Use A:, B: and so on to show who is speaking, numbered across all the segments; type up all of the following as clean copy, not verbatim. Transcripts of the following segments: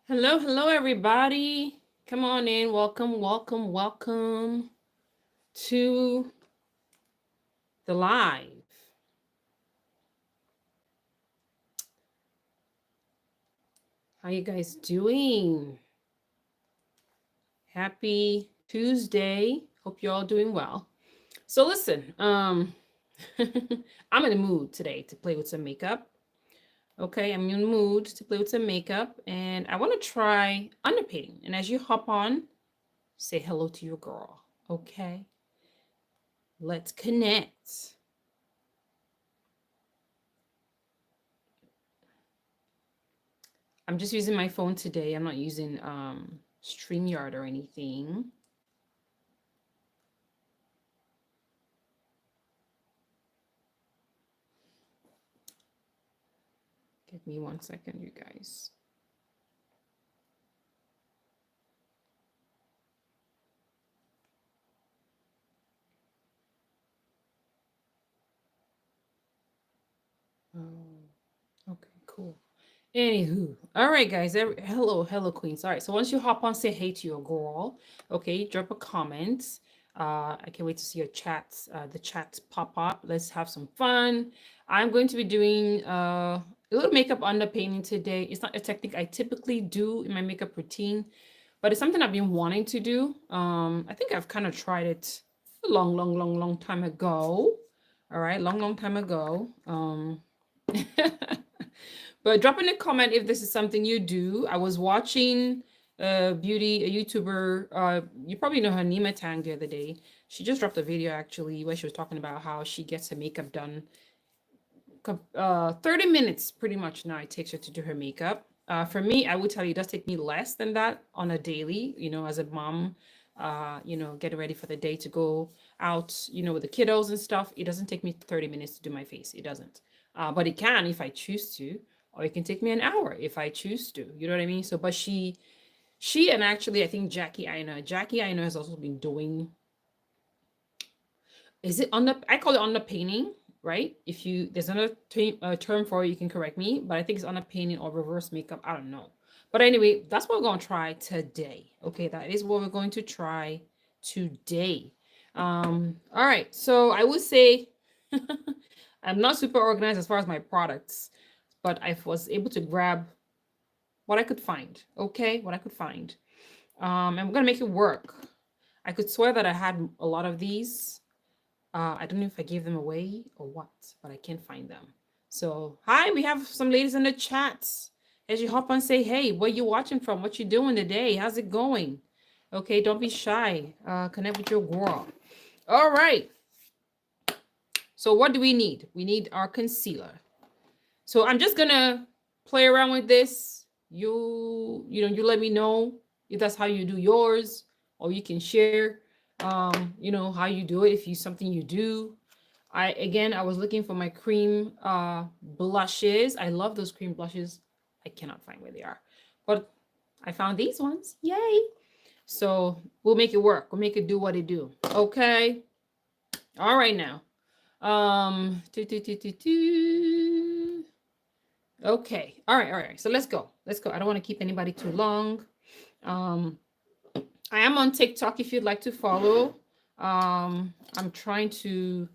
A: Hello, hello, everybody. Come on in. Welcome, welcome, welcome to the live. How you guys doing? Happy Tuesday. Hope you're all doing well. So listen, I'm in the mood today to play with some makeup. Okay, I'm in the mood to play with some makeup, and I want to try underpainting. And as you hop on, say hello to your girl. Okay, let's connect. I'm just using my phone today. I'm not using StreamYard or anything. Give me 1 second, you guys. Oh, okay, cool. Anywho, all right, guys. Hello, hello, queens. All right, so once you hop on, say hey to your girl. Okay, drop a comment. I can't wait to see your chats. The chats pop up. Let's have some fun. I'm going to be doing a little makeup underpainting today. It's not a technique I typically do in my makeup routine, but it's something I've been wanting to do. I think I've kind of tried it a long time ago. All right, long time ago. But drop in a comment if this is something you do. I was watching a YouTuber. You probably know her, Nima Tang, the other day. She just dropped a video actually where she was talking about how she gets her makeup done. 30 minutes pretty much now it takes her to do her makeup. For me, I would tell you it does take me less than that on a daily, as a mom, getting ready for the day to go out, with the kiddos and stuff. It doesn't take me 30 minutes to do my face. It doesn't. But it can if I choose to, or it can take me an hour if I choose to. You know what I mean? So, but she and actually I think Jackie Aina has also been doing, is it on the, I call it on the painting, right? If you, there's another term for it, you can correct me, but I think it's on a painting or reverse makeup. I don't know. But anyway, that's what we're going to try today. Okay, that is what we're going to try today. All right. So I would say I'm not super organized as far as my products, but I was able to grab what I could find. Okay, what I could find. And we're gonna make it work. I could swear that I had a lot of these. I don't know if I gave them away or what, but I can't find them. So, hi, we have some ladies in the chats. As you hop on, say, hey, where you watching from? What you doing today? How's it going? Okay, don't be shy. Connect with your girl. All right. So what do we need? We need our concealer. So I'm just gonna play around with this. You let me know if that's how you do yours, or you can share, how you do it if you something you do. I was looking for my cream blushes. I love those cream blushes. I cannot find where they are, but I found these ones. Yay! So we'll make it work. We'll make it do what it do. Okay. All right now. Um. Okay. All right. All right. So let's go. Let's go. I don't want to keep anybody too long. Um, I am on TikTok if you'd like to follow. I'm trying to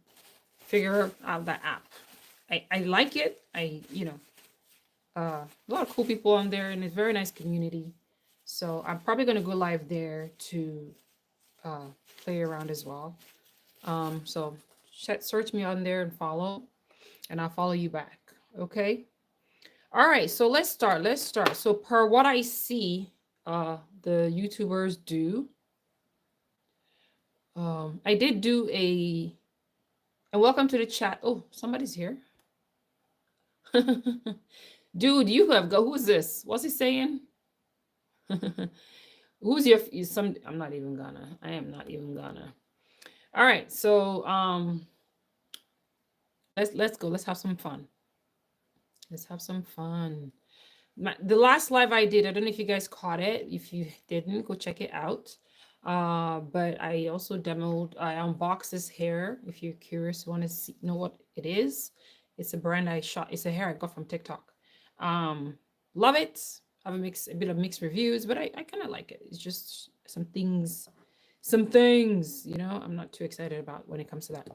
A: figure out that app. I like it. A lot of cool people on there, and it's a very nice community. So I'm probably gonna go live there to play around as well. So search me on there and follow, and I'll follow you back. Okay. All right. So let's start. Let's start. So per what I see, the YouTubers do. I did do a, and welcome to the chat. Oh, somebody's here. Dude, you have go. Who's this? What's he saying? Who's your some? I'm not even gonna. I am not even gonna. All right, so let's go. Let's have some fun. Let's have some fun. The last live I did, I don't know if you guys caught it. If you didn't, go check it out. But I also demoed. I unboxed this hair. If you're curious, want to see know what it is. It's a brand I shot. It's a hair I got from TikTok. Love it. have a bit of mixed reviews, but I kind of like it. It's just some things, you know, I'm not too excited about when it comes to that.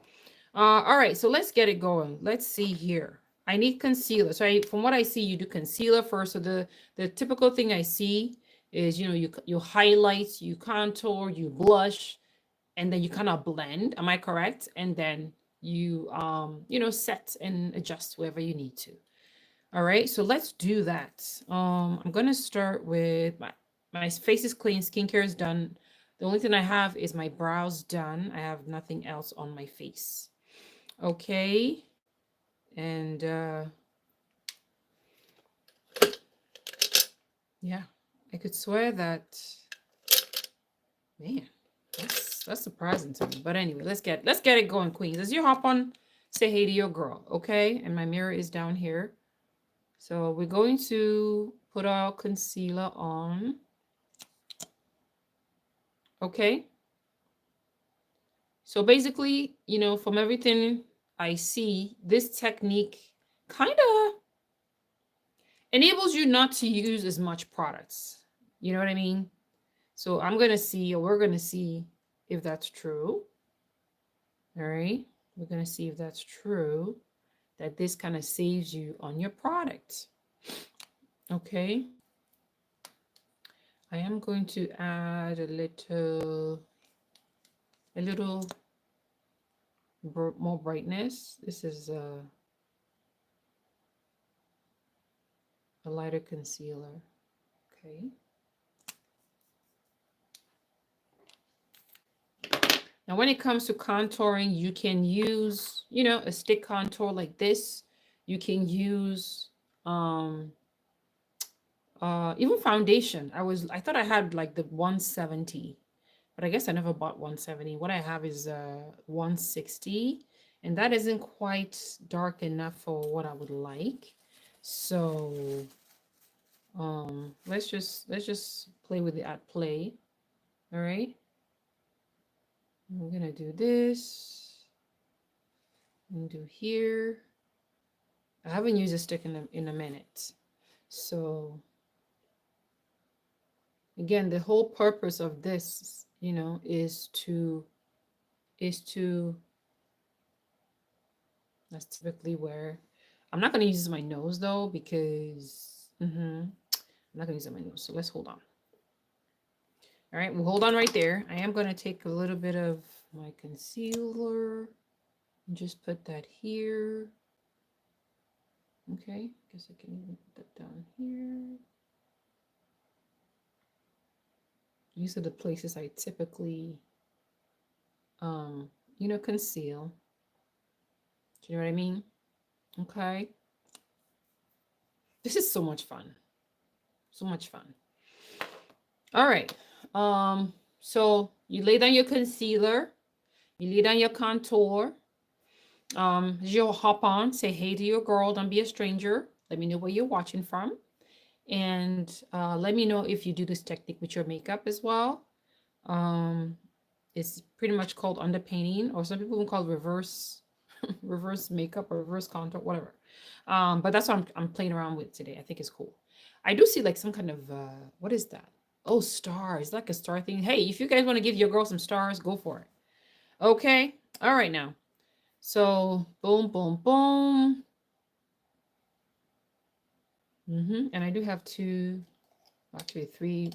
A: All right, so let's get it going. Let's see here. I need concealer. So from what I see, you do concealer first. So the typical thing I see is, you know, you highlight, you contour, you blush, and then you kind of blend. Am I correct? And then you you know, set and adjust wherever you need to. All right, so let's do that. I'm gonna start with my face is clean, skincare is done. The only thing I have is my brows done. I have nothing else on my face. Okay, and yeah, I could swear that, man, that's surprising to me. But anyway, let's get it going, queens. As you hop on, say hey to your girl, okay? And my mirror is down here. So we're going to put our concealer on. Okay. So basically, you know, from everything I see, this technique kind of enables you not to use as much products. You know what I mean? So I'm going to see, or we're going to see if that's true. All right. We're going to see if that's true, that this kind of saves you on your product. Okay. I am going to add a little more brightness. This is a lighter concealer. Okay. Now, when it comes to contouring, you can use, you know, a stick contour like this. You can use even foundation. I thought I had like the 170, but I guess I never bought 170. What I have is 160, and that isn't quite dark enough for what I would like. So let's just play with it at play. All right. We're gonna do this and do here. I haven't used a stick in a minute. So again, the whole purpose of this, you know, is to that's typically where I'm not gonna use my nose though, because I'm not gonna use it on my nose. So let's hold on. All right, we'll hold on right there. I am gonna take a little bit of my concealer and just put that here. Okay, guess I can even put that down here. These are the places I typically, you know, conceal. Do you know what I mean? Okay. This is so much fun. So much fun. All right. So you lay down your concealer, you lay down your contour. You'll hop on, say hey to your girl, don't be a stranger. Let me know where you're watching from. And let me know if you do this technique with your makeup as well. It's pretty much called underpainting, or some people will call it reverse reverse makeup or reverse contour, whatever. But that's what I'm playing around with today. I think it's cool. I do see like some kind of what is that? Oh, stars, like a star thing. Hey, if you guys want to give your girl some stars, go for it. Okay. All right now. So boom, boom, boom. And I do have actually 3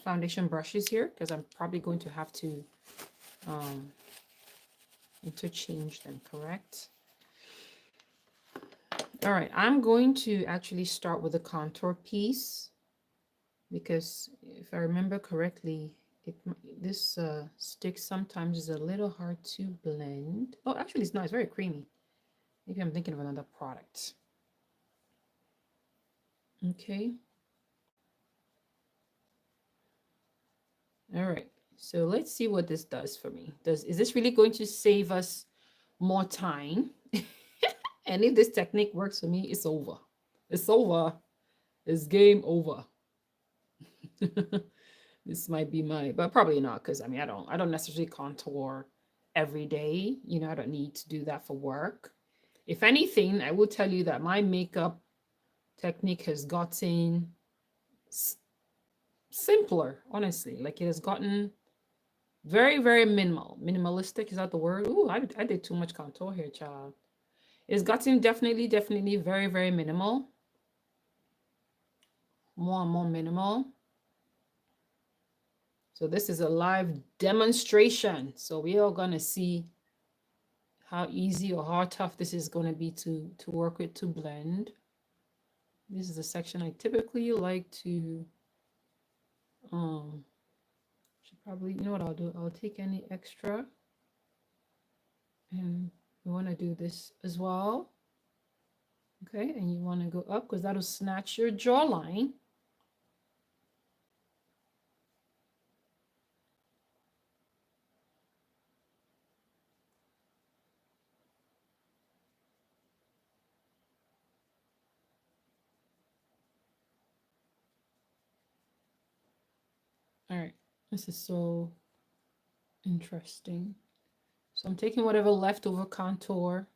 A: foundation brushes here, because I'm probably going to have to interchange them, correct? All right, I'm going to actually start with the contour piece, because if I remember correctly, this stick sometimes is a little hard to blend. Oh, actually it's not, it's very creamy. Maybe I'm thinking of another product. Okay. All right, so let's see what this does for me. Is this really going to save us more time? And if this technique works for me, it's over. It's over. It's game over. This might be but probably not, because I mean, I don't necessarily contour every day. You know, I don't need to do that for work. If anything, I will tell you that my makeup technique has gotten simpler, honestly. Like it has gotten very, very minimal. Minimalistic, is that the word? Ooh, I did too much contour here, child. It's gotten definitely, definitely very, very minimal. More and more minimal. So this is a live demonstration. So we are going to see how easy or how tough this is going to be to work with, to blend. This is the section I typically like to, should probably, you know what I'll do? I'll take any extra, and we want to do this as well. Okay, and you want to go up because that'll snatch your jawline. All right, this is so interesting. So I'm taking whatever leftover contour.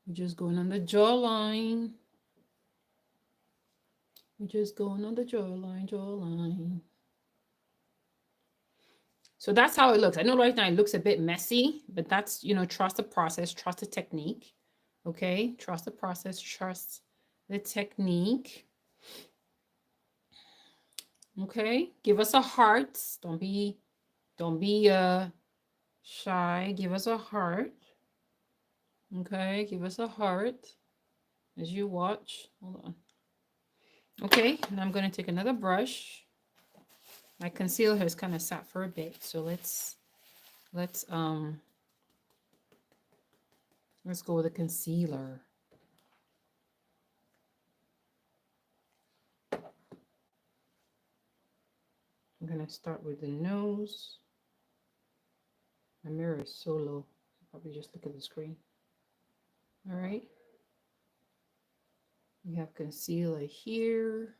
A: We're just going on the jawline. We're just going on the jawline. So that's how it looks. I know right now it looks a bit messy, but that's, you know, trust the process, trust the technique. Okay, trust the process, trust the technique. Okay, give us a heart. Don't be shy. Give us a heart. Okay, give us a heart as you watch. Hold on. Okay, and I'm going to take another brush. My concealer has kind of sat for a bit, so let's go with a concealer. I'm going to start with the nose. My mirror is so low. Probably just look at the screen. All right. We have concealer here.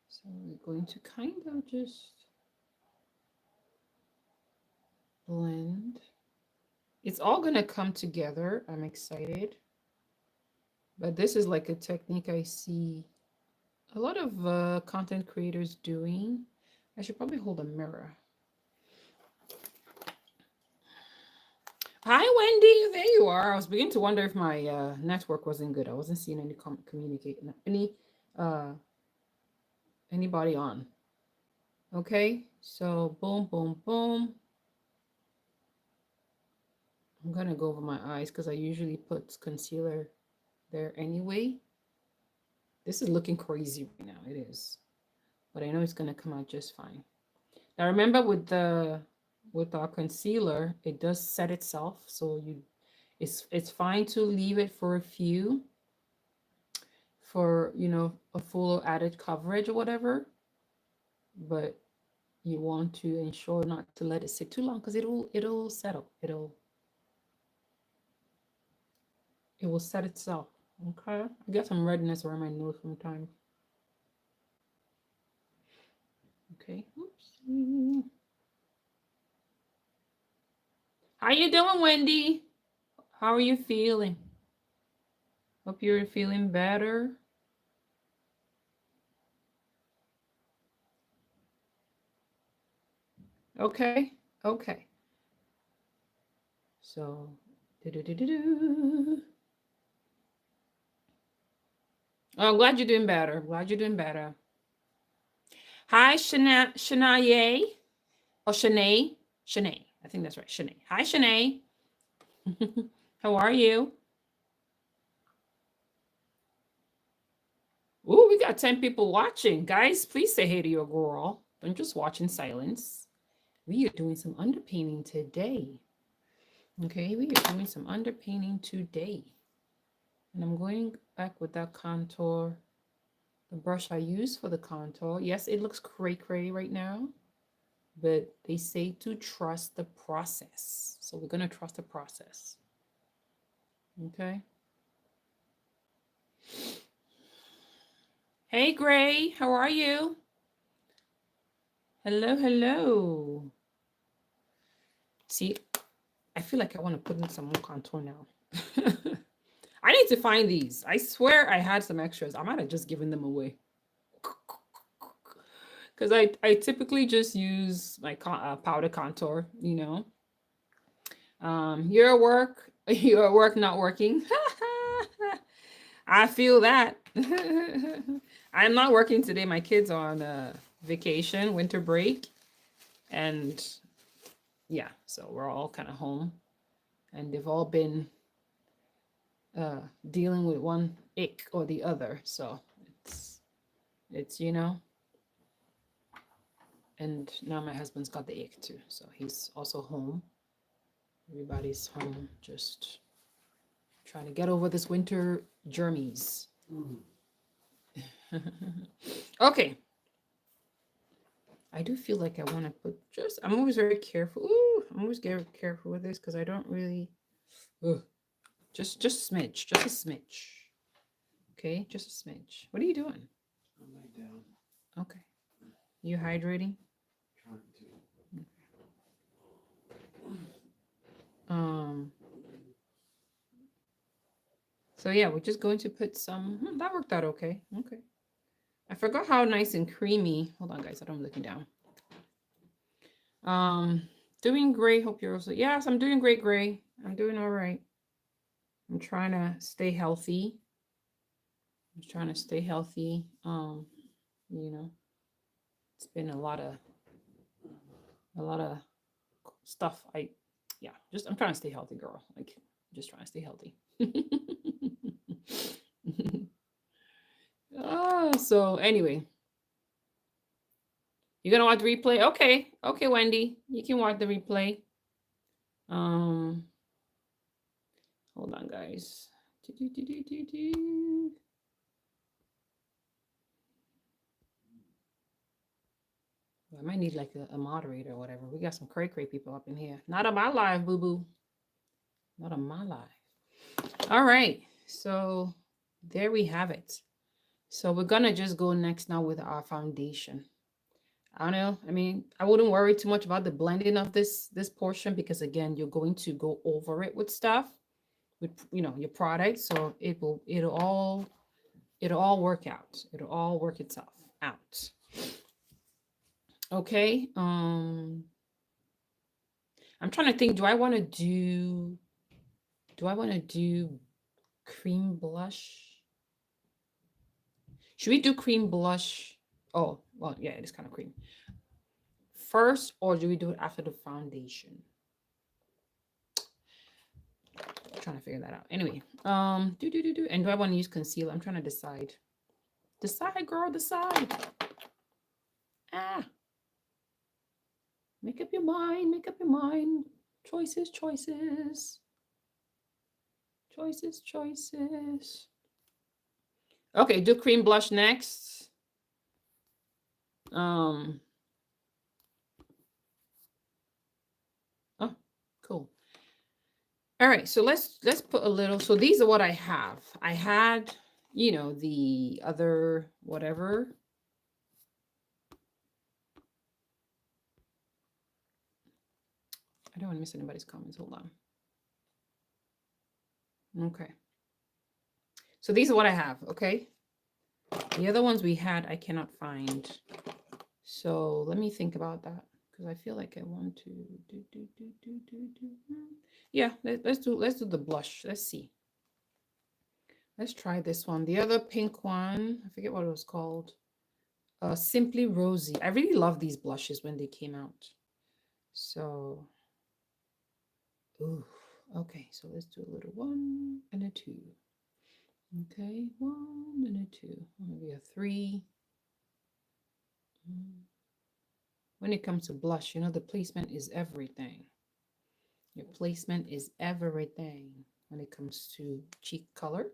A: So we're going to kind of just blend. It's all going to come together. I'm excited. But this is like a technique I see a lot of content creators doing. I should probably hold a mirror. Hi, Wendy. There you are. I was beginning to wonder if my network wasn't good. I wasn't seeing any anybody on. Okay, so boom, boom, boom. I'm gonna go over my eyes because I usually put concealer there anyway. This is looking crazy right now. It is, but I know it's gonna come out just fine. Now remember, with our concealer, it does set itself, so it's fine to leave it for a few, for, you know, a full added coverage or whatever, but you want to ensure not to let it sit too long because it'll settle. It will set itself. Okay, I got some redness around my nose sometimes. Okay, oops. How you doing, Wendy? How are you feeling? Hope you're feeling better. Okay, okay. So, oh, I'm glad you're doing better. Glad you're doing better. Hi, Shanae. Oh, Shanae. Shanae. I think that's right. Shanae. Hi, Shanae. How are you? Ooh, we got 10 people watching. Guys, please say hey to your girl. Don't just watch in silence. We are doing some underpainting today. Okay, we are doing some underpainting today. And I'm going back with that contour, the brush I use for the contour. Yes, it looks cray-cray right now, but they say to trust the process. So we're going to trust the process. Okay. Hey, Gray, how are you? Hello, hello. See, I feel like I want to put in some more contour now. I need to find these. I swear I had some extras. I might have just given them away. Because I typically just use my powder contour, you know. You're at work, you're at work not working. I feel that. I'm not working today. My kids are on vacation, winter break. And yeah, so we're all kind of home. And they've all been dealing with one ick or the other. So it's you know, and now my husband's got the ick too. So he's also home. Everybody's home, just trying to get over this winter germies. Okay. I do feel like I want to put just, I'm always very careful. Ooh, I'm always very careful with this because I don't really, ugh. Just a smidge, just a smidge. Okay, just a smidge. What are you doing?
B: I'm laying down.
A: Okay. You hydrating?
B: Trying to.
A: So yeah, we're just going to put some, that worked out okay. Okay. I forgot how nice and creamy. Hold on guys, I'm looking down. Doing great. Hope you're also, yes, I'm doing great, Gray. I'm doing all right. I'm trying to stay healthy. I'm trying to stay healthy. You know, it's been a lot of stuff. Yeah, just I'm trying to stay healthy, girl. Like, just trying to stay healthy. So anyway, you're gonna watch the replay? Okay, okay, Wendy, you can watch the replay. Hold on, guys. I might need like a moderator or whatever. We got some cray people up in here. Not on my live, boo boo. Not on my live. All right. So there we have it. So we're gonna just go next now with our foundation. I don't know. I mean, I wouldn't worry too much about the blending of this portion because again, you're going to go over it with stuff, with your product. So it'll all work out. It'll all work itself out. Okay. I'm trying to think. Do I want to do cream blush? Should we do cream blush? Oh, well, yeah, it is kind of cream. First, or do we do it after the foundation? I'm trying to figure that out. Anyway, do. And do I want to use concealer? I'm trying to decide. Decide, girl, decide. Ah. Make up your mind, make up your mind. Choices. Okay, do cream blush next. Oh, cool. All right, so let's put a little. So these are what I have. I had, the other whatever. I don't want to miss anybody's comments. Hold on. Okay. So these are what I have, okay? The other ones we had, I cannot find. So let me think about that because I feel like I want to do. Yeah, let's do the blush. Let's see. Let's try this one. The other pink one, I forget what it was called. Simply Rosy. I really love these blushes when they came out. So, ooh, okay. So let's do a little 1 and a 2. Okay, 1 and a 2. Maybe a 3. When it comes to blush, the placement is everything. Your placement is everything when it comes to cheek color.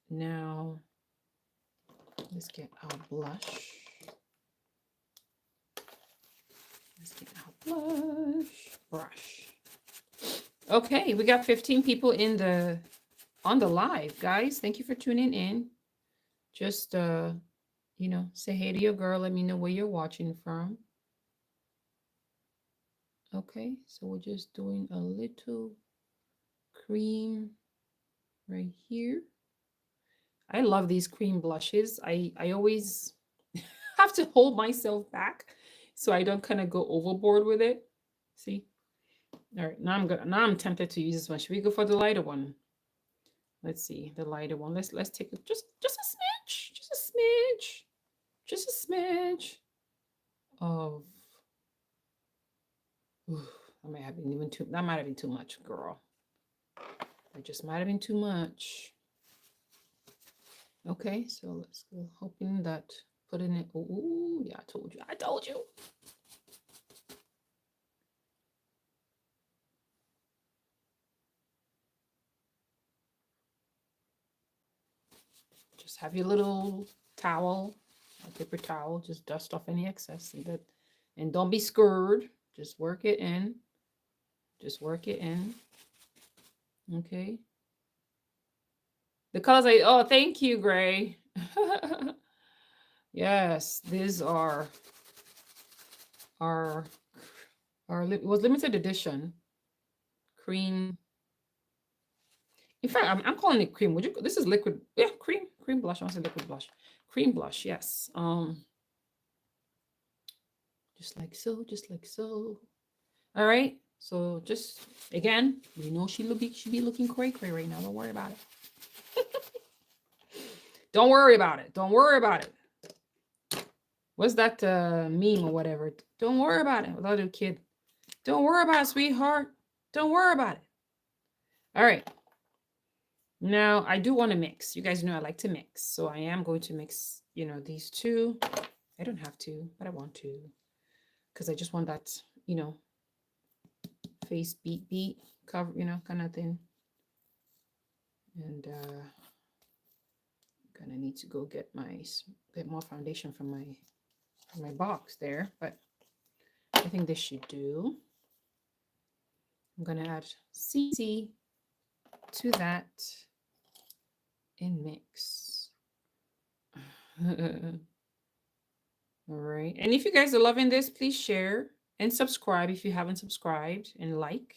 A: Now, let's get our blush. Let's get our blush brush. Okay, we got 15 people on the live, guys. Thank you for tuning in. Just say hey to your girl. Let me know where you're watching from. Okay, so we're just doing a little cream right here. I love these cream blushes. I always have to hold myself back so I don't kind of go overboard with it. See? All right, now I'm tempted to use this one. Should we go for the lighter one? Let's see, the lighter one. Let's take it just a smidge. Just a smidge. Just a smidge of oof, that might have been too much, girl. It just might have been too much. Okay, so let's go. Hoping that putting it. Oh, yeah, I told you. I told you. Just have your little towel, a paper towel. Just dust off any excess, and don't be scared. Just work it in. Just work it in. Okay. The colors oh, thank you, Gray. Yes, these are our it was limited edition cream. In fact, I'm calling it cream. Would you? This is liquid. Yeah, cream blush. I want to say liquid blush. Cream blush. Yes. Just like so. Just like so. All right. So just again, we know she be looking cray right now. Don't worry about it. Don't worry about it. Don't worry about it. What's that meme or whatever? Don't worry about it. With other kid. Don't worry about it, sweetheart. Don't worry about it. All right. Now I do want to mix. You guys know I like to mix. So I am going to mix, these two. I don't have to, but I want to. Because I just want that, face beat cover, kind of thing. And gonna need to go get more foundation from my box there, but I think this should do. I'm gonna add CC to that and mix. All right, and if you guys are loving this, please share and subscribe if you haven't subscribed, and like.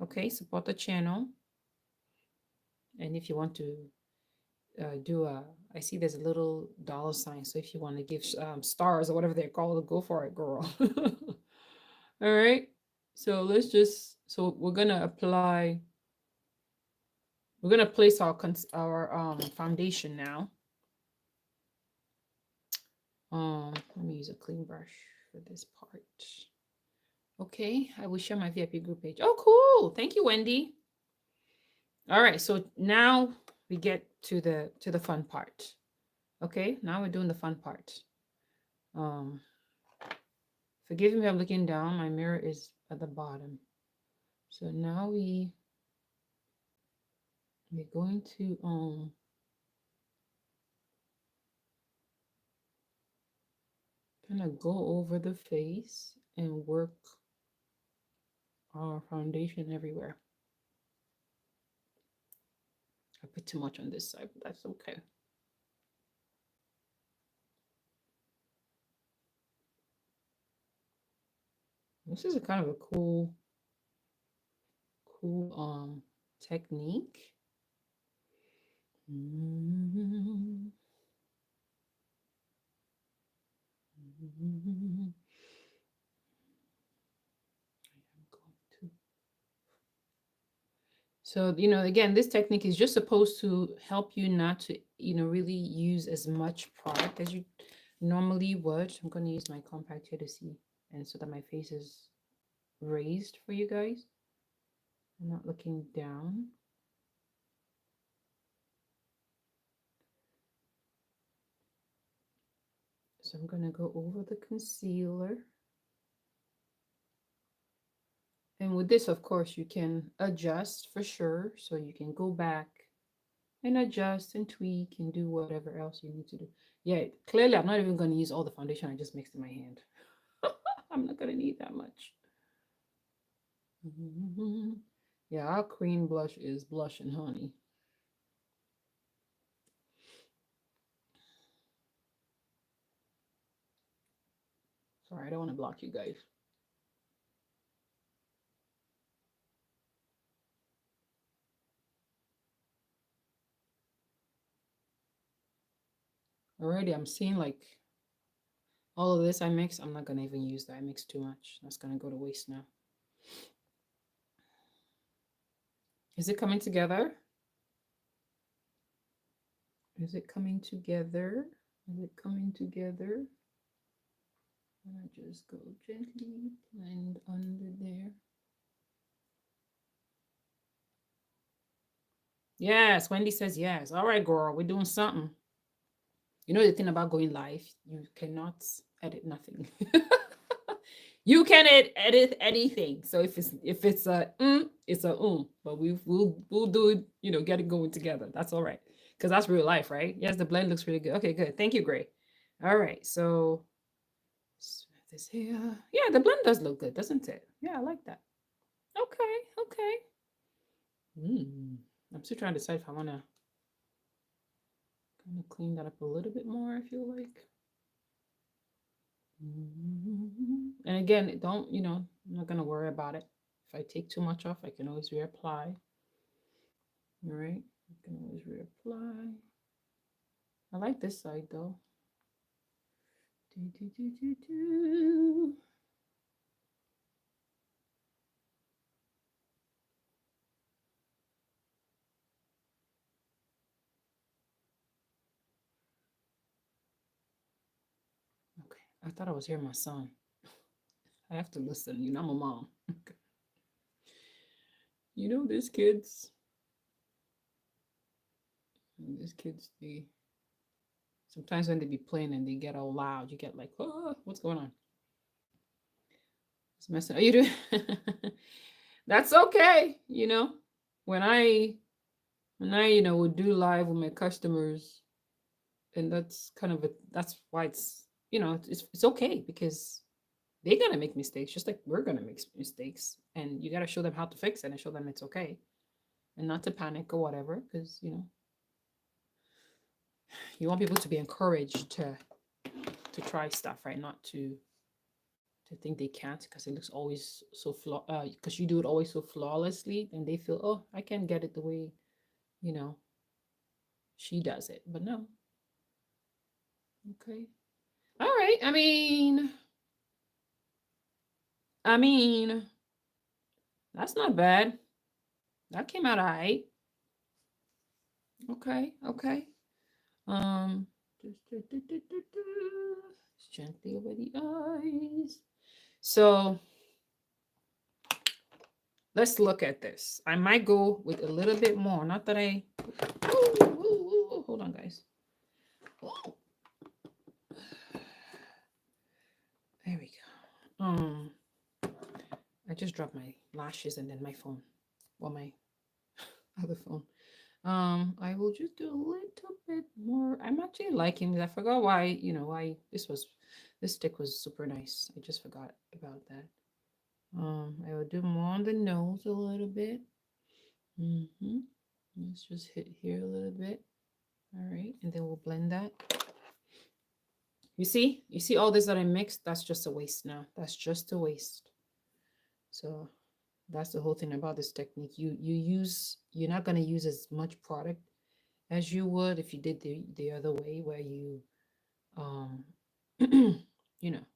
A: Okay, support the channel. And if you want to I see there's a little dollar sign, so if you want to give stars or whatever they're called, go for it, girl. All right, so we're gonna place our foundation now. Let me use a clean brush for this part. Okay, I will share my VIP group page. Oh, cool. Thank you, Wendy. All right, so now we get to the fun part. Okay, now we're doing the fun part. Forgive me, I'm looking down. My mirror is at the bottom. So now we're going to kind of go over the face and work our foundation everywhere. I put too much on this side, but that's okay. This is a kind of a cool technique. So, again, this technique is just supposed to help you not to, really use as much product as you normally would. I'm going to use my compact here to see, and so that my face is raised for you guys. I'm not looking down. So I'm going to go over the concealer. And with this, of course, you can adjust for sure. So you can go back and adjust and tweak and do whatever else you need to do. Yeah, clearly I'm not even going to use all the foundation I just mixed in my hand. I'm not going to need that much. Yeah, our cream blush is blushing, honey. Sorry, I don't want to block you guys. Already I'm seeing like all of this I mix. I'm not gonna even use that. I mix too much. That's gonna go to waste now. Is it coming together? Is it coming together? Is it coming together? And I just go gently blend under there. Yes, Wendy says yes. All right, girl, we're doing something. You know the thing about going live, you cannot edit nothing. You can edit anything. So if it's a it's a but we'll do it. Get it going together. That's all right because that's real life, right? Yes, the blend looks really good. Okay, good. Thank you, Gray. All right, so this here, yeah, the blend does look good, doesn't it? Yeah, I like that. Okay, okay. I'm still trying to decide if I want to kind of clean that up a little bit more. I feel like. And again, don't, I'm not going to worry about it. If I take too much off, I can always reapply. All right. I can always reapply. I like this side though. Okay. I thought I was hearing my son. I have to listen. I'm a mom. These kids. These kids, they sometimes when they be playing and they get all loud, you get like, oh, what's going on? It's messing. Are you doing? That's okay. When I would do live with my customers, and that's why it's okay because they're gonna make mistakes just like we're gonna make mistakes, and you gotta show them how to fix it and show them it's okay, and not to panic or whatever, because you want people to be encouraged to try stuff, right? Not to think they can't because it looks always so because you do it always so flawlessly, and they feel, oh, I can't get it the way you know she does it. But no. Okay. All right. I mean that's not bad. That came out all right. Okay. Okay. um gently over the eyes. So let's look at this. I might go with a little bit more. Not that I. Hold on, guys. There we go. I just dropped my lashes and then my phone. Well, my other phone. I will just do a little bit more. I'm actually liking it. I forgot why this stick was super nice. I just forgot about that. I will do more on the nose a little bit. Let's just hit here a little bit. All right, and then we'll blend that. You see all this that I mixed? That's just a waste now. That's just a waste. So that's the whole thing about this technique. You're not gonna use as much product as you would if you did the other way, where you you know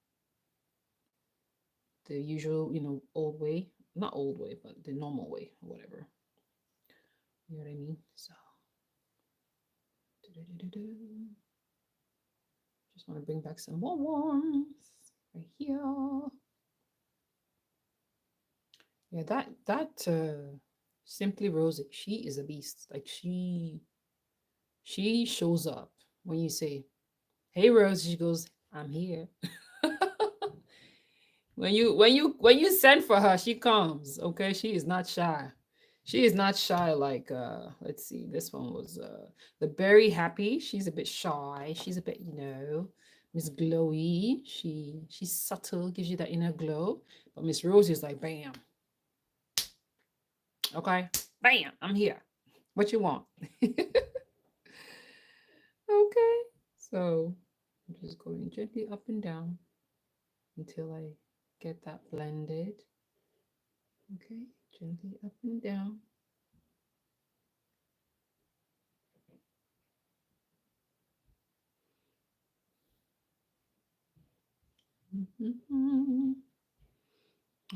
A: the usual old way, not old way, but the normal way or whatever. You know what I mean? So just want to bring back some more warmth right here. Yeah, that Simply Rosie, she is a beast. Like she shows up when you say, "Hey Rose," she goes, "I'm here." When you send for her, she comes. Okay, she is not shy. She is not shy like let's see, this one was the Berry Happy. She's a bit shy. She's a bit, Miss Glowy. She's subtle, gives you that inner glow. But Miss Rosie is like bam. Okay, bam, I'm here. What you want? Okay, so I'm just going gently up and down until I get that blended. Okay, gently up and down.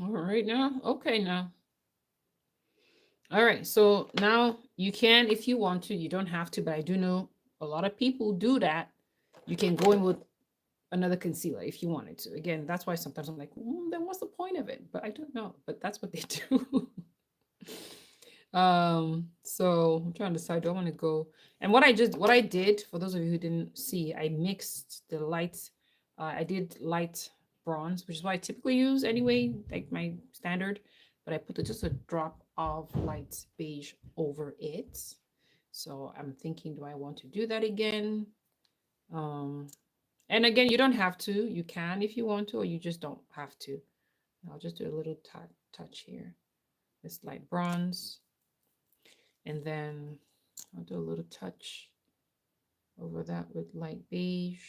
A: All right now. Okay now. All right. So now you can if you want to. You don't have to, but I do know a lot of people do that. You can go in with another concealer if you wanted to. Again, that's why sometimes I'm like, then what's the point of it? But I don't know. But that's what they do. So I'm trying to decide, do I want to go? And what I did, for those of you who didn't see, I mixed the lights. I did light bronze, which is what I typically use anyway, like my standard, but I put just a drop of light beige over it. So I'm thinking, do I want to do that again? Um, and again, you don't have to. You can if you want to, or you just don't have to. I'll just do a little touch here. This light bronze. And then I'll do a little touch over that with light beige.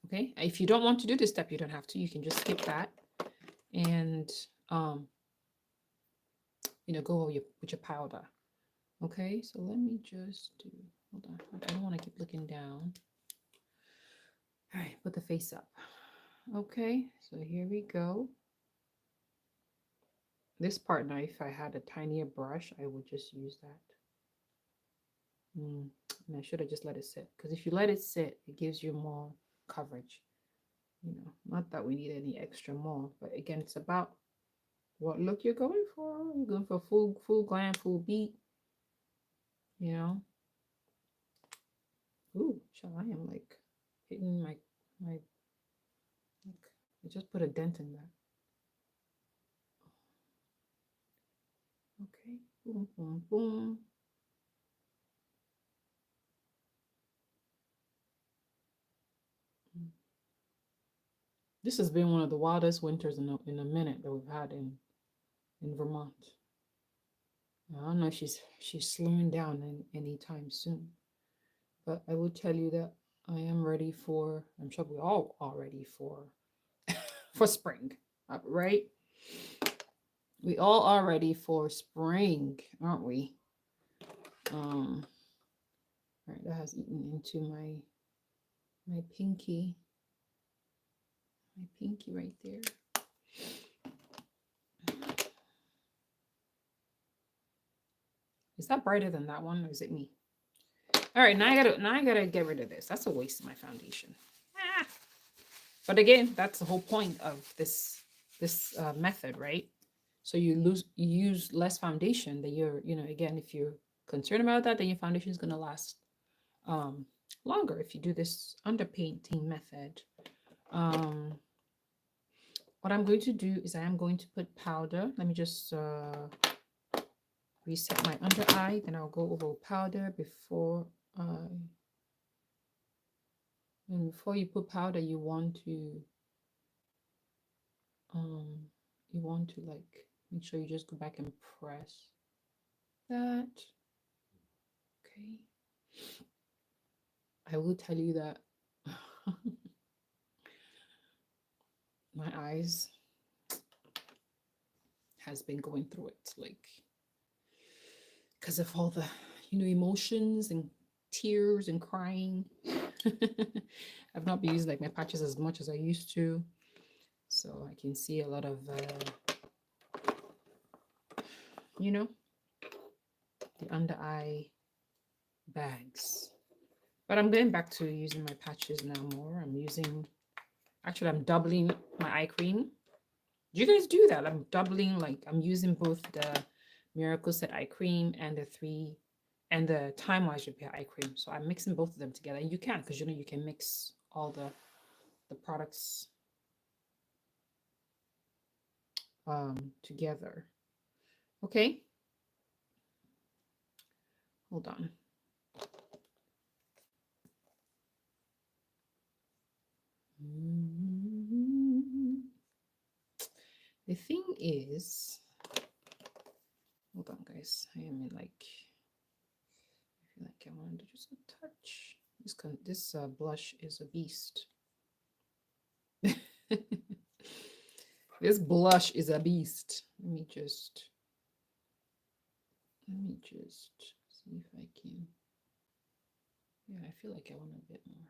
A: Okay, if you don't want to do this step, you don't have to. You can just skip that and go with your powder. Okay, so let me just do, hold on, I don't want to keep looking down. All right, put the face up. Okay, so here we go. This part now, if I had a tinier brush, I would just use that. And I should have just let it sit, because if you let it sit, it gives you more coverage. Not that we need any extra more, but again, it's about what look you're going for. You're going for full glam, full beat. Ooh, shall I am like hitting my like I just put a dent in that. Okay, boom, boom, boom. This has been one of the wildest winters in a minute that we've had in Vermont. I don't know if she's slowing down anytime soon, but I will tell you that I am ready for. I'm sure we all are ready for spring, right? We all are ready for spring, aren't we? All right, that has eaten into my pinky right there. Is that brighter than that one, or is it me? All right, now I gotta get rid of this. That's a waste of my foundation. But again, that's the whole point of this method, right? So you use less foundation. That you're, again, if you're concerned about that, then your foundation is gonna last longer if you do this underpainting method. What I'm going to do is I am going to put powder. Let me just reset my under eye, then I'll go over powder before and before you put powder, you want to like make sure you just go back and press that. Okay. I will tell you that my eyes has been going through it, like, because of all the emotions and tears and crying. I've not been using like my patches as much as I used to, so I can see a lot of the under eye bags. But I'm going back to using my patches now more. I'm doubling my eye cream. Do you guys do that? I'm doubling, like I'm using both the Miracle Set eye cream and the Time Wise Repair eye cream. So I'm mixing both of them together. And you can, because you can mix all the products together. Okay. Hold on. The thing is, hold on, guys. I am in like, I feel like I want to do just a touch. This blush is a beast. This blush is a beast. Let me just see if I can. Yeah, I feel like I want a bit more.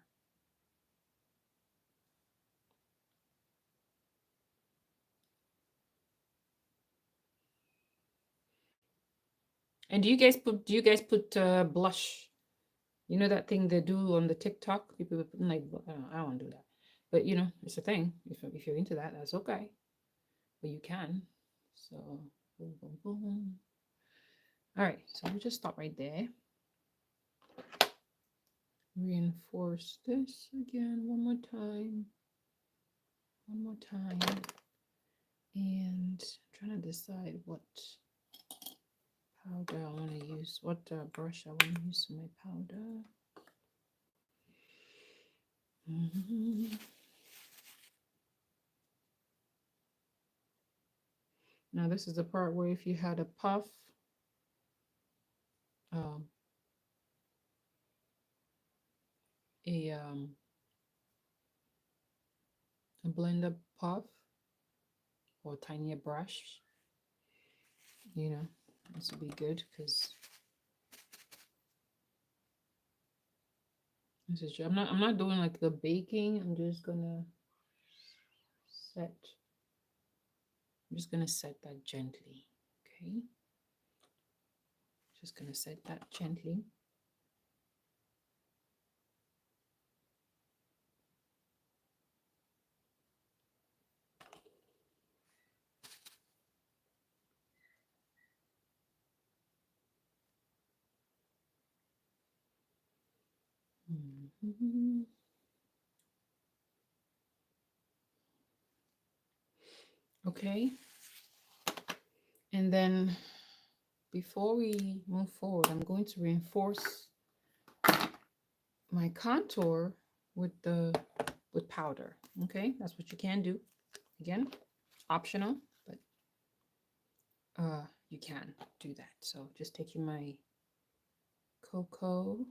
A: And do you guys put blush? You know that thing they do on the TikTok? People put like I don't do that. But you know, it's a thing. If you're into that, that's okay. But you can. So boom boom boom. All right, so we'll just stop right there. Reinforce this again one more time. One more time. And I'm trying to decide what powder I want to use, what brush I want to use for my powder. Now this is the part where if you had a puff, um, a um, a blender puff or a tinier brush, you know, this would be good because this is I'm not doing like the baking. I'm just gonna set. I'm just gonna set that gently. Okay. Just gonna set that gently. Mm-hmm. Okay. And then before we move forward, I'm going to reinforce my contour with powder. Okay, that's what you can do. Again, optional, but you can do that. So just taking my cocoa.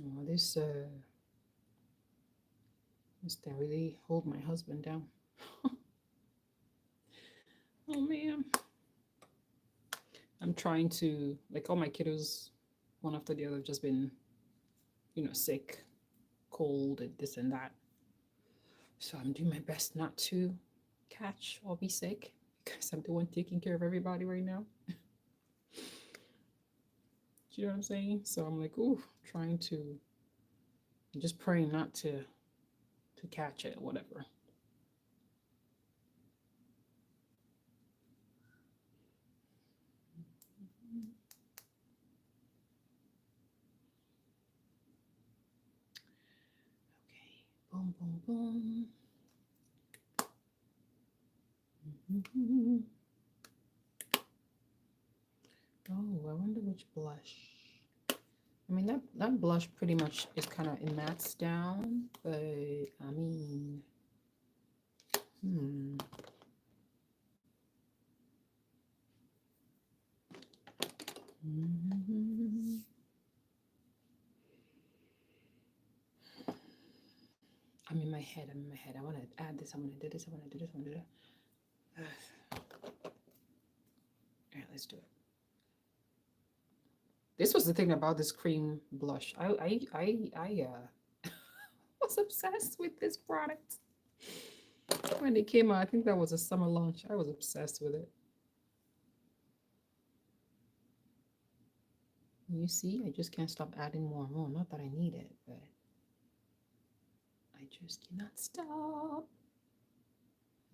A: Oh, this thing really hold my husband down. Oh man. I'm trying to, like, all my kiddos, one after the other, have just been, you know, sick, cold, and this and that. So I'm doing my best not to catch or be sick because I'm the one taking care of everybody right now. Do you know what I'm saying? So I'm like, ooh, trying to, just praying not to catch it, or whatever. Okay, boom, boom, boom. Mm-hmm. Oh, I wonder which blush. I mean, that blush pretty much is kind of, it mats down, but I mean, I'm in my head. I'm in my head. I want to add this. I want to do this. I want to do this. I want to do that. All right, let's do it. This was the thing about this cream blush. I was obsessed with this product when it came out. I think that was a summer launch. I was obsessed with it. You see, I just can't stop adding more and more. Not that I need it, but I just cannot stop.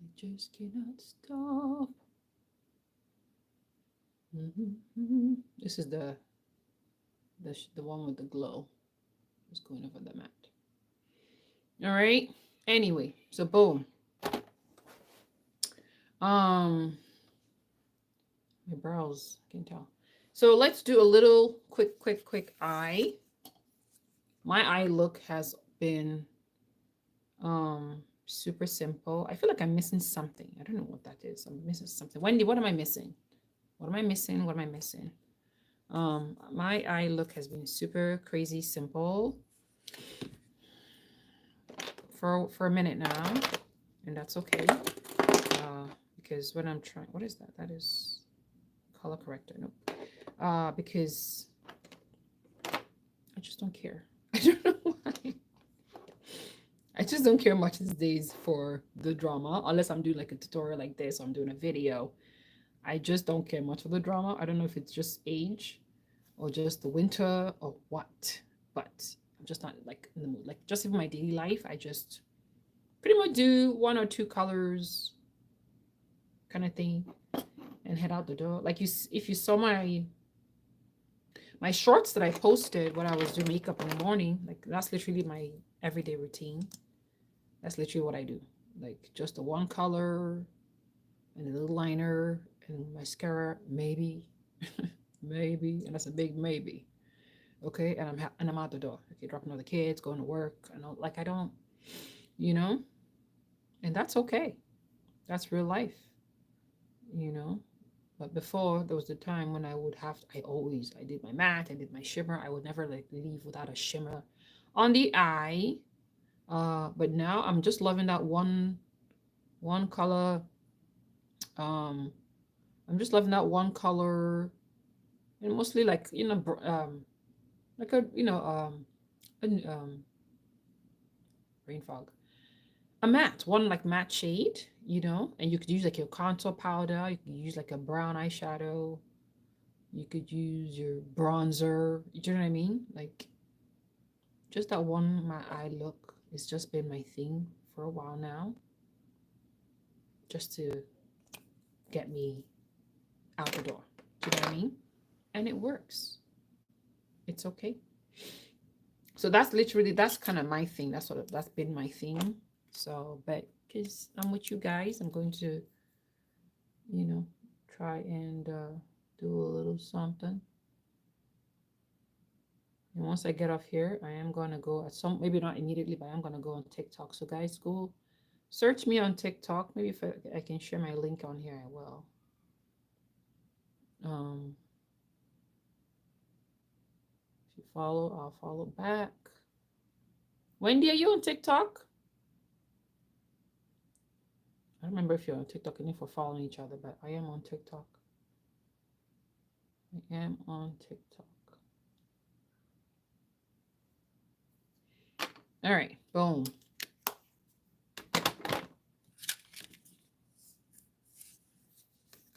A: I just cannot stop. This is the one with the glow. Just going over the mat. All right. Anyway, so boom. My brows, I can tell. So let's do a little quick eye. My eye look has been super simple. I feel like I'm missing something. I don't know what that is. I'm missing something. Wendy, what am I missing? What am I missing? What am I missing? My eye look has been super crazy simple for a minute now, and that's okay. Because when I'm trying, what is that? That is color corrector. Nope. Because I just don't care. I don't know why. I just don't care much these days for the drama, unless I'm doing like a tutorial like this or I'm doing a video. I just don't care much for the drama. I don't know if it's just age or just the winter or what, but I'm just not like in the mood. Like just in my daily life, I just pretty much do one or two colors kind of thing and head out the door. Like if you saw my shorts that I posted when I was doing makeup in the morning, like that's literally my everyday routine. That's literally what I do. Like just a one color and a little liner and mascara, maybe, maybe, and that's a big maybe. Okay, and I'm out the door. Okay, dropping all the kids, going to work, and all, like I don't, you know, and that's okay. That's real life, you know. But before there was the time when I would have, I did my matte, I did my shimmer. I would never like leave without a shimmer on the eye. But now I'm just loving that one color. Um, I'm just loving that one color, and mostly like like a brain fog, a matte one like matte shade, and you could use like your contour powder. You could use like a brown eyeshadow. You could use your bronzer. You know what I mean? Like just that one my eye look. It's just been my thing for a while now, just to get me out the door. Do you know what I mean? And it works. It's okay. So that's kind of my thing. That's been my thing. So, but because I'm with you guys, I'm going to, you know, try and do a little something. And once I get off here, I am gonna go at some, maybe not immediately, but I'm gonna go on TikTok. So guys, go search me on TikTok. Maybe if I can share my link on here, I will. Um, if you follow, I'll follow back. Wendy, are you on TikTok? I don't remember if you're on TikTok and if we're following each other, but I am on TikTok. I am on TikTok. All right, boom.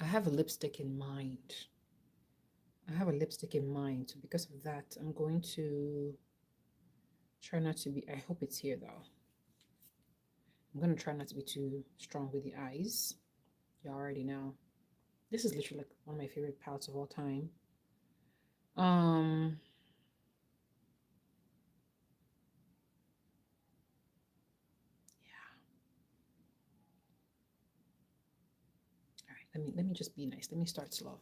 A: I have a lipstick in mind. I have a lipstick in mind. So because of that, I'm going to try not to be, I hope it's here though. I'm going to try not to be too strong with the eyes. You already know. This is literally like one of my favorite palettes of all time. Yeah. All right, let me just be nice. Let me start slow.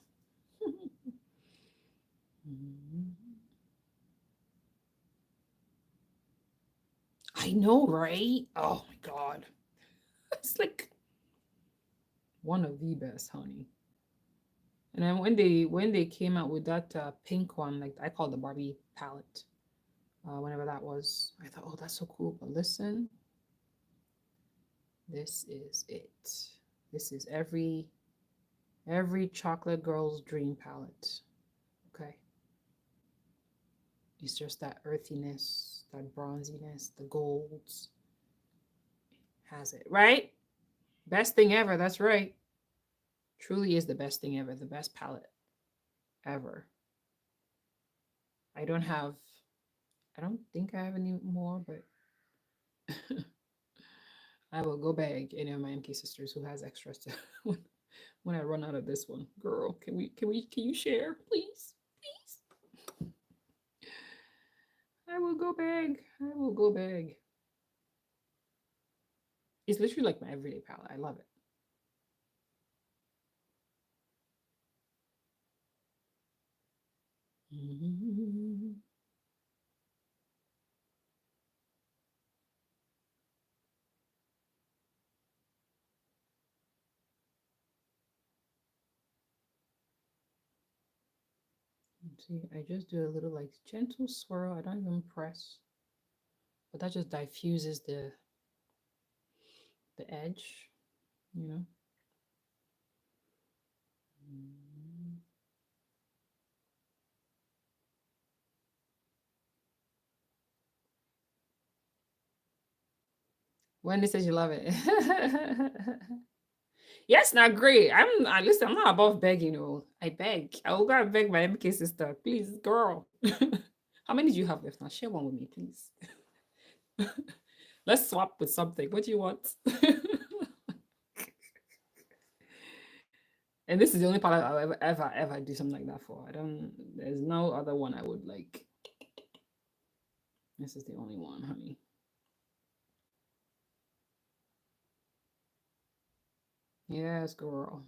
A: I know, right? Oh my god. It's like one of the best, honey. And then when they came out with that pink one, like I call the Barbie palette, whenever that was, I thought, oh, that's so cool. But listen, this is it. This is every chocolate girl's dream palette. Okay. It's just that earthiness, that bronziness, the golds. Has it, right? Best thing ever. That's right. Truly is the best thing ever. The best palette ever. I don't have, I don't think I have any more, but I will go beg any of my MK sisters who has extras to when I run out of this one. Girl, can you share, please? Please. I will go beg. I will go beg. It's literally like my everyday palette. I love it. See, I just do a little like gentle swirl. I don't even press, but that just diffuses the edge, you know. Wendy says you love it. Yes, not great. I listen, I'm not above begging you. I beg. I will go and beg my MK sister. Please, girl. How many do you have left now? Share one with me, please. Let's swap with something. What do you want? And this is the only part I'll ever do something like that for. I don't. There's no other one I would like. This is the only one, honey. Yes, girl.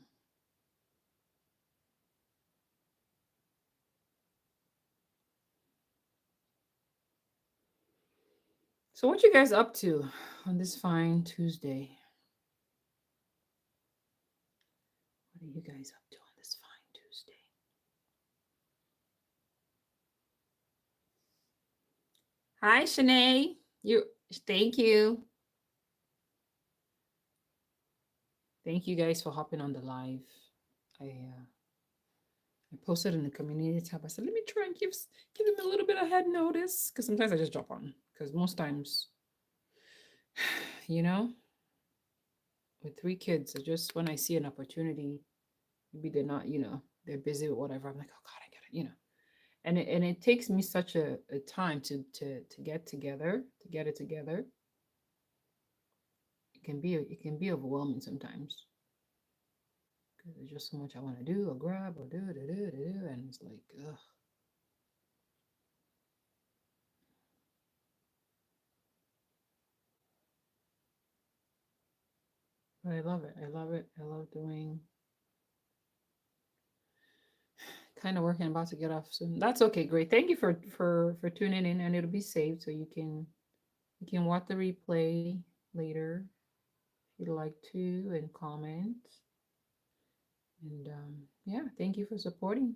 A: So what you guys up to on this fine Tuesday? What are you guys up to on this fine Tuesday? Hi, Shanae. You thank you. Thank you guys for hopping on the live. I posted in the community tab. I said, let me try and give them a little bit of head notice. Because sometimes I just drop on. Because most times, you know, with 3 kids, I just when I see an opportunity, maybe they're not, they're busy with whatever. I'm like, oh God, I gotta. And it takes me such a time to get together, to get it together. It can be overwhelming sometimes because there's just so much I want to do or grab or do, and it's like, ugh. But I love it. I love it. I love doing kind of working. I'm about to get off soon. That's okay. Great. Thank you for tuning in, and it'll be saved so you can watch the replay later if you'd like to and comment. And yeah, thank you for supporting.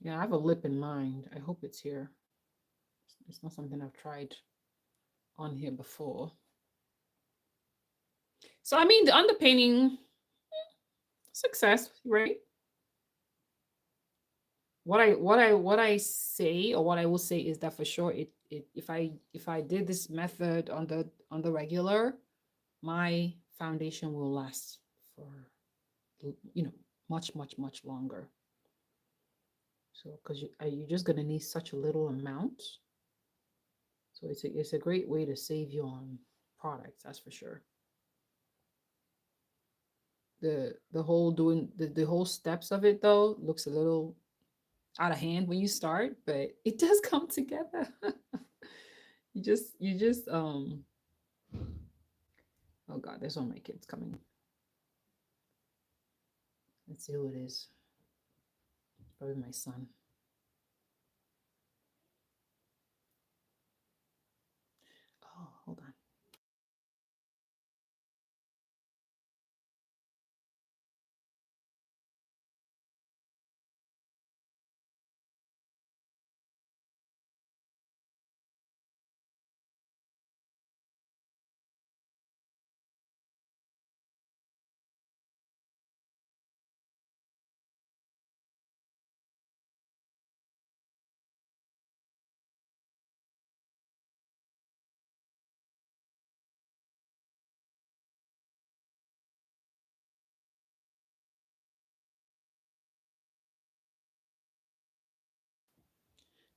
A: Yeah, I have a lip in mind. I hope it's here. It's not something I've tried on here before. So I mean, the underpainting success, right? What I say or what I will say is that for sure if I did this method on the regular, my foundation will last for you know much longer. So because you're just gonna need such a little amount, so it's a great way to save you on products. That's for sure. The whole doing the whole steps of it though looks a little out of hand when you start, but it does come together. You just oh God, there's one of my kids coming. Let's see who it is. Probably my son. Oh, hold on.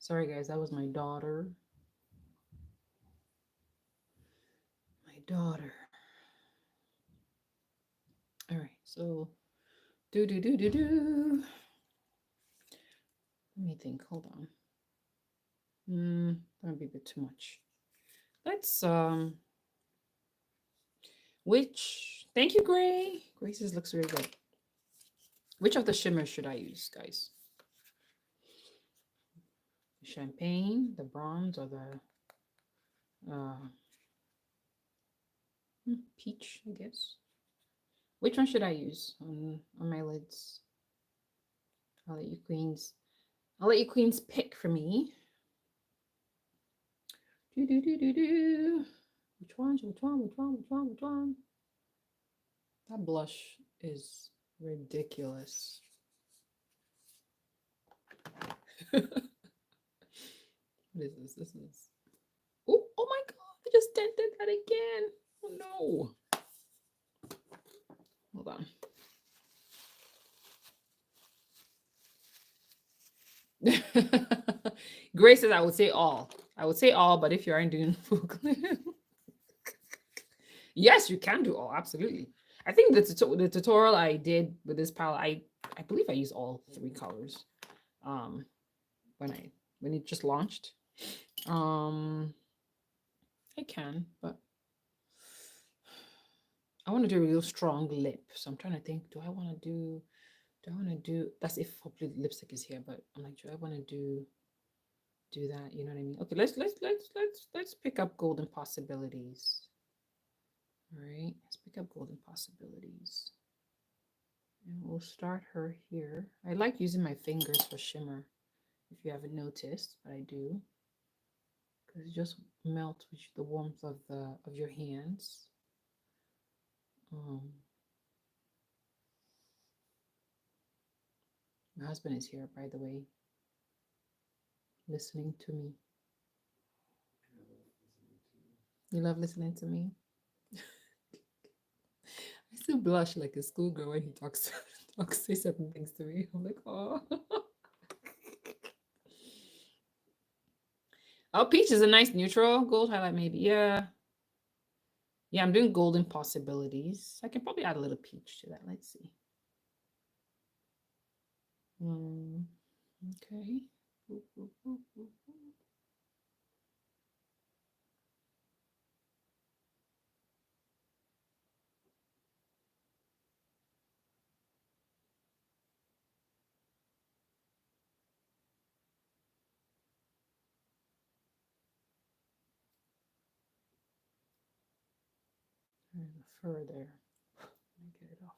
A: Sorry guys, that was my daughter. My daughter. All right, so do. Let me think. Hold on. That might be a bit too much. Let's Thank you, Gray. Grace's looks really good. Which of the shimmers should I use, guys? Champagne, the bronze, or the peach, I guess. Which one should I use on my lids? I'll let you queens pick for me. Which one? That blush is ridiculous. What is this? This is... Oh my god, I just dented that again. Oh no. Hold on. Grace says I would say all. I would say all, but if you aren't doing full clip, yes, you can do all. Absolutely. I think the tutorial I did with this palette, I believe I used all 3 colors. When it just launched. I can, but I want to do a real strong lip. So I'm trying to think, do I want to do that's if hopefully the lipstick is here, but I'm like, do I want to do that? You know what I mean? Okay, let's pick up Golden Possibilities. All right, let's pick up Golden Possibilities. And we'll start her here. I like using my fingers for shimmer, if you haven't noticed, but I do. Because it just melts with the warmth of your hands. My husband is here, by the way, listening to me. You love listening to me? I still blush like a schoolgirl when he say certain things to me. I'm like, oh. Oh, peach is a nice neutral. Gold highlight, maybe. Yeah. Yeah, I'm doing Golden Possibilities. I can probably add a little peach to that. Let's see. Okay. There's the fur there. Let me get it off.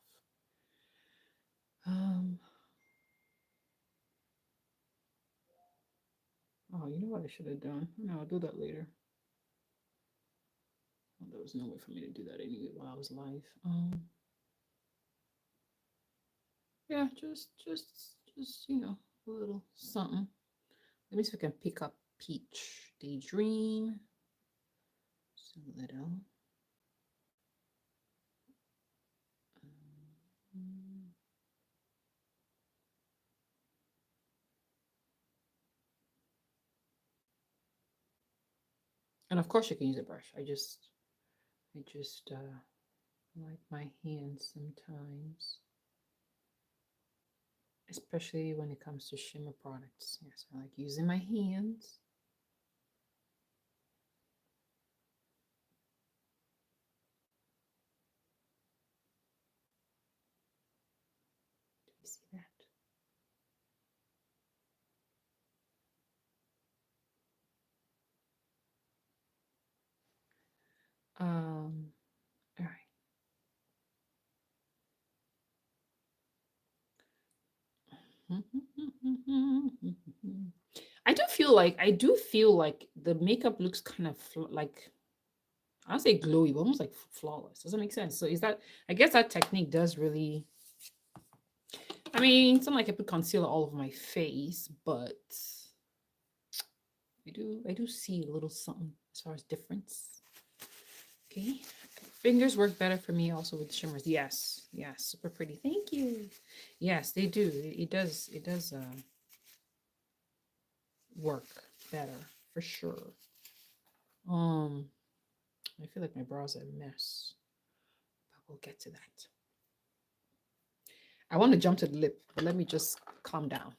A: Oh, you know what I should have done? No, I'll do that later. Well, there was no way for me to do that anyway while I was live. Yeah, just you know, a little something. Let me see if I can pick up Peach Daydream. Just a little. And of course you can use a brush. I just like my hands sometimes, especially when it comes to shimmer products. Yes, I like using my hands. Do you see that? All right. I do feel like the makeup looks kind of like, I'll say glowy, but almost like flawless. Does that make sense? So is that, I guess that technique does really, I mean, it's not like I put concealer all over my face, but I do see a little something as far as difference. Okay. Fingers work better for me also with shimmers. Yes. Yes. Super pretty. Thank you. Yes, they do. It does work better for sure. I feel like my brow's a mess, but we'll get to that. I want to jump to the lip, but let me just calm down.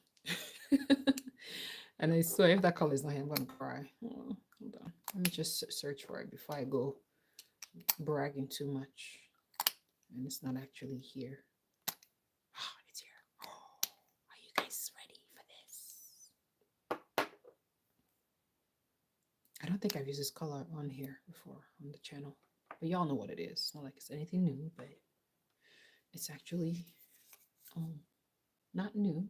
A: And I swear if that color is not here, I'm gonna cry. Oh, hold on. Let me just search for it before I go bragging too much. and it's not actually here. Ah, it's here. Oh, are you guys ready for this? I don't think I've used this color on here before on the channel, but y'all know what it is. It's not like it's anything new, but it's actually not new.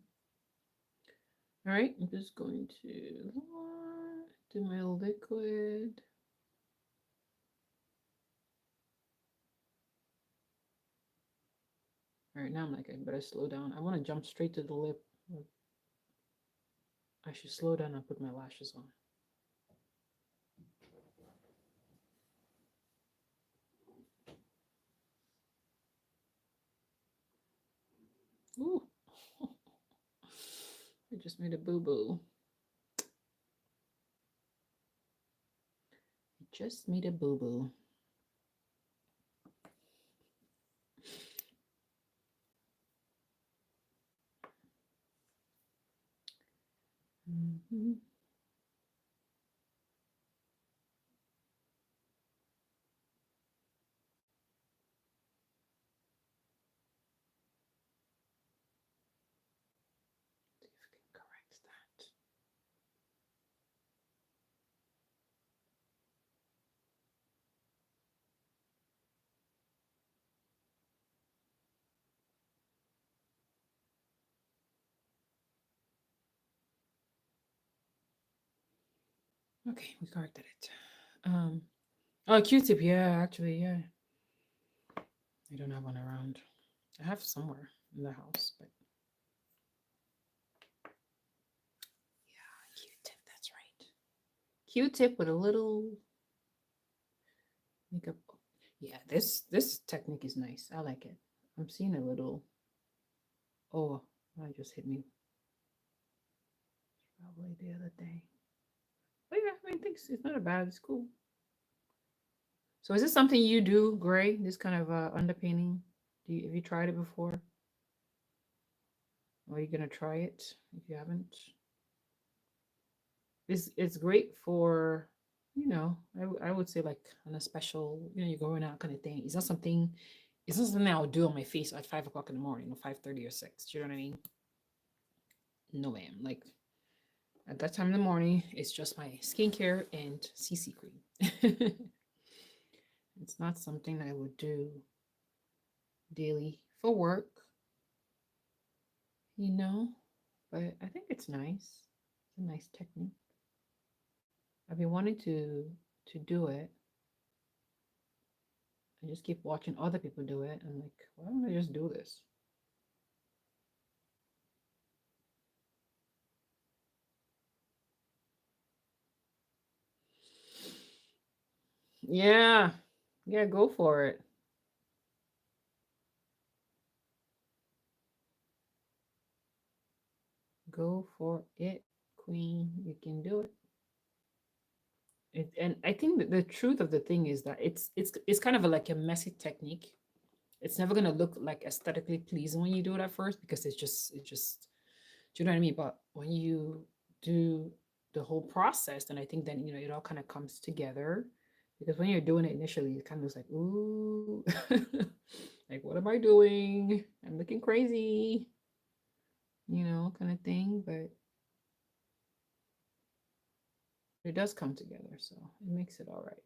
A: All right, I'm just going to do my liquid. All right, now I'm like, I better slow down. I want to jump straight to the lip. I should slow down and put my lashes on. Ooh, I just made a boo-boo. I just made a boo-boo. Mm-hmm. See if I can correct that. Okay, we corrected it. Oh, Q-tip, yeah, actually, yeah. I don't have one around. I have somewhere in the house, but yeah, Q-tip, that's right. Q-tip with a little makeup. Yeah, this technique is nice. I like it. I'm seeing a little. Oh, that just hit me. Probably the other day. But yeah, I mean, it's not a bad. It's cool. So is this something you do, Gray? This kind of underpainting? Have you tried it before? Or are you gonna try it if you haven't? It's great for, I would say like on a special, you're going out kind of thing. It's not something I would do on my face at 5 o'clock in the morning or 5:30 or 6. Do you know what I mean? No ma'am. Like at that time in the morning, it's just my skincare and CC cream. It's not something I would do daily for work, but I think it's nice. It's a nice technique. I've been wanting to do it. I just keep watching other people do it. I'm like, why don't I just do this? Yeah. Yeah, go for it. Go for it, queen. You can do it. And I think that the truth of the thing is that it's kind of like a messy technique. It's never gonna look like aesthetically pleasing when you do it at first because it's just do you know what I mean? But when you do the whole process, then I think then it all kind of comes together. Because when you're doing it initially, it kind of looks like, ooh, like what am I doing? I'm looking crazy, kind of thing. But it does come together, so it makes it all right.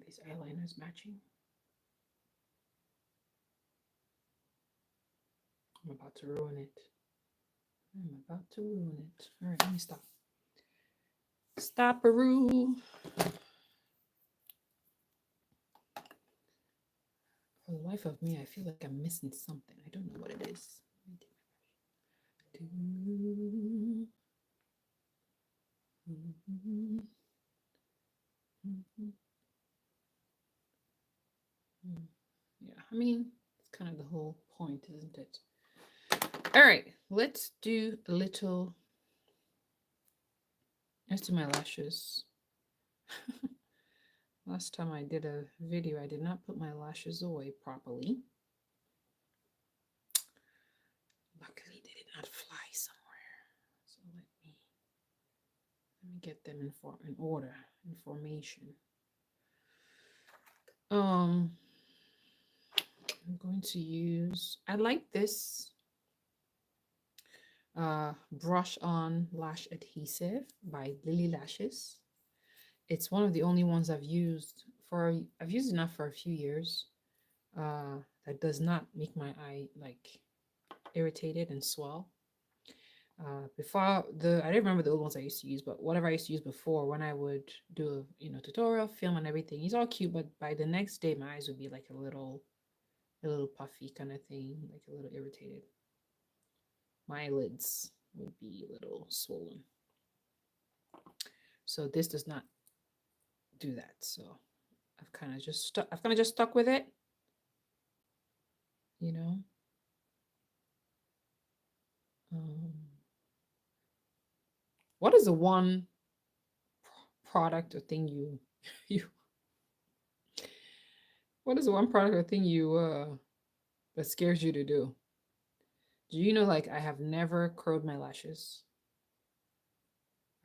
A: These eyeliners matching. I'm about to ruin it. I'm about to ruin it. All right, let me stop. Stop-a-roo. For the life of me, I feel like I'm missing something. I don't know what it is. Yeah, I mean, it's kind of the whole point, isn't it? All right, let's do a little. Let's do my lashes. Last time I did a video, I did not put my lashes away properly. Luckily, they did not fly somewhere. So let me me get them in order. Information. I'm going to use, I like this brush on lash adhesive by Lily Lashes. It's one of the only ones I've used enough for a few years. That does not make my eye like irritated and swell. Before I don't remember the old ones I used to use, but whatever I used to use before, when I would do a tutorial, film, and everything, it's all cute. But by the next day, my eyes would be like a little puffy kind of thing, like a little irritated. My eyelids would be a little swollen. So this does not do that. So I've kind of just stuck with it. You know. What is the one product or thing you what is the one product or thing you that scares you to do? Do you know, like, I have never curled my lashes.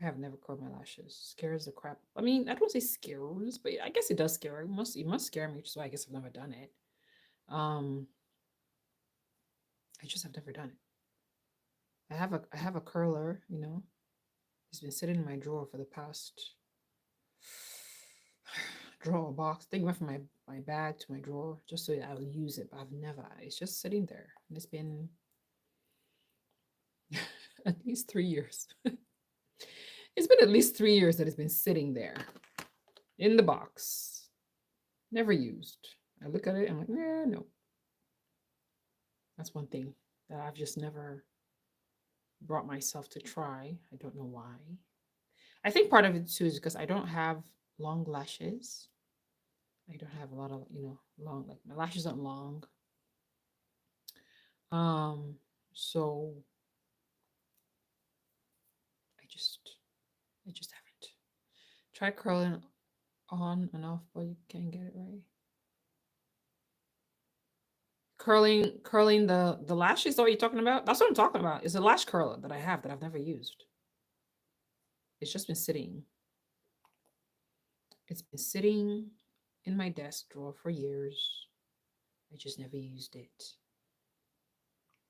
A: I have never curled my lashes. Scares the crap. I mean, I don't say scares, but I guess it does scare. It must scare me, which is why I guess I've never done it. I just have never done it. I have a curler, It's been sitting in my drawer for the past drawer box. I think it went from my bag to my drawer just so I will use it, but I've never. It's just sitting there. And it's been at least 3 years. It's been at least 3 years that it's been sitting there in the box. Never used. I look at it, I'm like, no. That's one thing that I've just never brought myself to try. I don't know why. I think part of it too is because I don't have long lashes. I don't have a lot of, long, like my lashes aren't long. So I just haven't. Try curling on and off, but you can't get it right. Curling the lashes, is that what you're talking about? That's what I'm talking about. It's a lash curler that I have that I've never used. It's just been sitting. It's been sitting in my desk drawer for years. I just never used it.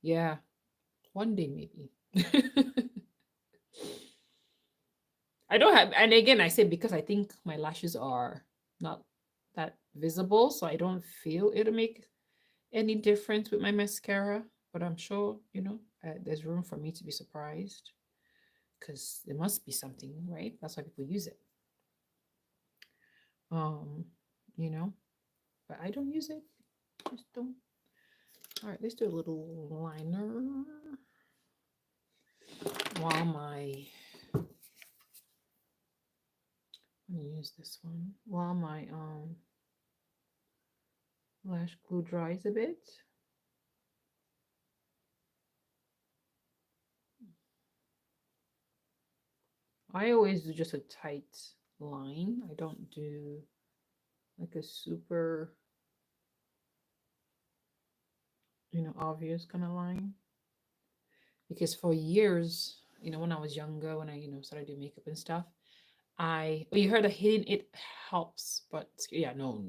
A: Yeah, one day maybe. I don't have, and again, I say because I think my lashes are not that visible, so I don't feel it'll make any difference with my mascara. But I'm sure, there's room for me to be surprised because there must be something, right? That's why people use it. You know, but I don't use it. Just don't. All right, let's do a little liner while I'm gonna use this one while my lash glue dries a bit. I always do just a tight line. I don't do like a super, obvious kind of line. Because for years, when I was younger, when I, started doing makeup and stuff, you heard that hitting it helps, but yeah, no.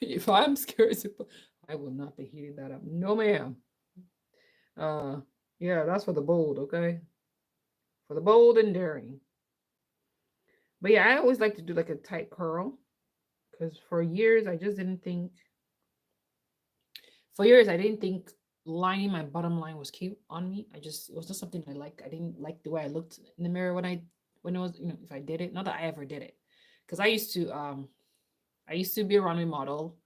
A: If I'm scared, I will not be heating that up. No, ma'am. Yeah, that's for the bold, okay? For the bold and daring. But yeah, I always like to do like a tight curl because for years I just didn't think. For years I didn't think lining my bottom line was cute on me. It was just something I like. I didn't like the way I looked in the mirror when it was, if I did it. Not that I ever did it, because I used to be a runway model,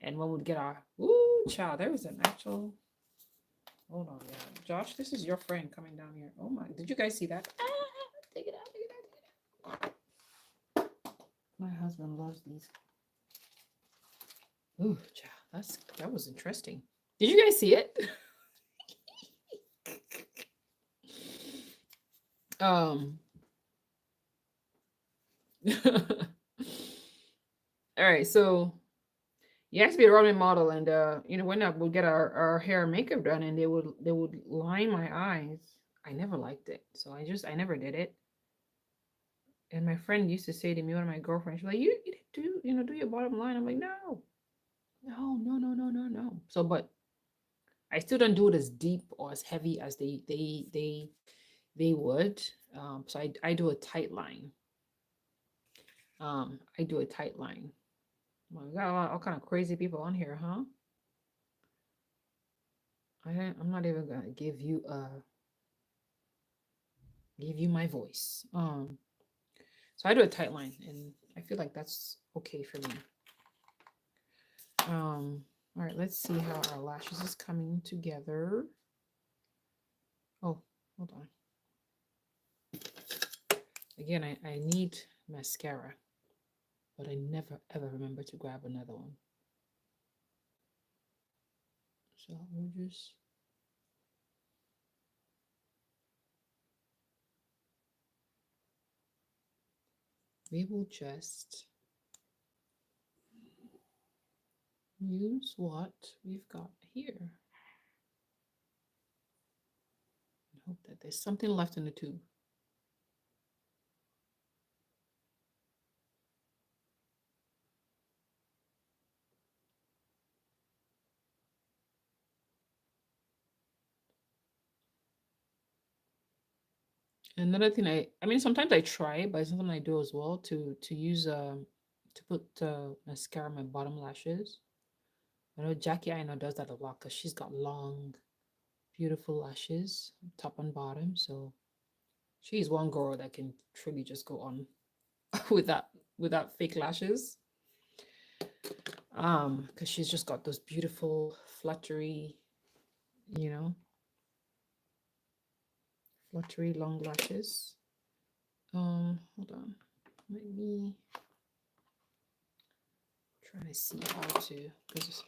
A: and when we'd get our child, there was an actual. Hold on, yeah, Josh, this is your friend coming down here. Oh my, did you guys see that? Take it out, take it out. My husband loves these. Ooh, child, that was interesting. Did you guys see it? All right, so you have to be a runway model, and when we'll get our hair and makeup done, and they would line my eyes. I never liked it, so I never did it. And my friend used to say to me, one of my girlfriends, she's like, you do, do your bottom line. I'm like, no, no, no, no, no, no, no. So, but I still don't do it as deep or as heavy as they would. So I do a tight line. I do a tight line. Well, we got all kind of crazy people on here, huh? I'm not even gonna give you my voice. So I do a tight line, and I feel like that's okay for me. All right, let's see how our lashes is coming together. Oh, hold on. Again, I need mascara, but I never ever remember to grab another one. So we will just use what we've got here. And hope that there's something left in the tube. Another thing I mean sometimes I try, but sometimes I do as well to use to put mascara on my bottom lashes. I know Jackie I know does that a lot because she's got long, beautiful lashes, top and bottom. So she's one girl that can truly just go on without fake lashes. Because she's just got those beautiful fluttery, you know, fluttery long lashes. Hold on. Let me try to see how to, because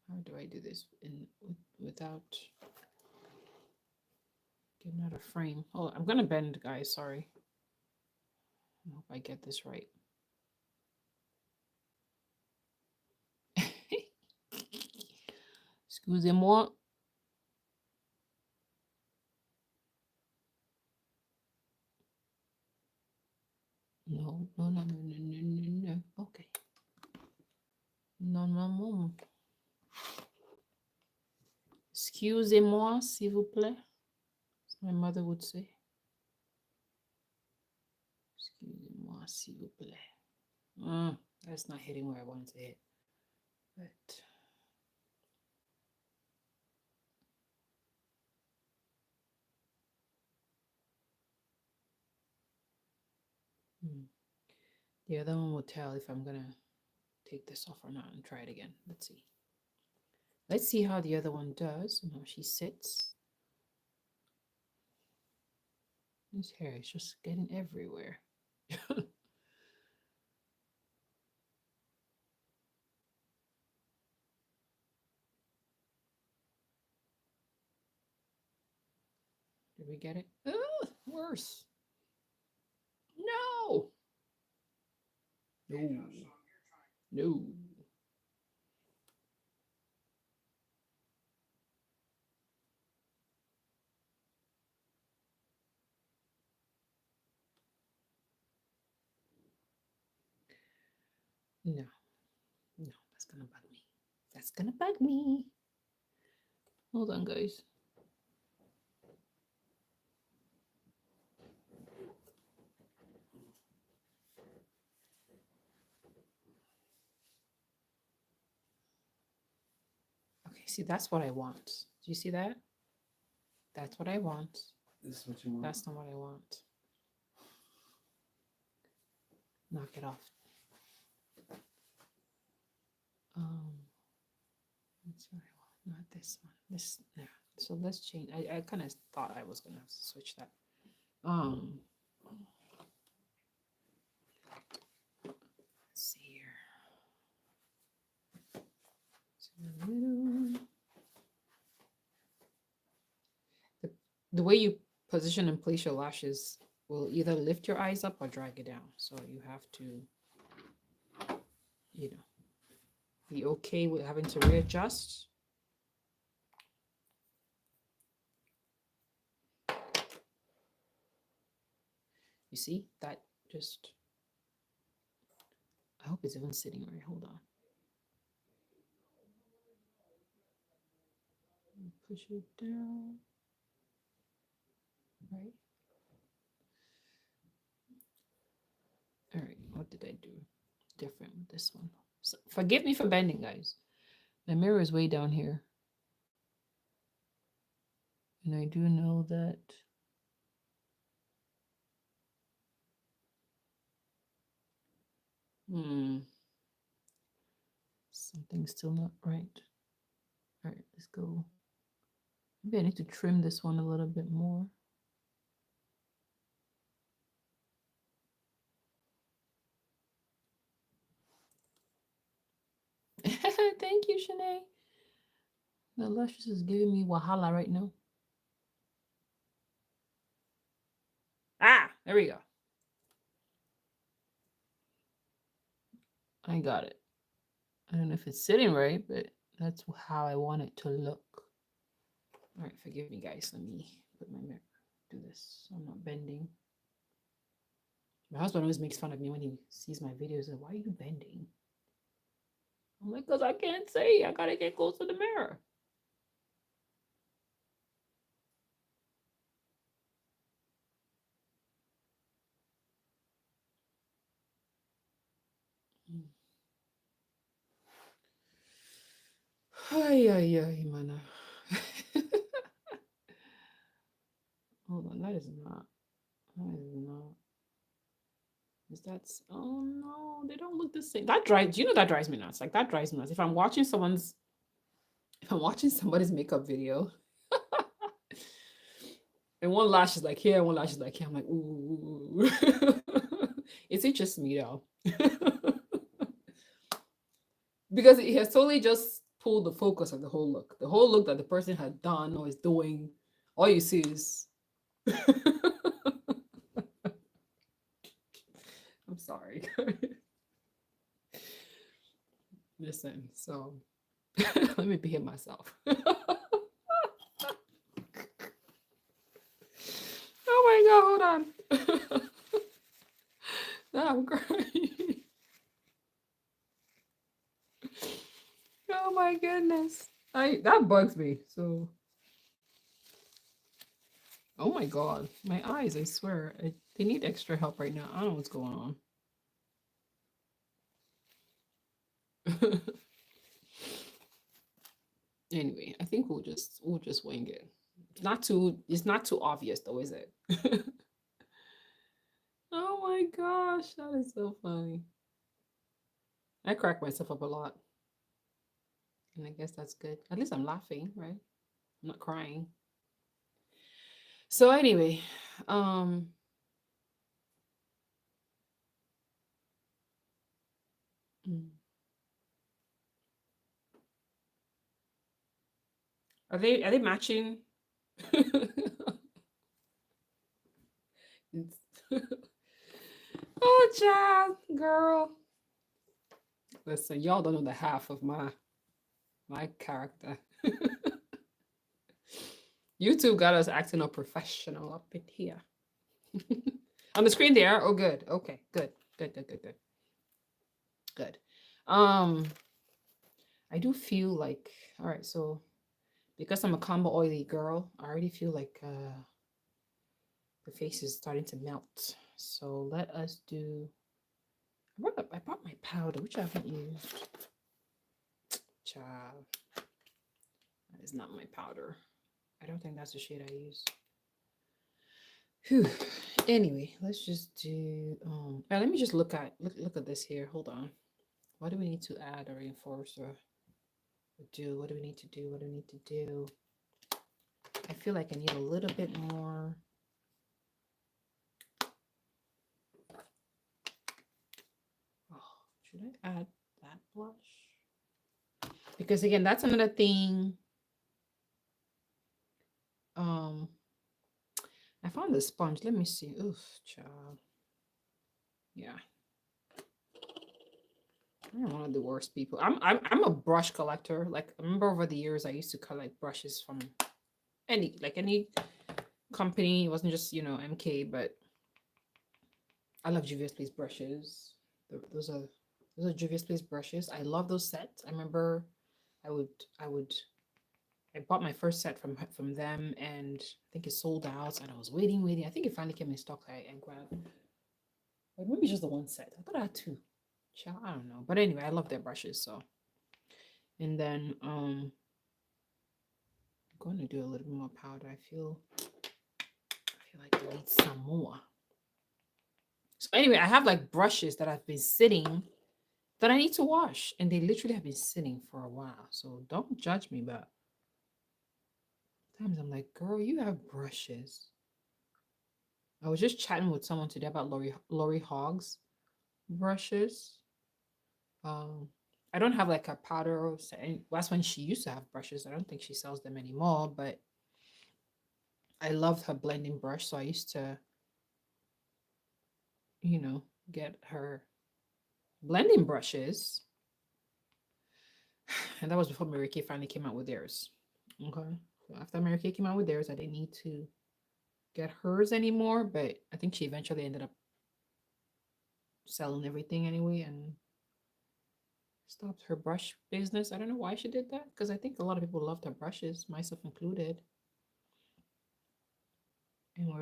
A: how do I do this without getting out of frame? Oh, I'm gonna bend, guys. Sorry. I hope I get this right. Excusez-moi. No, no, no, no, no, no, no, no. Okay. Non, non, non. Excusez-moi, s'il vous plaît. As my mother would say. Excusez-moi, s'il vous plaît. That's not hitting where I wanted to hit. But the other one will tell if I'm gonna take this off or not and try it again. Let's see. Let's see how the other one does and how she sits. This hair is just getting everywhere. Did we get it? Ugh, worse. No. No. No. No. No, that's gonna bug me. That's gonna bug me. Hold on, guys. Okay, see, that's what I want. Do you see that? That's what I want.
B: This is what you want.
A: That's not what I want. Knock it off. That's what I want. Not this one. This no. So let's change. I kind of thought I was gonna have to switch that. Let's see here. The way you position and place your lashes will either lift your eyes up or drag it down. So you have to, be okay with having to readjust. You see that just, I hope it's even sitting right. Hold on. Push it down. Right. All right. What did I do different with this one? So forgive me for bending, guys. My mirror is way down here. And I do know that something's still not right. All right, let's go. Maybe I need to trim this one a little bit more. Thank you, Shanae. The luscious is giving me wahala right now. Ah, there we go. I got it. I don't know if it's sitting right, but that's how I want it to look. All right, forgive me, guys. Let me put my mirror, do this so I'm not bending. My husband always makes fun of me when he sees my videos. Like, why are you bending? I'm like, because I can't see. I got to get close to the mirror. Ay, ay, ay, mana. Hold on, that is not. That is not. Is that? Oh no, they don't look the same. That drives. You know that drives me nuts. Like that drives me nuts. If I'm watching somebody's makeup video, and one lash is like here, one lash is like here, I'm like, ooh. Is it just me though? Because it has totally just pulled the focus of the whole look. The whole look that the person had done or is doing, all you see is. I'm sorry. Listen, so let me behave myself. Oh my god, hold on. No, I'm crying. Oh my goodness. That bugs me. So oh my god. My eyes, I swear. They need extra help right now. I don't know what's going on. Anyway, I think we'll just wing it. It's not too obvious though, is it? Oh my gosh, that is so funny. I crack myself up a lot. And I guess that's good. At least I'm laughing, right? I'm not crying. So anyway, um mm. Are they matching? Oh, child, girl. Listen, y'all don't know the half of my character. YouTube got us acting a professional up in here. On the screen there. Oh, good. Okay, good. Good. I do feel like, all right, so because I'm a combo oily girl, I already feel like the face is starting to melt. So let us do. I brought my powder, which I haven't used. Child, that is not my powder. I don't think that's the shade I use. Whew. Anyway, let's just do. Let me just look at this here. Hold on. What do we need to add or reinforce or do? What do we need to do? What do we need to do? I feel like I need a little bit more. Oh, should I add that blush? Because again, that's another thing. I found the sponge. Let me see. Oof, child. Yeah. I'm one of the worst people. I'm a brush collector. Like I remember over the years I used to collect brushes from any company. It wasn't just MK, but I love Juvia's Place brushes. Those are Juvia's Place brushes. I love those sets. I remember I would I would I bought my first set from them, and I think it sold out, and I was waiting. I think it finally came in stock. I grabbed, or maybe just the one set. I thought I had two. I don't know, but anyway, I love their brushes. So, and then I'm going to do a little bit more powder. I feel like I need some more. So anyway, I have like brushes that have been sitting that I need to wash, and they literally have been sitting for a while. So don't judge me, but times I'm like, girl, you have brushes. I was just chatting with someone today about Lori Hogg's brushes. Um, I don't have like a powder. That's when she used to have brushes. I don't think she sells them anymore, but I loved her blending brush. So I used to, get her blending brushes. And that was before Mary Kay finally came out with theirs. Okay. So after Mary Kay came out with theirs, I didn't need to get hers anymore, but I think she eventually ended up selling everything anyway and stopped her brush business. I don't know why she did that, because I think a lot of people loved her brushes, myself included. And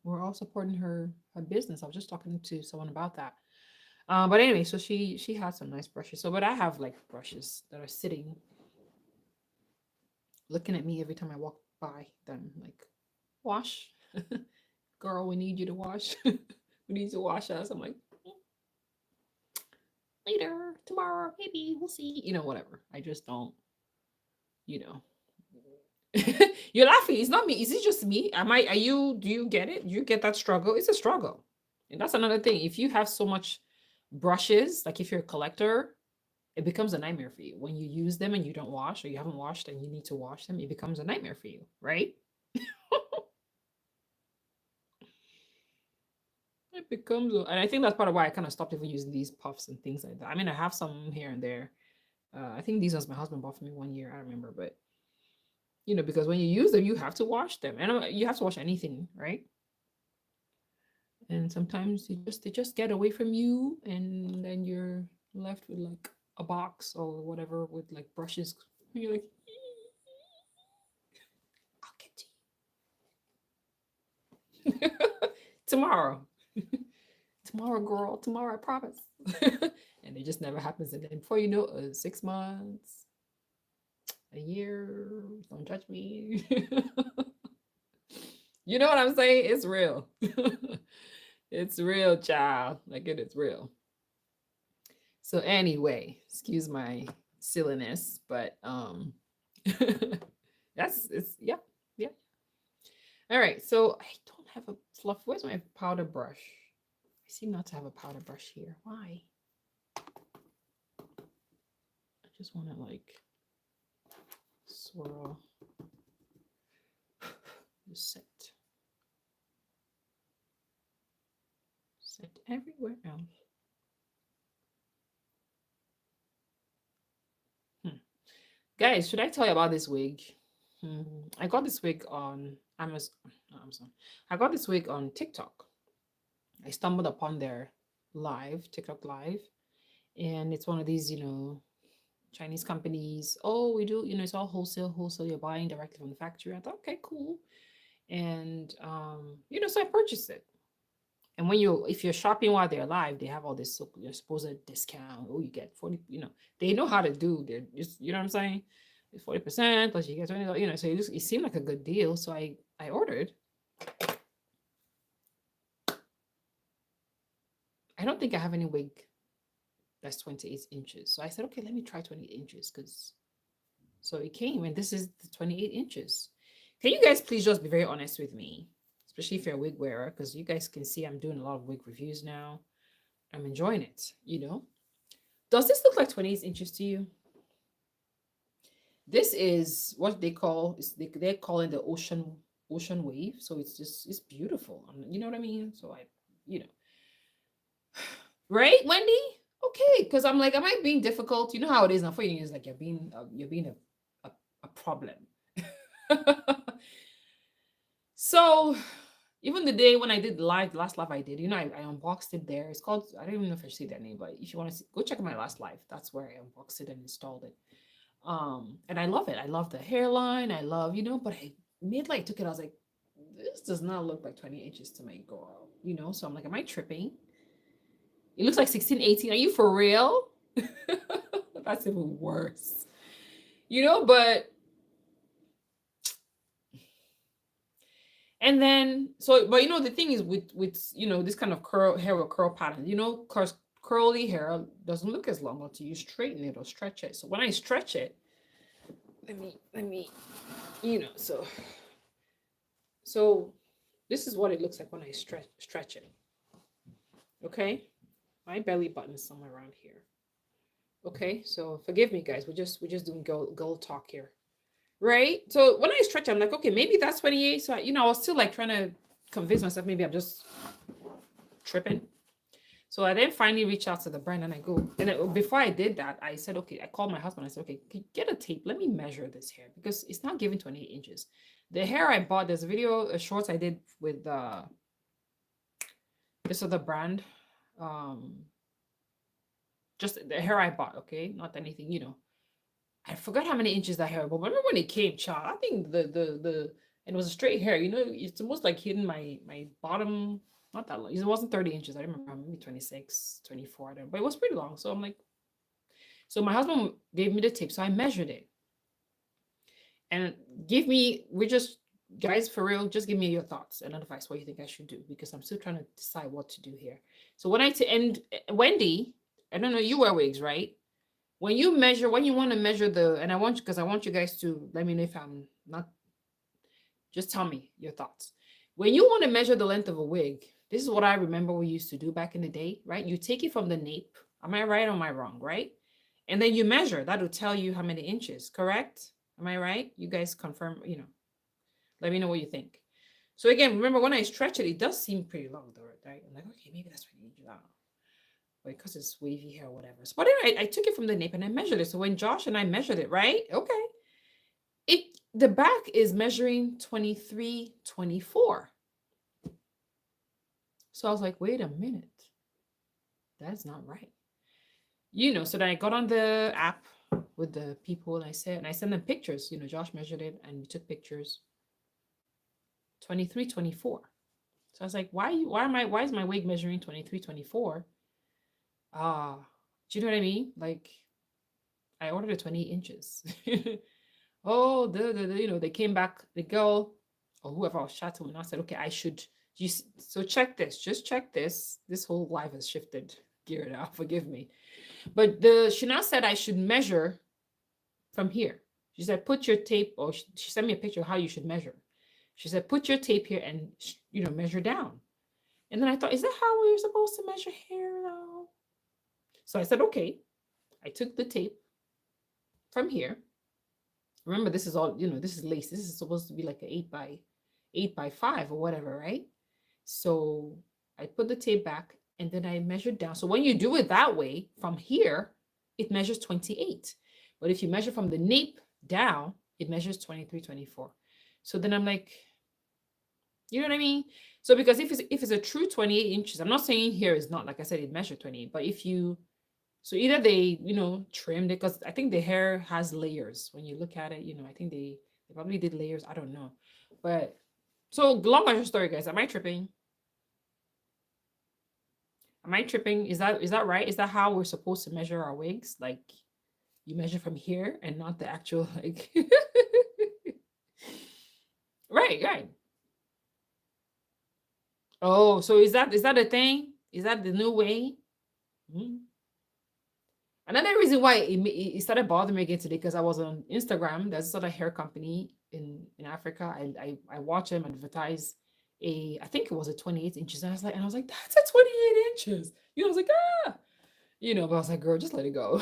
A: we're all supporting her business. I was just talking to someone about that. But anyway, so she had some nice brushes. So, but I have like brushes that are sitting, looking at me every time I walk by them, like, wash, girl. We need you to wash. We need to wash us. I'm like, later, tomorrow, maybe we'll see. Whatever. I just don't. You know. You're laughing. It's not me. Is it just me? Am I? Are you? Do you get it? Do you get that struggle? It's a struggle, and that's another thing. If you have so much brushes, like if you're a collector, it becomes a nightmare for you when you use them and you don't wash, or you haven't washed and you need to wash them. It becomes a nightmare for you, right? It becomes, and I think that's part of why I kind of stopped even using these puffs and things like that. I mean, I have some here and there. I think these ones my husband bought for me one year. I remember, but because when you use them, you have to wash them, and you have to wash anything, right? And sometimes they just get away from you, and then you're left with like a box or whatever with like brushes. And you're like, I'll get to you tomorrow. Tomorrow, girl. Tomorrow, I promise. And it just never happens. And then before you know, 6 months, a year. Don't judge me. You know what I'm saying? It's real. It's real, child. Like it is real. So anyway, excuse my silliness, but that's it's yeah, yeah. All right. So I don't have a fluff. Where's my powder brush? I seem not to have a powder brush here. Why? I just want to like swirl the set everywhere else. Guys, should I tell you about this wig? I got this wig on Amazon. Not Amazon. I got this wig on TikTok. I stumbled upon their TikTok live, and it's one of these, Chinese companies. Oh, we do, it's all wholesale. You're buying directly from the factory. I thought, okay, cool. And so I purchased it. And if you're shopping while they're live, they have all this supposed discount. Oh, you get 40, they know how to do their, just, you know what I'm saying? It's 40% plus you get 20, so it seemed like a good deal. So I ordered. I don't think I have any wig that's 28 inches. So I said, okay, let me try 28 inches so it came, and this is the 28 inches. Can you guys please just be very honest with me, especially if you're a wig wearer, because you guys can see I'm doing a lot of wig reviews now. I'm enjoying it, Does this look like 28 inches to you? This is what they call, they're calling the ocean wave. So it's beautiful. You know what I mean? So right, Wendy? Okay, because I'm like, am I being difficult? You know how it is now. For you, it's like you're being a problem. So Even the day when I did live, last live I did, I unboxed it there. It's called, I don't even know if I say that name, but if you want to see, go check my last live. That's where I unboxed it and installed it. And I love it. I love the hairline. I love, but I immediately I took it. I was like, this does not look like 20 inches to my girl, So I'm like, am I tripping? It looks like 16, 18. Are you for real? That's even worse. But and then but the thing is with this kind of hair or curl pattern, curly hair doesn't look as long until you straighten it or stretch it. So when I stretch it, let me so this is what it looks like when I stretch it. Okay, my belly button is somewhere around here. Okay, so forgive me, guys. We're just doing girl talk here, right? So when I stretch, I'm like, okay, maybe that's 28. So I was still like trying to convince myself maybe I'm just tripping. So I then finally reached out to the brand and I go, and before I did that, I said, okay, I called my husband. I said, okay, get a tape. Let me measure this hair because it's not giving 28 inches. The hair I bought, there's a shorts I did with this other brand. Just the hair I bought, okay? Not anything, I forgot how many inches that hair, but remember when it came, child, I think the and it was a straight hair, it's almost like hitting my bottom, not that long. It wasn't 30 inches. I remember maybe 26, 24, I don't know, but it was pretty long. So I'm like, so my husband gave me the tape. So I measured it. And guys, for real, just give me your thoughts and advice what you think I should do because I'm still trying to decide what to do here. So when Wendy, I don't know, you wear wigs, right? When you want to measure and I want you guys to let me know if I'm not, just tell me your thoughts. When you want to measure the length of a wig, this is what I remember we used to do back in the day, right? You take it from the nape. Am I right or am I wrong, right? And then you measure. That'll tell you how many inches, correct? Am I right? You guys confirm, let me know what you think. So again, remember when I stretch it, it does seem pretty long though, right? I'm like, okay, maybe that's 20 inches. I don't know. Because it's wavy hair or whatever. So, but anyway, I took it from the nape and I measured it. So when Josh and I measured it, right? Okay. The back is measuring 23, 24. So I was like, wait a minute. That's not right. So then I got on the app with the people and I sent them pictures. Josh measured it and we took pictures. 23, 24. So I was like, why is my wig measuring 23, 24? Do you know what I mean? Like, I ordered 28 inches. Oh, they came back, the girl or whoever I was chatting with, and I said, okay, so check this, just check this. This whole life has shifted gear now, forgive me. But she now said I should measure from here. She said, put your tape, or she sent me a picture of how you should measure. She said, put your tape here and, measure down. And then I thought, is that how we're supposed to measure hair now? So I said, okay. I took the tape from here. Remember, this is all, this is lace. This is supposed to be like an 8x5 or whatever, right? So I put the tape back and then I measured down. So when you do it that way, from here, it measures 28. But if you measure from the nape down, it measures 23, 24. So then I'm like, you know what I mean? So because if it's a true 28 inches, I'm not saying here is not, like I said, it measured 28, but so either they, trimmed it, because I think the hair has layers. When you look at it, I think they probably did layers. I don't know. But so long as your story, guys, am I tripping? Am I tripping? Is that right? Is that how we're supposed to measure our wigs? Like you measure from here and not the actual like right. Oh, so is that a thing? Is that the new way? Mm-hmm. Another reason why it started bothering me again today, because I was on Instagram. There's this other hair company in Africa. I watch them advertise I think it was a 28 inches. And I was like, that's a 28 inches. I was like, but I was like, girl, just let it go.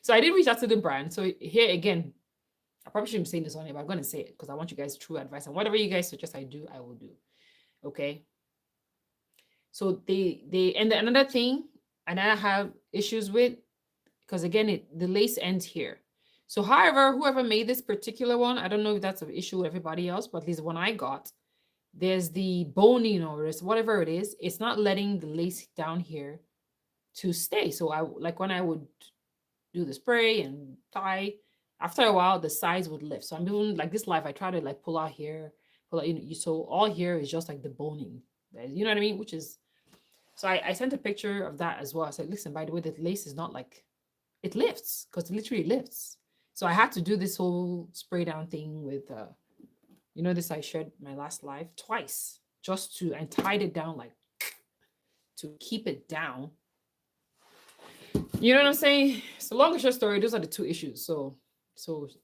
A: So I did reach out to the brand. So here again, I probably shouldn't be saying this on here, but I'm going to say it because I want you guys true advice. And whatever you guys suggest I do, I will do. Okay. So and another thing, and I have issues with, because again, the lace ends here. So however, whoever made this particular one, I don't know if that's an issue with everybody else, but at least one I got, there's the boning or there's whatever it is. It's not letting the lace down here to stay. So I like when I would do the spray and tie, after a while the sides would lift. So I'm doing like this live. I try to like pull out here, pull out, so all here is just like the boning. You know what I mean? Which is so I sent a picture of that as well. I said, listen, by the way, the lace is not like it lifts because it literally lifts. So I had to do this whole spray down thing with this I shared my last live twice just to and tied it down like to keep it down. You know what I'm saying? So long as short story, those are the two issues. So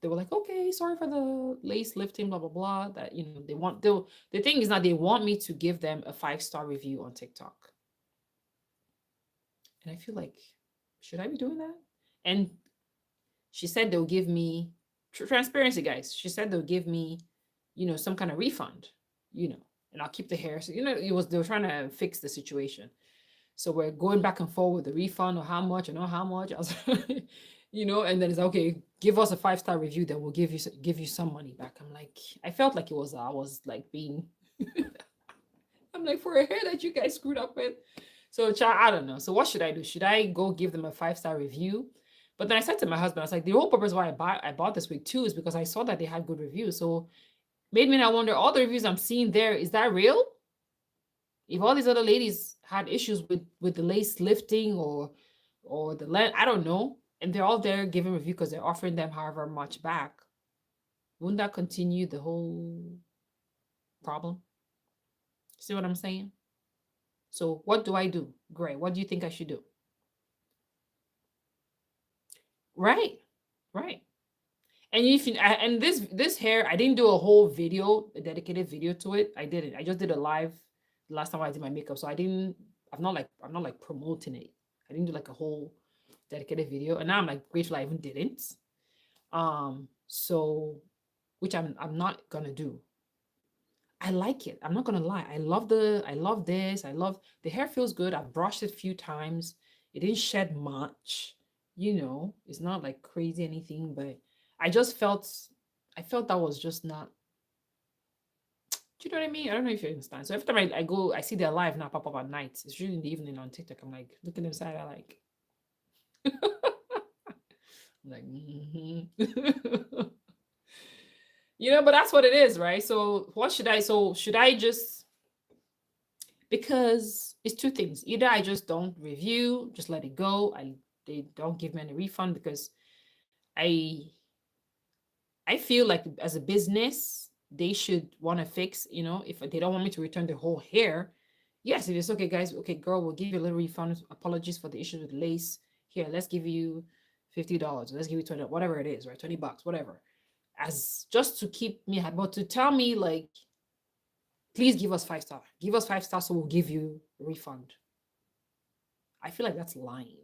A: they were like, okay, sorry for the lace lifting, blah blah blah. That they want the thing is that they want me to give them a 5-star review on TikTok. And I feel like, should I be doing that? And she said they'll give me transparency, guys. She said they'll give me, some kind of refund, and I'll keep the hair. So, they were trying to fix the situation. So we're going back and forth with the refund or how much and not how much. I was, and then it's like, okay, give us a 5-star review, then we'll give you some money back. I'm like, I felt like I was like being, I'm like, for a hair that you guys screwed up with. So I don't know. So what should I do? Should I go give them a 5-star review? But then I said to my husband, I was like, the whole purpose why I bought this wig too is because I saw that they had good reviews. So made me now wonder, all the reviews I'm seeing there, is that real? If all these other ladies had issues with the lace lifting or the length, I don't know, and they're all there giving review because they're offering them however much back, wouldn't that continue the whole problem? See what I'm saying? So what do I do, Gray? What do you think I should do? Right, right. And if you and this hair, I didn't do a whole video, a dedicated video to it. I didn't. I just did a live the last time I did my makeup. So I didn't. I'm not like promoting it. I didn't do like a whole dedicated video, and now I'm like grateful I even didn't. So which I'm not gonna do. I like it. I'm not gonna lie. I love this. I love the hair feels good. I've brushed it a few times. It didn't shed much. It's not like crazy anything, but I just felt that was just not. Do you know what I mean? I don't know if you understand. So every time I go, I see their live now pop up at night. It's usually in the evening on TikTok. I'm like looking inside. I like, I'm like, but that's what it is, right? So what should I? So should I just, because it's two things. Either I just don't review, just let it go. They don't give me any refund because I I feel like as a business, they should want to fix, if they don't want me to return the whole hair. Yes, it is okay, guys. Okay, girl, we'll give you a little refund. Apologies for the issue with lace. Here, let's give you $50. Let's give you 20, whatever it is, right? $20, whatever. As just to keep me happy, but to tell me like, please give us 5-star. Give us 5 stars so we'll give you a refund. I feel like that's lying.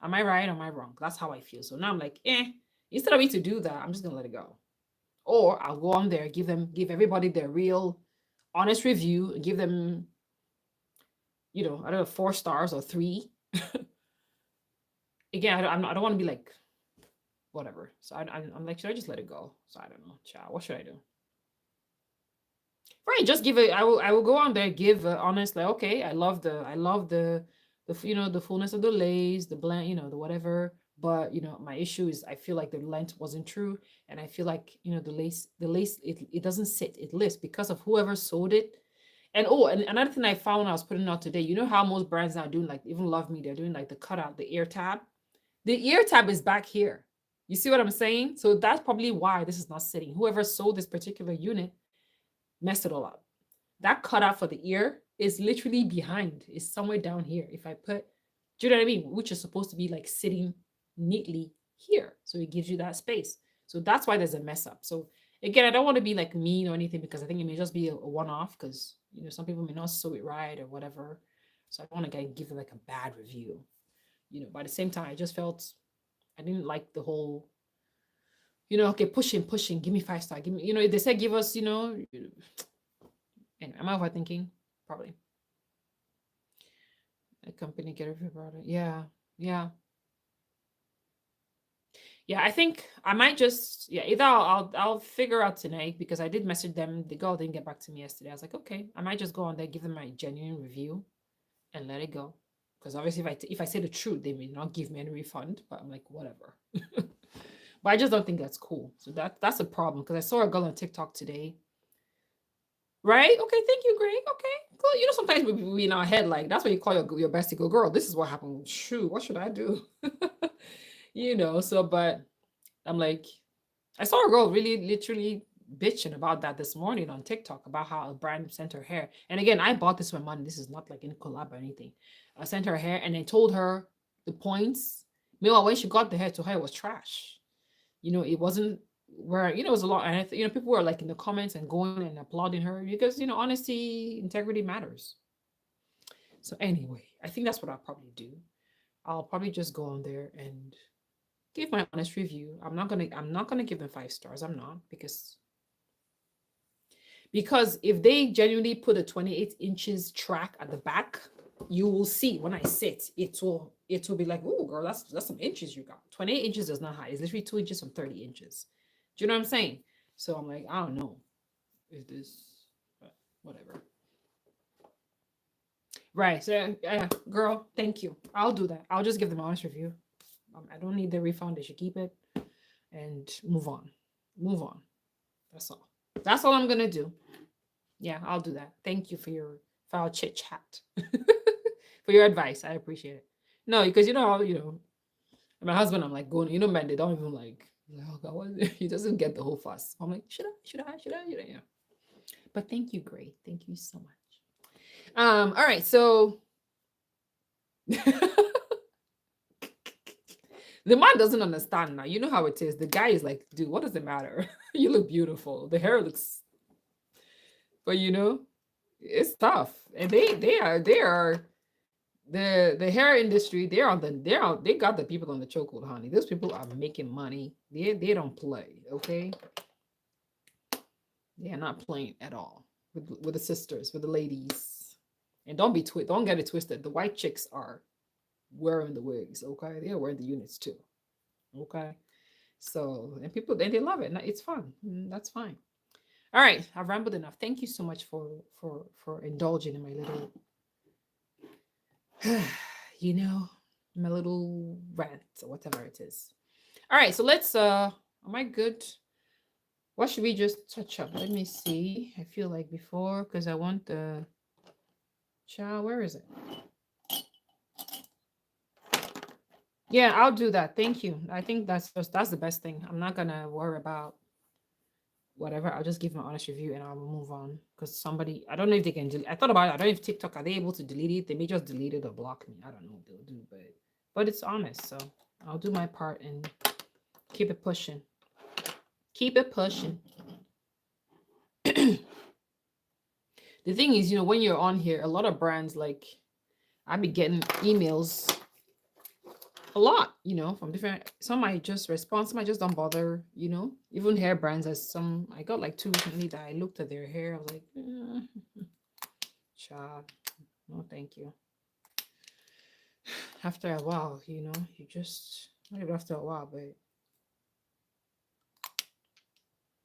A: Am I right? Or am I wrong? That's how I feel. So now I'm like, instead of me to do that, I'm just gonna let it go. Or I'll go on there, give everybody their real honest review, and give them, I don't know, 4 stars or 3. Again, I don't want to be like, whatever. So I'm like, should I just let it go? So I don't know. Child, what should I do? Right, just give it. I will go on there, give honest, like, okay, I love the fullness of the lace, the blend, the whatever. But my issue is I feel like the length wasn't true, and I feel like the lace it doesn't sit, it lifts because of whoever sold it. And another thing I found I was putting out today, how most brands are doing, like even Love Me, they're doing like the cutout, the ear tab. The ear tab is back here. You see what I'm saying? So that's probably why this is not sitting. Whoever sold this particular unit messed it all up. That cutout for the ear is literally behind. It's somewhere down here. If I put, do you know what I mean? Which is supposed to be like sitting neatly here. So it gives you that space. So that's why there's a mess up. So again, I don't want to be like mean or anything because I think it may just be a one-off because some people may not sew it right or whatever. So I don't want to give it like a bad review. But at the same time, I just felt I didn't like the whole, okay, pushing, give me 5 star. Give me, if they said give us, anyway, am I overthinking? Probably. A company get a review about it. Yeah. Yeah. Yeah, I think I might just, yeah, either I'll figure out tonight, because I did message them. The girl didn't get back to me yesterday. I was like, okay, I might just go on there, give them my genuine review, and let it go. Because obviously, if I say the truth, they may not give me any refund. But I'm like, whatever. But I just don't think that's cool. So that's a problem. Because I saw a girl on TikTok today. Right? Okay, thank you, Greg. Okay, cool. You know, sometimes we in our head, like, that's what you call your bestie, go, girl, this is what happened. Shoot, what should I do? You know, so, but I'm like, I saw a girl really literally bitching about that this morning on TikTok, about how a brand sent her hair. And again, I bought this for money. This is not like in collab or anything. I sent her hair and I told her the points. Meanwhile, when she got the hair, to her it was trash. You know, it wasn't where, you know, it was a lot. And you know, people were like in the comments and going and applauding her, because, you know, honesty, integrity matters. So anyway, I think that's what I'll probably do. I'll probably just go on there and give my honest review. I'm not gonna give them 5 stars. I'm not, because if they genuinely put a 28 inches track at the back, you will see when I sit, it will be like, oh girl, that's some inches you got. 28 inches is not high. It's literally 2 inches from 30 inches. Do you know what I'm saying? So I'm like, I don't know if this, but whatever. Right. So yeah, girl, thank you. I'll do that. I'll just give them an honest review. I don't need the refund. They should keep it and move on. Move on. That's all. That's all I'm gonna do. Yeah, I'll do that. Thank you for our chit chat, for your advice. I appreciate it. No, because my husband, I'm like going, men, they don't even like, oh God, he doesn't get the whole fuss. I'm like, should I? Yeah. But thank you, Gray. Thank you so much. All right, so the man doesn't understand now. You know how it is. The guy is like, dude, what does it matter? You look beautiful. The hair looks, but it's tough. And they are the hair industry. They got the people on the chokehold, honey. Those people are making money. They don't play, okay? They are not playing at all with the sisters, with the ladies. And don't get it twisted. The white chicks are wearing the wigs, okay? They are wearing the units too. Okay. So, and people, they love it. It's fun. That's fine. All right, I've rambled enough. Thank you so much for indulging in my little, you know, my little rant or whatever it is. All right, so let's. Am I good? What should we just touch up? Let me see. I feel like before, because I want the. Child, where is it? Yeah, I'll do that. Thank you. I think that's the best thing. I'm not gonna worry about whatever. I'll just give my honest review and I'll move on. Because somebody, I don't know if they can delete. I thought about it. I don't know if TikTok, are they able to delete it? They may just delete it or block me. I don't know what they'll do, but it's honest. So I'll do my part and keep it pushing. Keep it pushing. The thing is, when you're on here, a lot of brands, like, I be getting emails a lot, from different, some I just respond, some I just don't bother, even hair brands. I got like 2 recently that I looked at their hair, I was like, child, no thank you. After a while, you just, not even after a while, but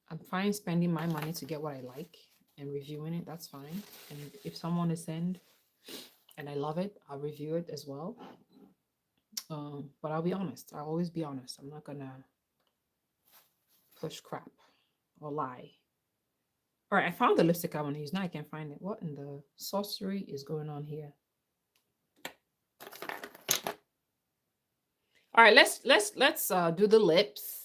A: I'm fine spending my money to get what I like and reviewing it. That's fine. And if someone is sent and I love it, I'll review it as well. But I'll be honest. I'll always be honest. I'm not gonna push crap or lie. All right, I found the lipstick I want to use. Now I can't find it. What in the sorcery is going on here? All right, let's do the lips.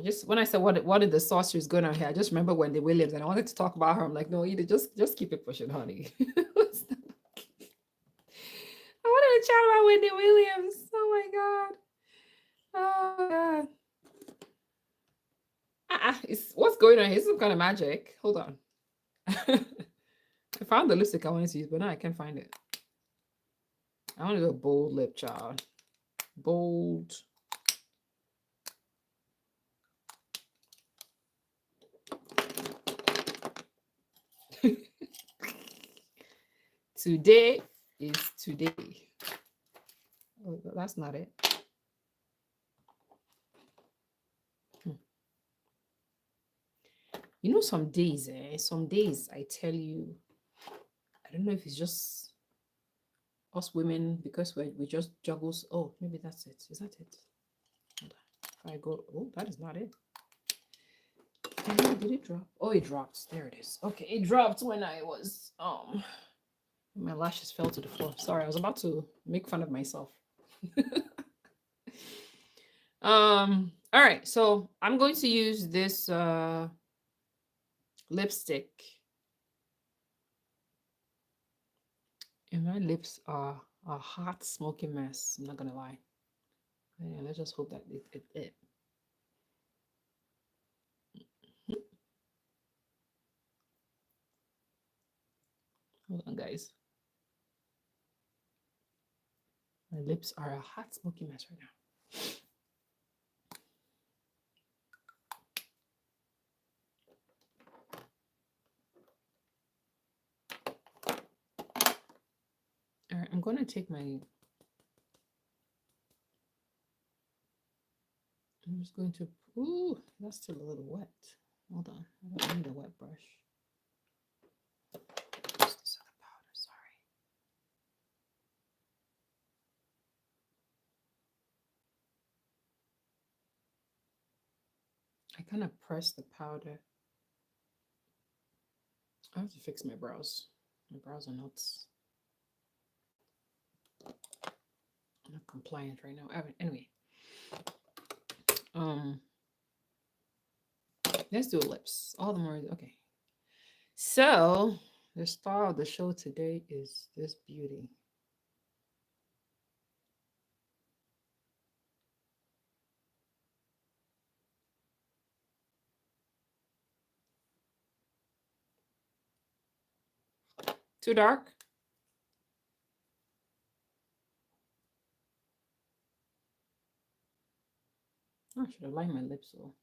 A: Just when I said what did the sorcery is going on here, I just remember Wendy Williams, and I wanted to talk about her. I'm like, no, either just keep it pushing, honey. I wanted to chat about Wendy Williams. Oh my god. Oh god. What's going on here? It's some kind of magic. Hold on. I found the lipstick I wanted to use, but now I can't find it. I want to do a bold lip, child. Bold. Today is today. Oh, that's not it. You know, some days I tell you, I don't know if it's just us women because we just juggles. Oh, maybe that's it. Is that it? Hold on. If I go, oh, that is not it. Did it drop? Oh, it dropped. There it is. Okay, it dropped when I was my lashes fell to the floor. Sorry, I was about to make fun of myself. All right, so I'm going to use this lipstick. And my lips are a hot, smoky mess. I'm not gonna lie. Yeah, let's just hope that it. Hold on, guys. My lips are a hot, smoky mess right now. All right, I'm gonna take my. I'm just going to. Ooh, that's still a little wet. Hold on, I don't need a wet brush. Use this other powder. Sorry. I kind of press the powder. I have to fix my brows. My brows are not compliant right now. Anyway, let's do lips. All the more okay. So the star of the show today is this beauty. Too dark? I should have lined my lips so.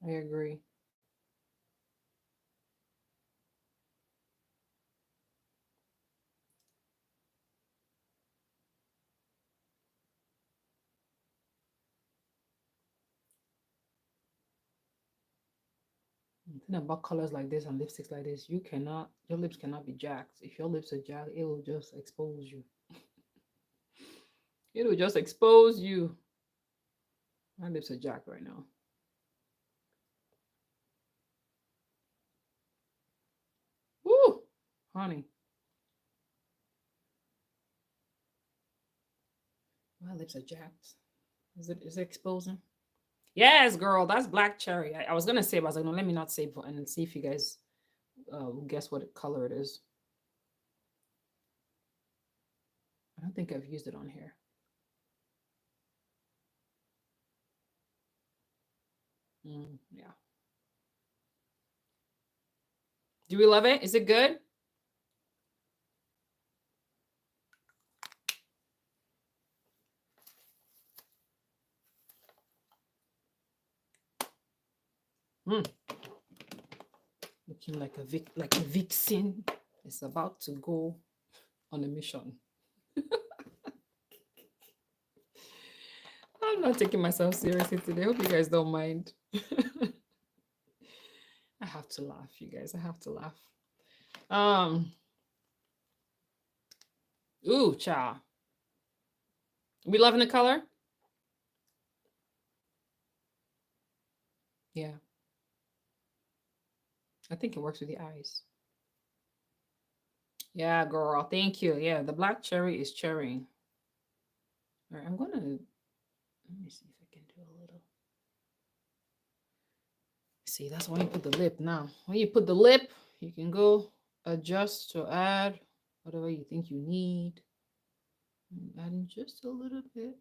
A: I agree. The thing about colors like this and lipsticks like this, your lips cannot be jacked. If your lips are jacked, it will just expose you. It will just expose you. My lips are jacked right now. Woo, honey. My lips are jacked. Is it exposing? Yes, girl, that's black cherry. I was gonna say, but I was like, no, let me not say, and see if you guys guess what color it is. I don't think I've used it on here. Yeah. Do we love it? Is it good? Mm. Looking like a vixen is about to go on a mission. I'm not taking myself seriously today. Hope you guys don't mind. I have to laugh, you guys. I have to laugh. Ooh, child. We loving the color? Yeah. I think it works with the eyes. Yeah, girl. Thank you. Yeah, the black cherry is cherry. All right, let me see if I can do a little. See, that's why you put the lip now. When you put the lip, you can go adjust to add whatever you think you need. I'm adding just a little bit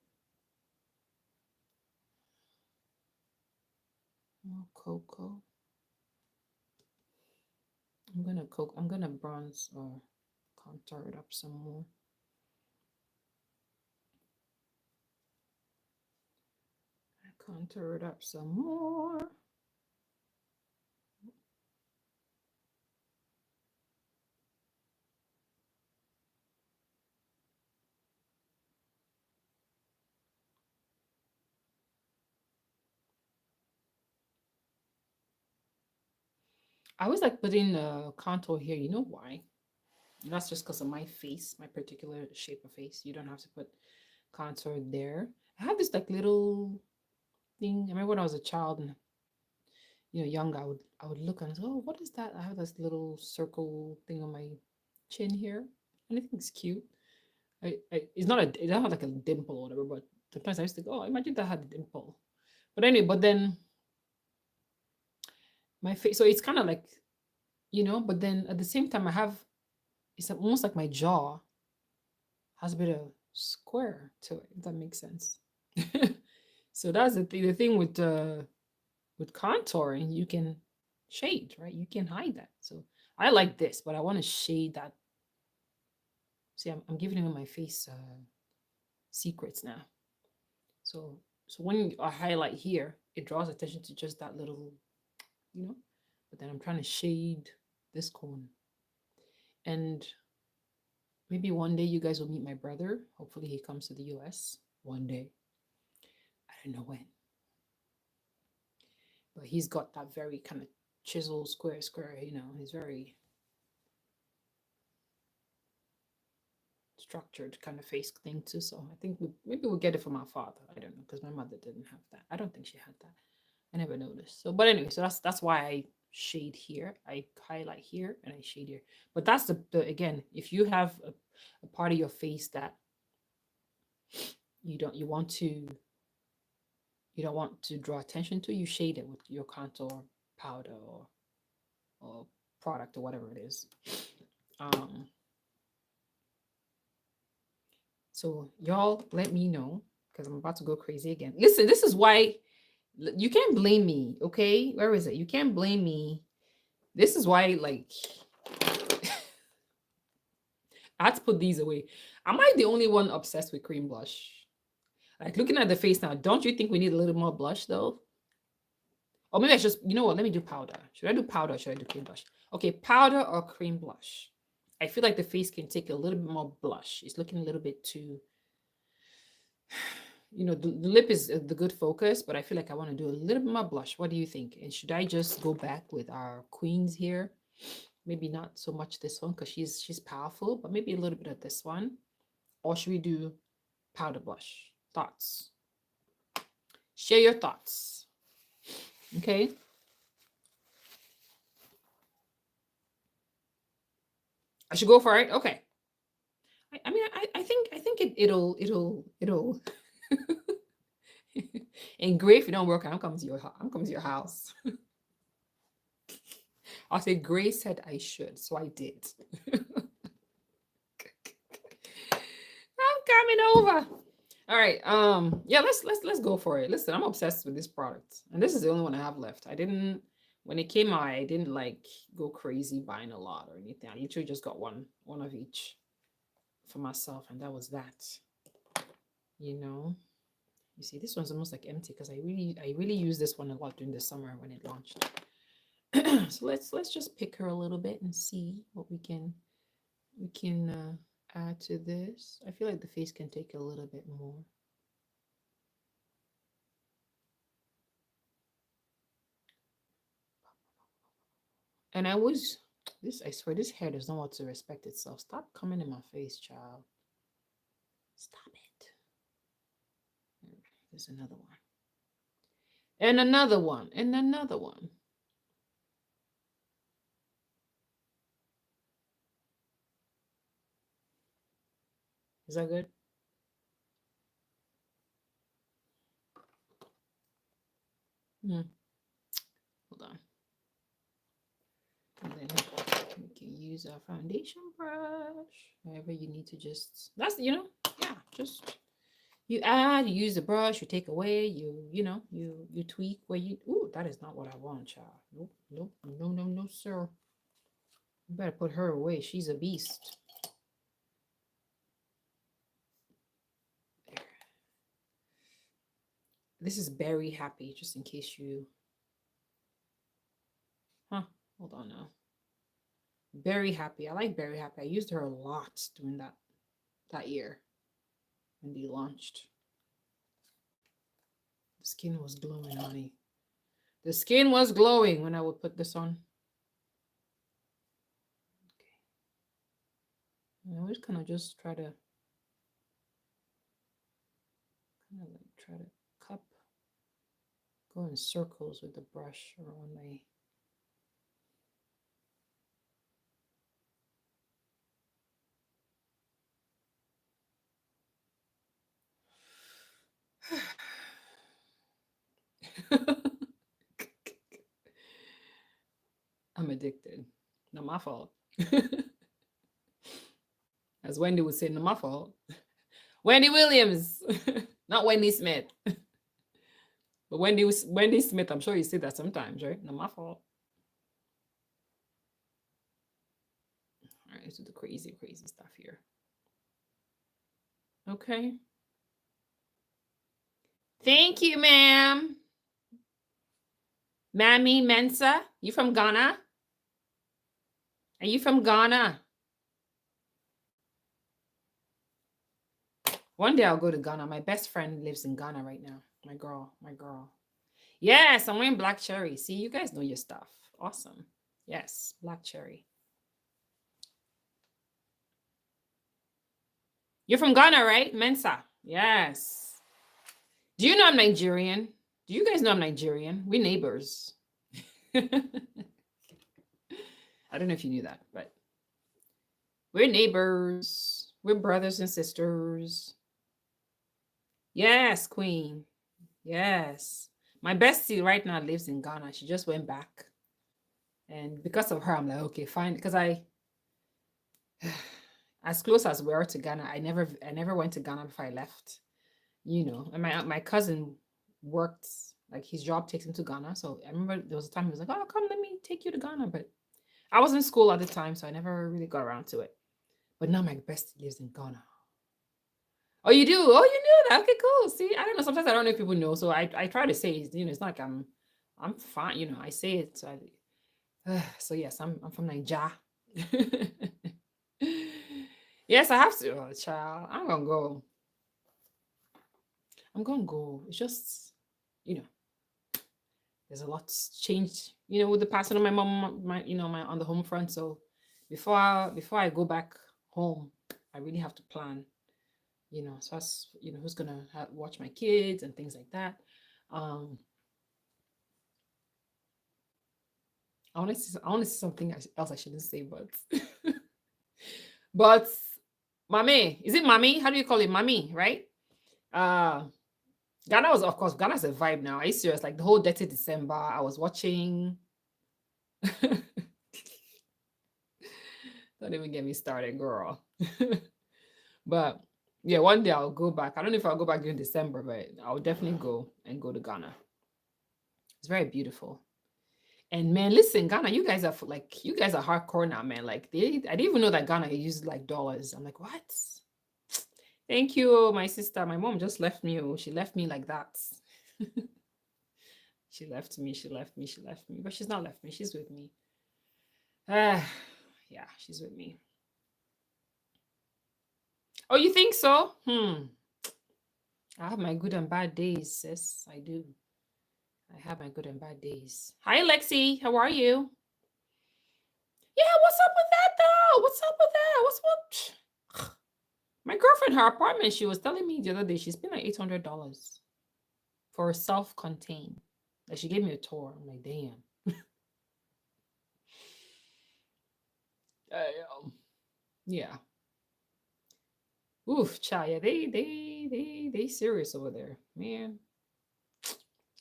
A: more cocoa. I'm gonna bronze or contour it up some more. Contour it up some more. I always like putting contour here. You know why? That's just because of my face, my particular shape of face. You don't have to put contour there. I have this like little thing. I remember when I was a child and young, I would look and say, oh, what is that? I have this little circle thing on my chin here, and I think it's cute. It's not it doesn't have like a dimple or whatever, but sometimes I used to go, oh, imagine that had a dimple. But anyway, but then my face, so it's kind of like, but then at the same time, it's almost like my jaw has a bit of square to it, if that makes sense. So that's the thing with contouring, you can shade, right? You can hide that. So I like this, but I want to shade that. See, I'm giving him my face secrets now. So when I highlight here, it draws attention to just that little, but then I'm trying to shade this corner. And maybe one day you guys will meet my brother. Hopefully he comes to the US one day. I don't know when. But he's got that very kind of chisel square, he's very structured kind of face thing too. So I think maybe we'll get it from our father. I don't know, because my mother didn't have that. I don't think she had that. I never noticed. So, but anyway, so that's why I shade here. I highlight here and I shade here. But that's the again, if you have a part of your face that you don't want to draw attention to, you shade it with your contour powder or product or whatever it is. So y'all let me know, because I'm about to go crazy again. Listen, this is why you can't blame me, okay? Where is it? You can't blame me. This is why, like, I had to put these away. Am I the only one obsessed with cream blush? Like, looking at the face now, don't you think we need a little more blush though? Or maybe I just, you know what? Let me do powder. Should I do powder or should I do cream blush? Okay, powder or cream blush. I feel like the face can take a little bit more blush. It's looking a little bit too, the lip is the good focus, but I feel like I want to do a little bit more blush. What do you think? And should I just go back with our queens here? Maybe not so much this one because she's powerful, but maybe a little bit of this one. Or should we do powder blush? Thoughts? Share your thoughts. Okay. I should go for it. Okay. I mean, I think it'll and great if you don't work. I'm coming to your house. I'll say Grace said I should, so I did. I'm coming over. All right. Yeah, let's go for it. Listen, I'm obsessed with this product. And this is the only one I have left. When it came out, I didn't like go crazy buying a lot or anything. I literally just got one of each for myself, and that was that. You see, this one's almost like empty because I really used this one a lot during the summer when it launched. So let's just pick her a little bit and see what we can add to this. I feel like the face can take a little bit more. And I swear this hair does not want to respect itself. Stop coming in my face, child. Stop it. There's another one. And another one. And another one. Is that good? Hold on. And then we can use our foundation brush. Wherever you need to that's, yeah, just you add, you use the brush, you take away, you tweak where ooh, that is not what I want, child. Nope, no, sir. You better put her away. She's a beast. This is Berry Happy, just in case you. Huh? Hold on now. Berry Happy. I like Berry Happy. I used her a lot during that year when they launched. The skin was glowing, honey. The skin was glowing when I would put this on. Okay. I always kind of just try to cup, go in circles with the brush around my. I'm addicted. Not my fault. As Wendy would say, not my fault. Wendy Williams, not Wendy Smith. But Wendy Smith, I'm sure you say that sometimes, right? Not my fault. All right, let's do the crazy stuff here. Okay. Thank you, ma'am. Mammy Mensa, you from Ghana? Are you from Ghana? One day I'll go to Ghana. My best friend lives in Ghana right now. My girl. Yes, I'm wearing black cherry. See, you guys know your stuff. Awesome. Yes, black cherry. You're from Ghana, right? Mensa. Yes. Do you know I'm Nigerian? Do you guys know I'm Nigerian? We're neighbors. I don't know if you knew that, but we're neighbors. We're brothers and sisters. Yes, Queen. Yes. My bestie right now lives in Ghana. She just went back. And because of her, I'm like, okay, fine. Because as close as we are to Ghana, I never went to Ghana before I left. You know, and my cousin worked, like his job takes him to Ghana. So I remember there was a time he was like, oh, come, let me take you to Ghana. But I was in school at the time, so I never really got around to it. But now my bestie lives in Ghana. Oh, you do? Oh, you knew that? Okay, cool. See, I don't know. Sometimes I don't know if people know. So I try to say, you know, it's not like I'm fine. You know, I say it. So yes, I'm from Nigeria. Yes, I have to. Oh, child, I'm gonna go. I'm gonna go. It's just, you know, there's a lot changed. You know, with the passing of my mom, my on the home front. So before I go back home, I really have to plan. You know, so that's, you know, who's gonna watch my kids and things like that. I want to say something else I shouldn't say, but but Mami, is it Mami? How do you call it? Mami, right? Ghana was, of course, Ghana's a vibe now. Are you serious? Like the whole Dirty December, I was watching. Don't even get me started, girl. But yeah, one day I'll go back. I don't know if I'll go back during December, but I'll definitely go to Ghana. It's very beautiful. And man, listen, Ghana, you guys are hardcore now, man. Like I didn't even know that Ghana uses like dollars. I'm like, what? Thank you, my sister. My mom just left me. Oh, she left me like that. She left me. But she's not left me. She's with me. Yeah, she's with me. Oh, you think so? I have my good and bad days, sis. I do. I have my good and bad days. Hi, Lexi. How are you? Yeah, what's up with that though? What's up with that? What's what? My girlfriend, her apartment, she was telling me the other day, she spent like $800 for self-contained. Like she gave me a tour. I'm like, damn. Yeah. Oof, child. Yeah, they serious over there, man.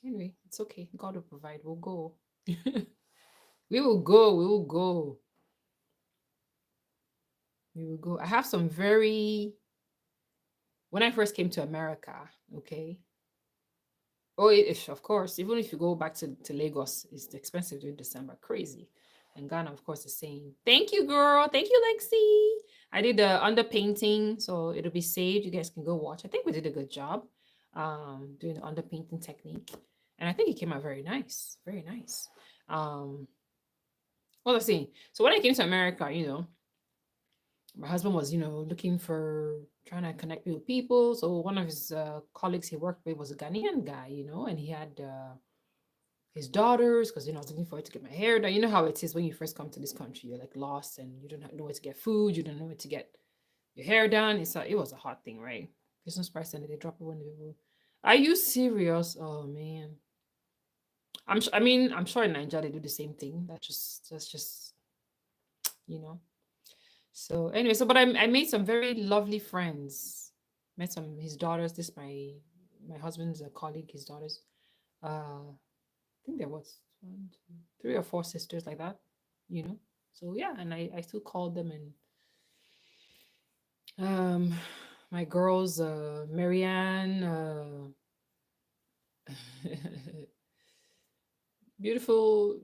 A: Anyway, it's okay. God will provide. We'll go. We will go. We will go. We will go. I have some very. When I first came to America, okay. Oh, of course. Even if you go back to Lagos, it's expensive during December. Crazy. And Ghana, of course, the same. Thank you, girl. Thank you, Lexi. I did the underpainting, so it'll be saved. You guys can go watch. I think we did a good job. doing the underpainting technique, and I think it came out very nice, very nice. Um, what was I saying? So when I came to America, my husband was, looking for trying to connect me with people. So one of his colleagues he worked with was a Ghanaian guy, and he had his daughters because I was looking for it to get my hair done. You know how it is when you first come to this country, you're like lost and you don't know where to get food, you don't know where to get your hair done. It was a hot thing, right? Christmas present, they drop it when people. Are you serious? Oh man, I'm sure in Nigeria they do the same thing. That's just you know. So anyway, but I made some very lovely friends. Met some his daughters. This my husband's colleague, his daughters. I think there was one, two, three or four sisters like that. You know. So yeah, and I still called them and um my girls Marianne beautiful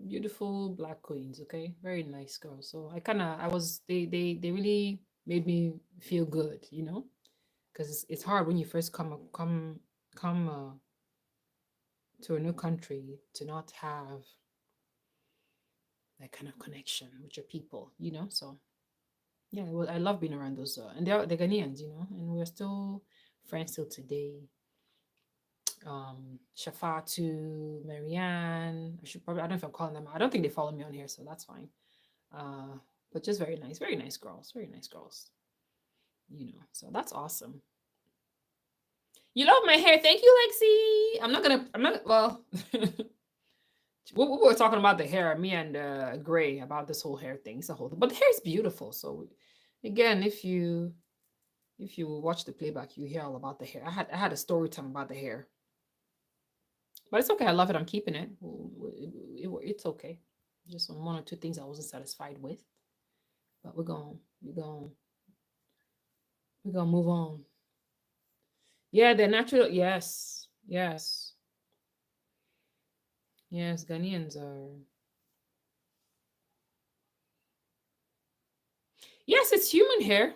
A: black queens, okay, very nice girls. So I was they really made me feel good, because it's hard when you first come to a new country to not have that kind of connection with your people, so yeah, I love being around those and they're Ghanaians, and we're still friends till today. Shafatu, Marianne. I don't know if I'm calling them. I don't think they follow me on here, so that's fine. Uh, but just very nice girls, very nice girls. So that's awesome. You love my hair, thank you, Lexi. I'm not. Well, we were talking about the hair, me and Gray, about this whole hair thing. It's a whole, but the hair is beautiful. So again, if you watch the playback, you hear all about the hair. I had a story time about the hair. But it's okay. I love it. I'm keeping it. It's okay. Just one or two things I wasn't satisfied with, but we're gonna move on. Yeah, they're natural. Yes, yes, yes. Ghanaians are. Yes, it's human hair.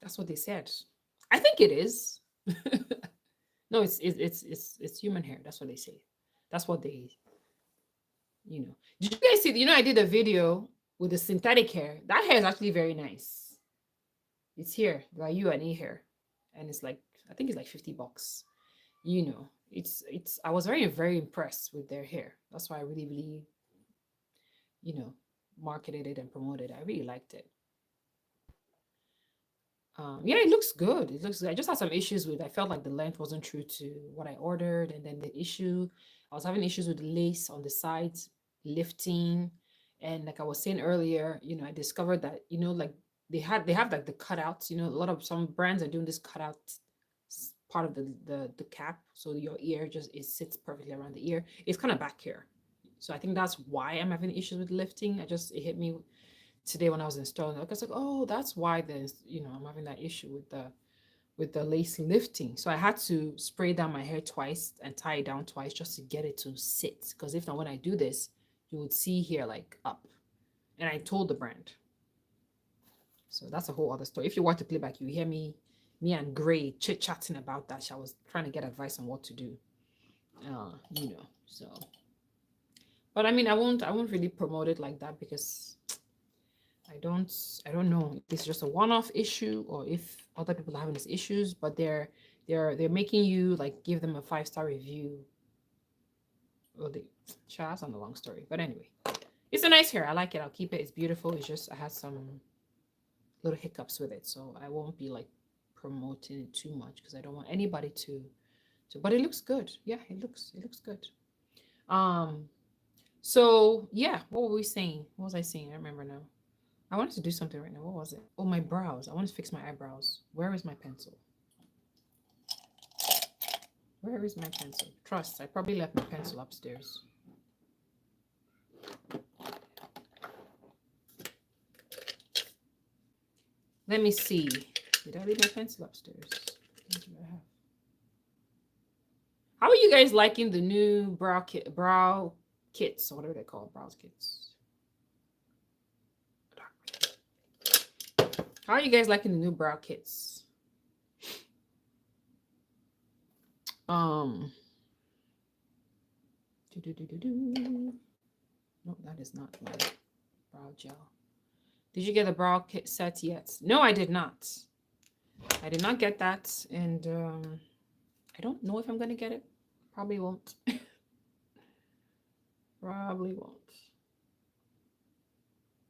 A: That's what they said. I think it is. No, it's human hair. That's what they say. That's what they. Did you guys see? I did a video with the synthetic hair. That hair is actually very nice. It's here, like you and a hair, and it's like I think it's like $50. It's. I was very impressed with their hair. That's why I really you know marketed it and promoted it. I really liked it. Yeah, it looks good. It looks good. I just had some issues with. I felt like the length wasn't true to what I ordered, and then I was having issues with the lace on the sides lifting, and like I was saying earlier, I discovered that like they have like the cutouts. A lot of some brands are doing this cutout part of the cap, so your ear just it sits perfectly around the ear. It's kind of back here, so I think that's why I'm having issues with lifting. It hit me today when I was installing it. I was like, oh, that's why I'm having that issue with the lace lifting. So I had to spray down my hair twice and tie it down twice just to get it to sit. Because if not, when I do this, you would see here like up. And I told the brand. So that's a whole other story. If you watch the playback, you hear me and Gray chit-chatting about that. I was trying to get advice on what to do. So but I mean I won't really promote it like that because I don't know if it's just a one-off issue or if other people are having these issues, but they're making you like give them a 5-star review. Well, that's not a long story, but anyway, it's a nice hair. I like it. I'll keep it. It's beautiful. It's just I had some little hiccups with it, so I won't be like promoting it too much because I don't want anybody to. But it looks good. Yeah, it looks good. Um. So yeah, what were we saying? What was I saying? I remember now. I wanted to do something right now. What was it? Oh, my brows. I want to fix my eyebrows. Where is my pencil? Where is my pencil? Trust, I probably left my pencil upstairs. Let me see. Did I leave my pencil upstairs? What do I have? How are you guys liking the new brow kits? Or whatever they call brow kits? How are you guys liking the new brow kits? Um, no, that is not my brow gel. Did you get the brow kit set yet? No, I did not. I did not get that, and I don't know if I'm gonna get it. Probably won't. Probably won't.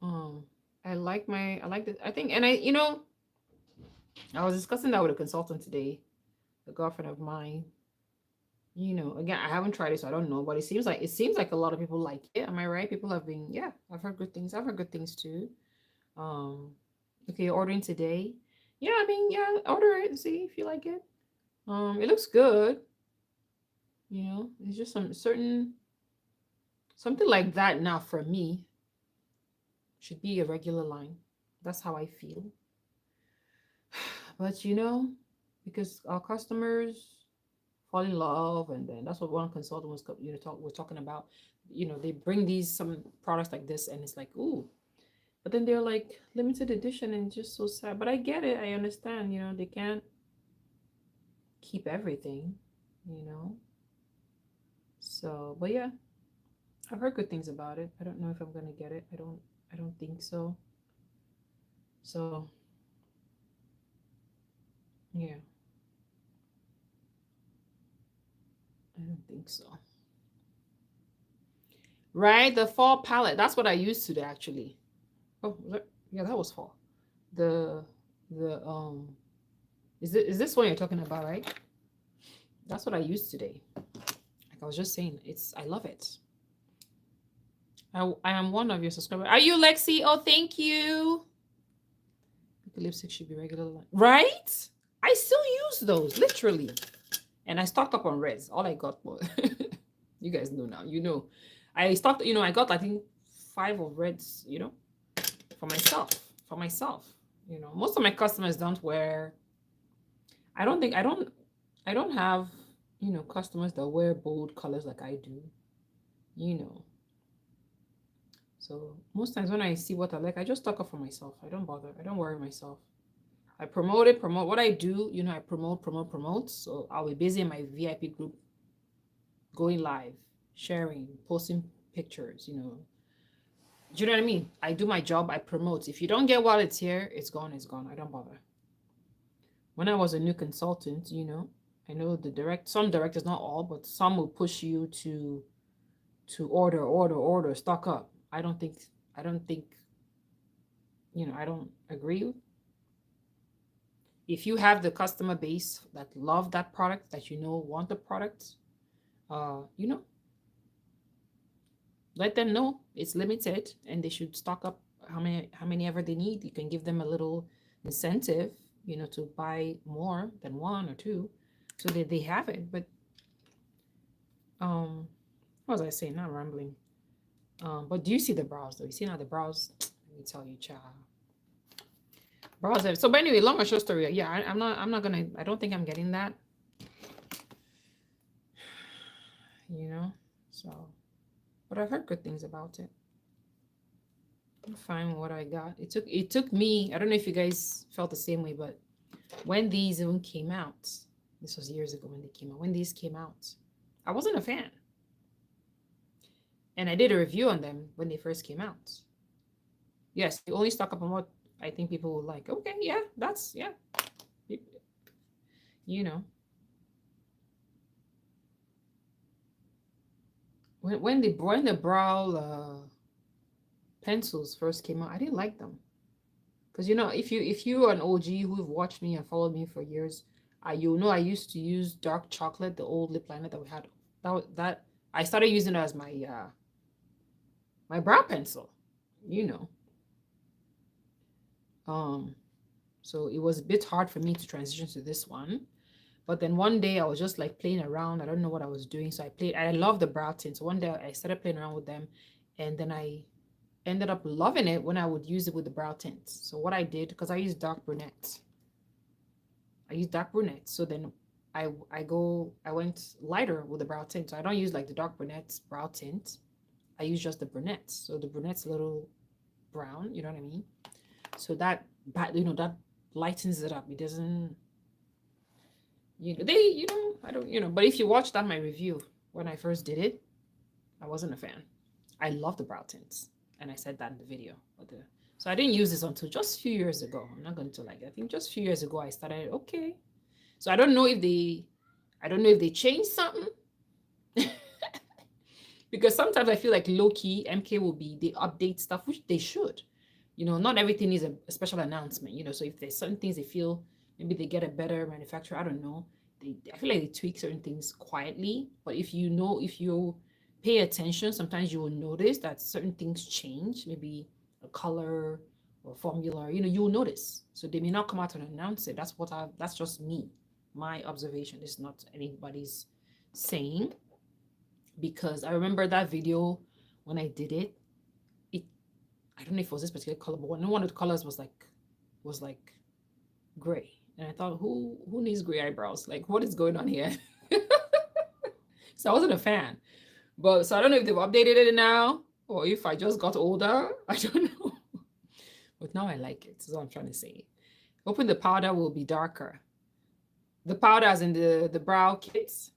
A: Um, I like this. I think, and I was discussing that with a consultant today, a girlfriend of mine. Again, I haven't tried it, so I don't know, but it seems like a lot of people like it. Am I right? People have been, yeah, I've heard good things. I've heard good things too. Um, okay, you're ordering today. Yeah, I mean, yeah, order it and see if you like it. It looks good. It's just something like that now for me should be a regular line. That's how I feel. But because our customers fall in love, and then that's what one consultant was talking about. They bring these some products like this, and it's like, ooh, but then they're like limited edition, and it's just so sad. But I get it, I understand. They can't keep everything. You know, so but yeah, I've heard good things about it. I don't know if I'm gonna get it. I don't think so. So yeah, I don't think so. Right, the fall palette. That's what I used today, actually. Oh, yeah, that was fall. The the is this one you're talking about, right? That's what I used today. Like I was just saying, I love it. I am one of your subscribers. Are you Lexi? Oh, thank you. The lipstick should be regular, right? I still use those literally, and I stocked up on reds. All I got was you guys know now. I stocked. I got I think 5 of reds. For myself. For myself. Most of my customers don't wear. I don't think I don't have customers that wear bold colors like I do. You know. So most times when I see what I like, I just stock up for myself. I don't bother. I don't worry myself. I promote what I do. I promote. So I'll be busy in my VIP group, going live, sharing, posting pictures. Do you know what I mean? I do my job. I promote. If you don't get while it's here, it's gone. It's gone. I don't bother. When I was a new consultant, I know some directors, not all, but some will push you to order, stock up. I don't think, I don't agree. If you have the customer base that love that product, that want the product, uh, you know, let them know it's limited and they should stock up how many ever they need. You can give them a little incentive, to buy more than one or two, so that they have it. But what was I saying? Not rambling. But do you see the brows though? You see now the brows? Let me tell you, child. Brows. So, but anyway, long and short story. Yeah, I'm not gonna. I don't think I'm getting that. So, but I've heard good things about it. I'm fine with what I got. It took me. I don't know if you guys felt the same way, but when these even came out, this was years ago when they came out. When these came out, I wasn't a fan. And I did a review on them when they first came out. Yes, they only stock up on what I think people will like. Okay, yeah, that's, yeah. When the brow pencils first came out, I didn't like them. Because if you are an OG who've watched me and followed me for years, I used to use dark chocolate, the old lip liner that we had. That I started using it as my brow pencil. So it was a bit hard for me to transition to this one. But then one day I was just like playing around. I don't know what I was doing. So I love the brow tint. So one day I started playing around with them, and then I ended up loving it when I would use it with the brow tints. So what I did, because I use dark brunettes. So then I went lighter with the brow tint. So I don't use like the dark brunettes brow tint. I use just the brunettes. So the brunette's a little brown, you know what I mean? So that lightens it up. It doesn't, I don't, but if you watch that my review when I first did it, I wasn't a fan. I love the brow tints, and I said that in the video. So I didn't use this until just a few years ago. I'm not going to like. I think just a few years ago I started. Okay, so I don't know if they changed something because sometimes I feel like low key MK will be they update stuff, which they should. Not everything is a special announcement. So if there's certain things they feel maybe they get a better manufacturer, I don't know. I feel like they tweak certain things quietly, but if you pay attention, sometimes you will notice that certain things change, maybe a color or formula. You'll notice. So they may not come out and announce it. That's just me, my observation. It's not anybody's saying, because I remember that video when I did it. I don't know if it was this particular color, but one of the colors was like gray, and I thought, who needs gray eyebrows? Like, what is going on here? So I wasn't a fan. But so I don't know if they've updated it now or if I just got older. I don't know. But now I like it. That's what I'm trying to say. Hoping the powder will be darker. The powder as in the brow kits.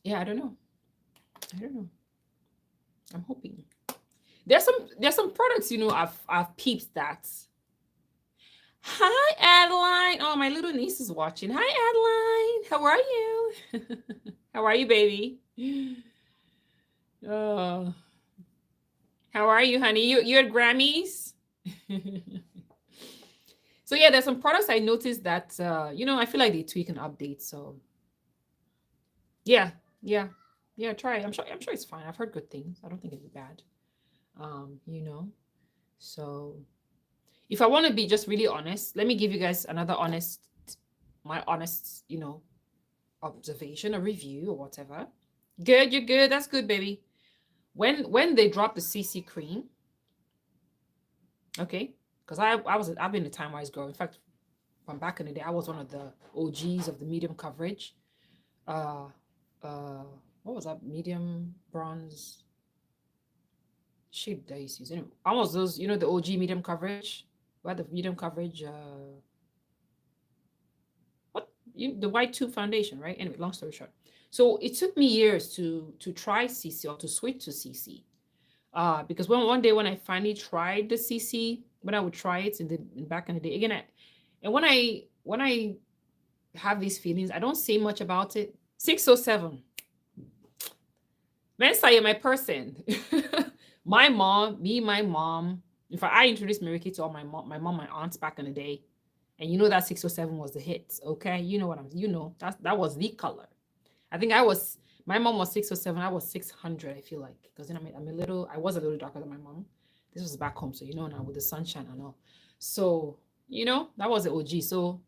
A: Yeah, I don't know. I'm hoping. There's some products, I've peeped that. Hi, Adeline. Oh, my little niece is watching. Hi, Adeline. How are you? How are you, baby? Oh, how are you, honey? You at Grammys? So yeah, there's some products I noticed that I feel like they tweak and update. So yeah. Try it. I'm sure it's fine. I've heard good things. I don't think it'd be bad. So if I want to be just really honest, let me give you guys my honest, observation or review or whatever. Good, you're good. That's good, baby. When they dropped the CC cream, okay, because I've been a Time Wise girl. In fact, from back in the day, I was one of the OGs of the medium coverage. What was that? Medium bronze shade that I used to use. Anyway, I was those, the OG medium coverage. What the medium coverage? The white tube foundation, right? Anyway, long story short. So it took me years to try CC or to switch to CC. Because one day when I finally tried the CC, when I would try it back in the day, again, when I have these feelings, I don't say much about it. 607. Mensa, you're my person. My mom. In fact, I introduced Mariki to all my mom, my aunts back in the day. And that 607 was the hit. Okay. You know what that was the color. I think my mom was 607. I was 600, I feel like. Because then I was a little darker than my mom. This was back home. So, now with the sunshine and all. So, that was the OG. So,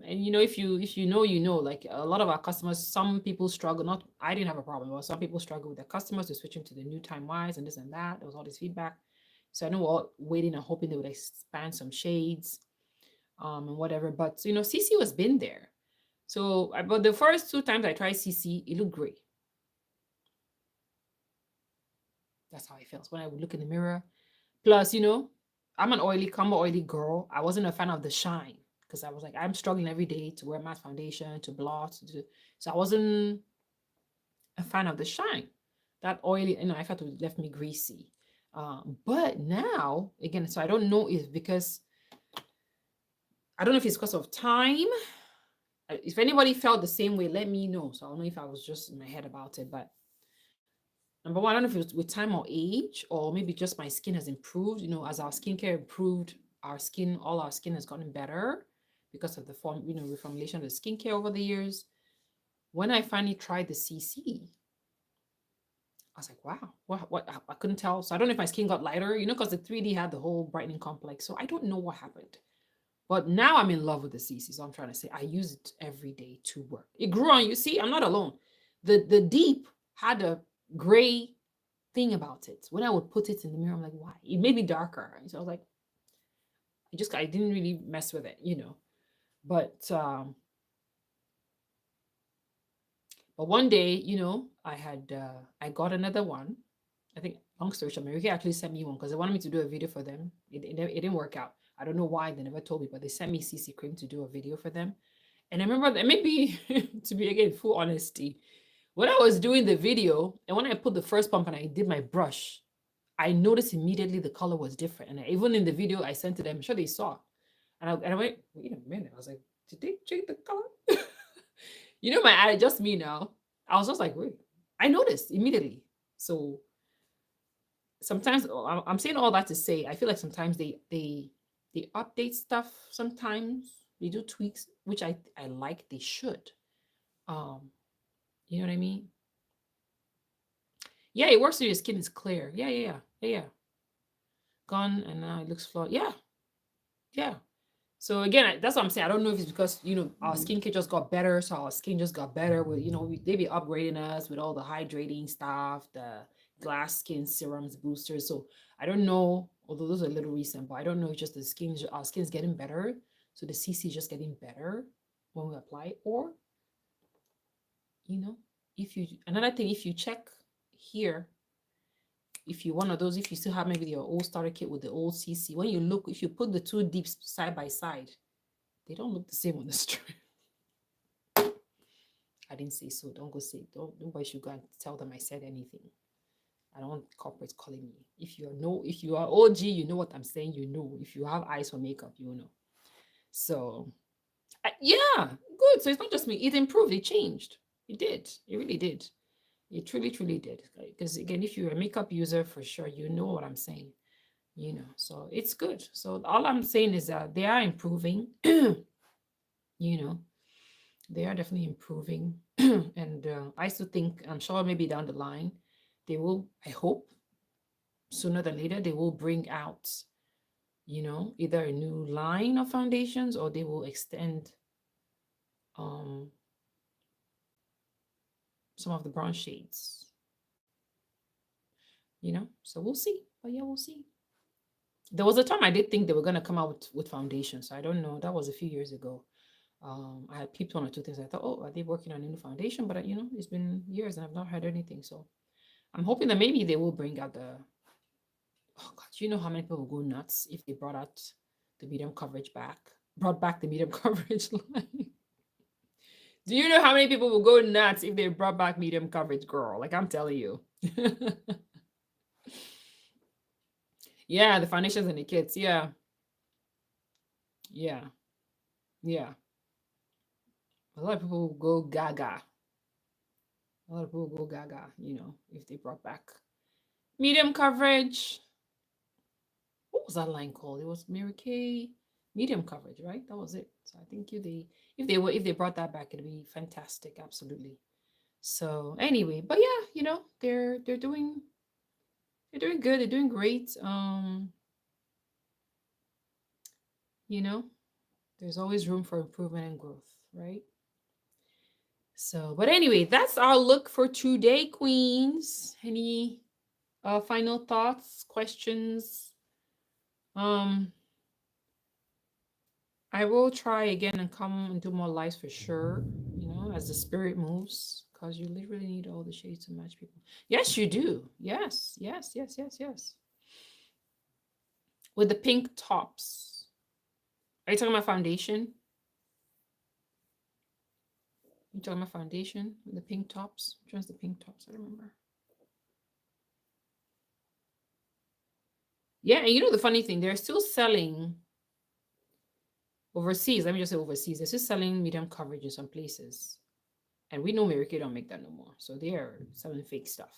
A: and if you know, like a lot of our customers, some people struggle. I didn't have a problem, but some people struggle with their customers to switching to the new Time Wise and this and that. There was all this feedback. So I know we're all waiting and hoping they would expand some shades, and whatever. But CC was been there. So, but the first 2 times I tried CC, it looked great. That's how I felt when I would look in the mirror. Plus, I'm an oily girl. I wasn't a fan of the shine because I was like, I'm struggling every day to wear matte foundation, to blot, so I wasn't a fan of the shine. That oily, I felt it left me greasy. But now, again, so I don't know if because of time. If anybody felt the same way, let me know. So I don't know if I was just in my head about it. But number one, I don't know if it was with time or age, or maybe just my skin has improved. As our skincare improved, all our skin has gotten better because of the reformulation of the skincare over the years. When I finally tried the CC, I was like, wow, what? I couldn't tell. So I don't know if my skin got lighter, because the 3D had the whole brightening complex. So I don't know what happened. But now I'm in love with the CC. So I'm trying to say I use it every day to work. It grew on you. See, I'm not alone. The deep had a gray thing about it. When I would put it in the mirror, I'm like, why? It made me darker. And so I was like, I didn't really mess with it, But one day, I got another one. I think long story short, America actually sent me one because they wanted me to do a video for them. It didn't work out. I don't know why they never told me, but they sent me CC cream to do a video for them. And I remember that maybe to be again full honesty, when I was doing the video and when I put the first pump and I did my brush, I noticed immediately the color was different. And even in the video I sent to them, I'm sure they saw. And I went, wait a minute. I was like, did they change the color? You know, my eye, just me now. I was just like, wait, I noticed immediately. So sometimes I'm saying all that to say, I feel like sometimes they update stuff. Sometimes they do tweaks, which I like. They should. Um, you know what I mean? Yeah, it works so your skin is clear. Yeah. Gone and now it looks flawed. Yeah. So again, that's what I'm saying. I don't know if it's because our skincare just got better, so our skin just got better. With they be upgrading us with all the hydrating stuff, the glass skin serums, boosters. So I don't know. Although those are a little recent, but I don't know if just our skin's getting better, so the CC is just getting better when we apply it, or if you another thing, if you check here, if you one of those, if you still have maybe your old starter kit with the old CC, when you look, if you put the two dips side by side, they don't look the same on the strip. I didn't say so. Don't go say. Don't nobody should go and tell them I said anything. I don't want corporates calling me. If you are OG, you know what I'm saying. You know. If you have eyes for makeup, you know. So, yeah, good. So it's not just me. It improved. It changed. It did. It really did. It truly, truly did. Because again, if you're a makeup user, for sure, you know what I'm saying. So it's good. So all I'm saying is that they are improving. you know they are definitely improving. And I still think, I'm sure maybe down the line they will, I hope sooner than later, they will bring out either a new line of foundations, or they will extend um some of the bronze shades. So we'll see. But yeah, we'll see. There was a time I did think they were going to come out with foundation, so I don't know, that was a few years ago. I had peeped one or two things. I thought, oh, are they working on a new foundation? But it's been years and I've not heard anything. So I'm hoping that maybe they will bring out oh God, you know how many people will go nuts if they brought back the medium coverage line. Do you know how many people will go nuts if they brought back medium coverage, girl? Like, I'm telling you. Yeah, the foundations and the kits. Yeah. Yeah. Yeah. A lot of people will go gaga. A lot of people will go gaga, if they brought back medium coverage. What was that line called? It was Mary Kay medium coverage, right? That was it. So I think if they brought that back, it'd be fantastic. Absolutely. So anyway, but yeah, they're doing good. They're doing great. There's always room for improvement and growth, right? So, but anyway, that's our look for today, queens. Any final thoughts, questions? I will try again and come and do more lives for sure, as the spirit moves, because you literally need all the shades to match people. Yes, you do. Yes. With the pink tops. Are you talking about foundation? You talking about foundation with the pink tops? Which one's the pink tops? I don't remember. Yeah, and the funny thing, they're still selling overseas. Let me just say overseas. They're still selling medium coverage in some places. And we know Mary Kay don't make that no more. So they are selling fake stuff.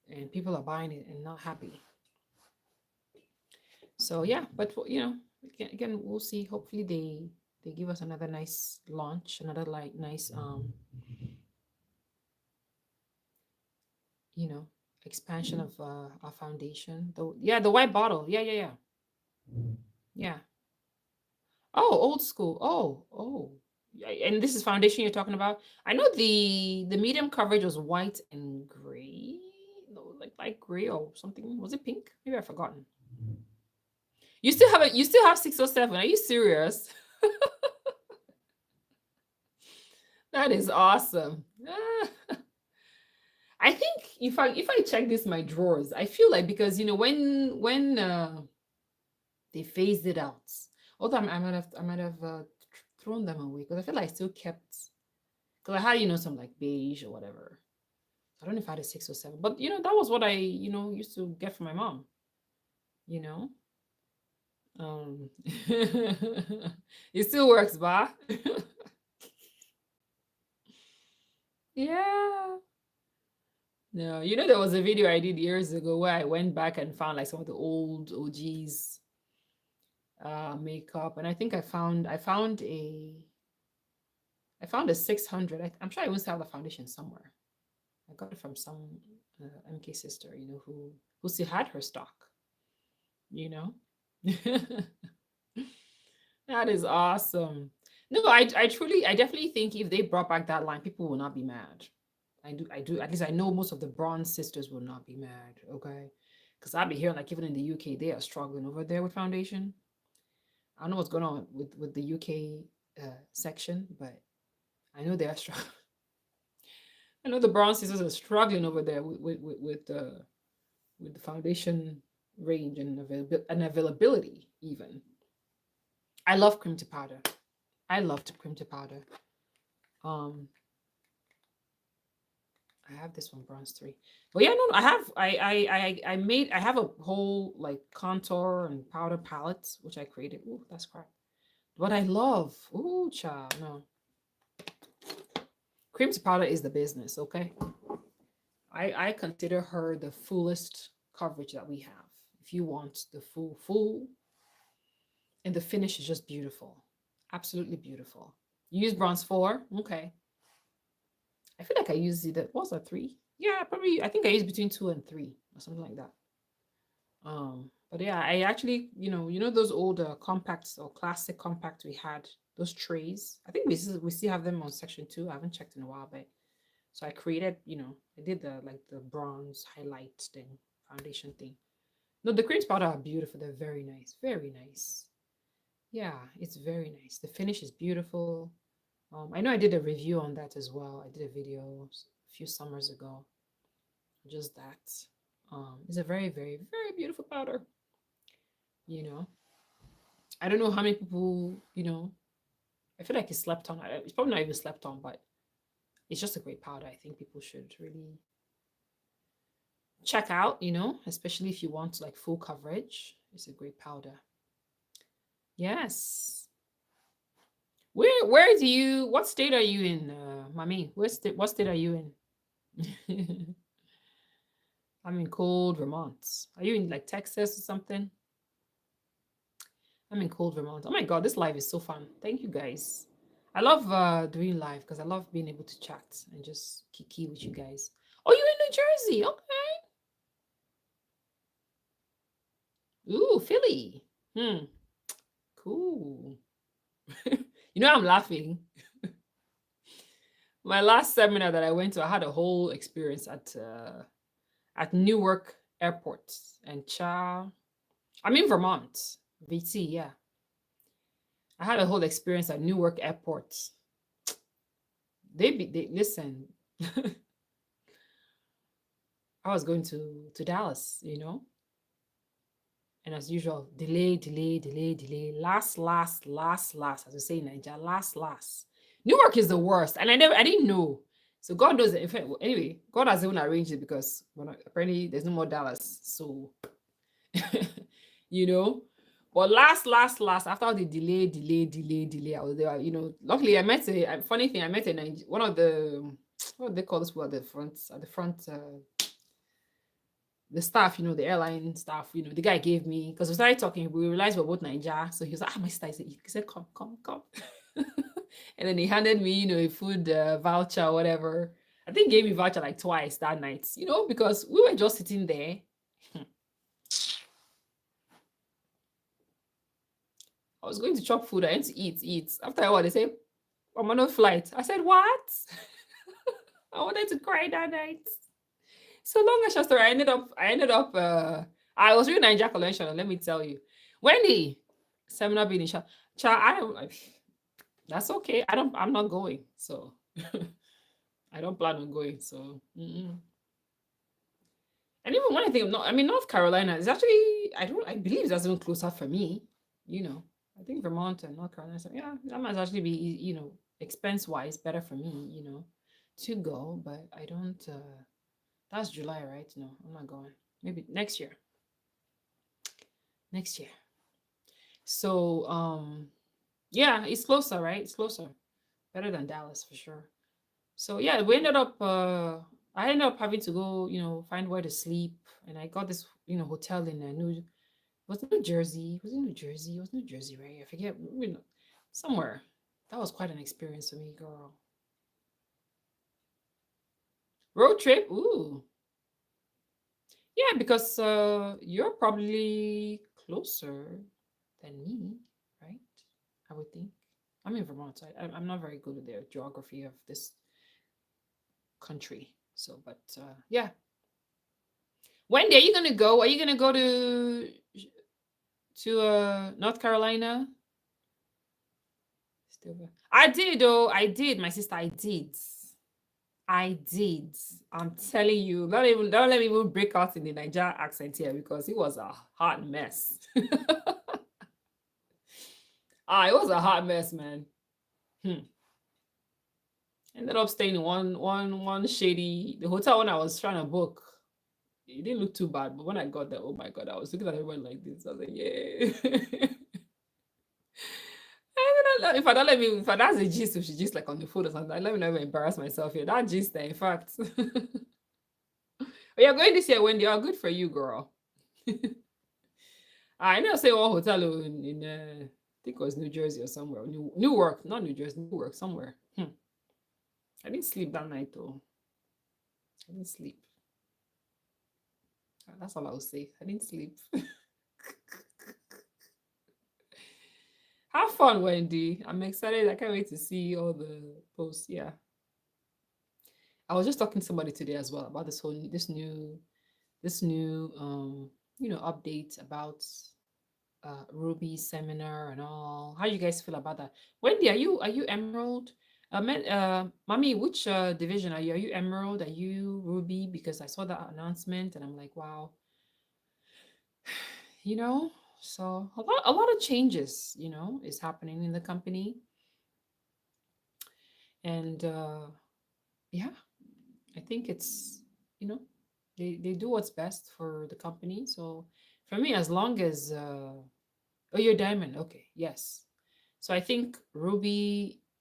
A: And people are buying it and not happy. So yeah, but again, we'll see. Hopefully they give us another nice launch, another nice expansion of our foundation. The white bottle. Yeah. Oh, old school. Oh. And this is foundation you're talking about. I know the medium coverage was white and gray. No, like light gray or something. Was it pink? Maybe I've forgotten. You still have 607. Are you serious? That is awesome. I think if I check this my drawers, I feel like, because when They phased it out. Although I might have thrown them away because I feel like I still kept because I had some like beige or whatever. I don't know if I had a 6 or 7, but that was what I used to get from my mom. You know, um, it still works, bah. Yeah. No, there was a video I did years ago where I went back and found like some of the old OGs makeup, and I think I found a 600. I'm sure I even still have the foundation somewhere. I got it from some MK sister, who still had her stock. You know, that is awesome. No, I definitely think if they brought back that line, people will not be mad. I do. At least I know most of the bronze sisters will not be mad. Okay, because I'll be hearing like even in the UK they are struggling over there with foundation. I don't know what's going on with the UK section, but I know they are struggling. I know the bronze sisters are struggling over there with the foundation range and availability even. I love cream to powder. I love cream to powder. Um, I have this one, bronze 3. But yeah, no, I have I have a whole like contour and powder palette which I created. Ooh, that's crap. What I love. Ooh, child, no. Cream to powder is the business, okay? I consider her the fullest coverage that we have. If you want the full, and the finish is just beautiful. Absolutely beautiful. You use bronze 4, okay. I feel like I used it. What's that, 3? Yeah, probably. I think I used between 2 and 3 or something like that. But yeah, I actually, those old compacts or classic compacts we had, those trays. I think we still have them on section 2. I haven't checked in a while, but so I created, I did the bronze highlight thing, foundation thing. No, the creams powder are beautiful. They're very nice, very nice. Yeah, it's very nice. The finish is beautiful. I know I did a review on that as well. I did a video a few summers ago. Just that. It's a very, very, very beautiful powder. You know, I don't know how many people, I feel like it's slept on. It's probably not even slept on, but it's just a great powder. I think people should really check out, especially if you want like full coverage. It's a great powder. Yes. What state are you in, Mami? What state are you in? I'm in cold Vermont. Are you in like Texas or something? I'm in cold Vermont. Oh my god, this live is so fun. Thank you guys. I love doing live because I love being able to chat and just kiki with you guys. Oh, you're in New Jersey. Okay. Ooh, Philly. Cool. I'm laughing. My last seminar that I went to, I had a whole experience at Newark Airport and I'm in Vermont, VT. Yeah, I had a whole experience at Newark Airport. They listen. I was going to Dallas, and as usual, delay, delay, delay, delay. Last, as we say in Nigeria, last. Newark is the worst, and I didn't know. So God knows it. Anyway, God has even arranged it because apparently there's no more Dallas. So, you know, but last, after all the delay, I was there. Luckily I met a funny thing. I met one of the what do they call this one at the front. The staff, the airline staff, the guy gave me, because we started talking, we realized we're both Nigeria. So he was like, my sister, he said, come. And then he handed me, a food voucher or whatever. I think he gave me voucher like twice that night, because we were just sitting there. I was going to chop food. I went to eat. After a while, they said, I'm on a flight. I said, what? I wanted to cry that night. So long as short story, I ended up I was reading Nigeria collection, and let me tell you, Wendy, seminar being in child, I don't like, that's okay. I'm not going. So I don't plan on going. So And even when I think of North, I mean, North Carolina is actually, I believe that's even closer for me. You know, I think Vermont and North Carolina, so yeah, that might actually be, expense wise better for me, to go. But I don't. That's July, right? No, I'm not going. Maybe next year. Next year. So, yeah, it's closer, right? It's closer, better than Dallas for sure. So yeah, we ended up. I ended up having to go, find where to sleep, and I got this, hotel in New. Was it New Jersey? Was it New Jersey? It was New Jersey, right? I forget. Somewhere. That was quite an experience for me, girl. Road trip. Ooh, yeah, because you're probably closer than me, right? I would think. I'm in Vermont, so I'm not very good with the geography of this country. So, but yeah. Wendy, are you gonna go? Are you gonna go to North Carolina? Still, I did, though. I did, my sister. I did. I did. I'm telling you, don't let me even break out in the Niger accent here because it was a hot mess. It was a hot mess, man. Hmm. Ended up staying in one shady the hotel when I was trying to book. It didn't look too bad, but when I got there, oh my god, I was looking at everyone like this. I was like, yeah. If I don't let me, if I that's a gist, if she just like on the phone or something, let me never embarrass myself here. That gist, in fact. But you're going this year, Wendy. Oh, good for you, girl. I know say one hotel in I think it was New Jersey or somewhere. Newark, not New Jersey, Newark, somewhere. I didn't sleep that night though. I didn't sleep. That's all I will say. I didn't sleep. Have fun, Wendy. I'm excited. I can't wait to see all the posts. Yeah. I was just talking to somebody today as well about this new update about Ruby seminar and all. How you guys feel about that? Wendy, are you Emerald? Mommy, which division are you? Are you Emerald? Are you Ruby? Because I saw that announcement and I'm like, wow, you know. So a lot of changes, is happening in the company, and yeah, I think it's you know they do what's best for the company. So for me, as long as oh, you're Diamond, okay, yes. So I think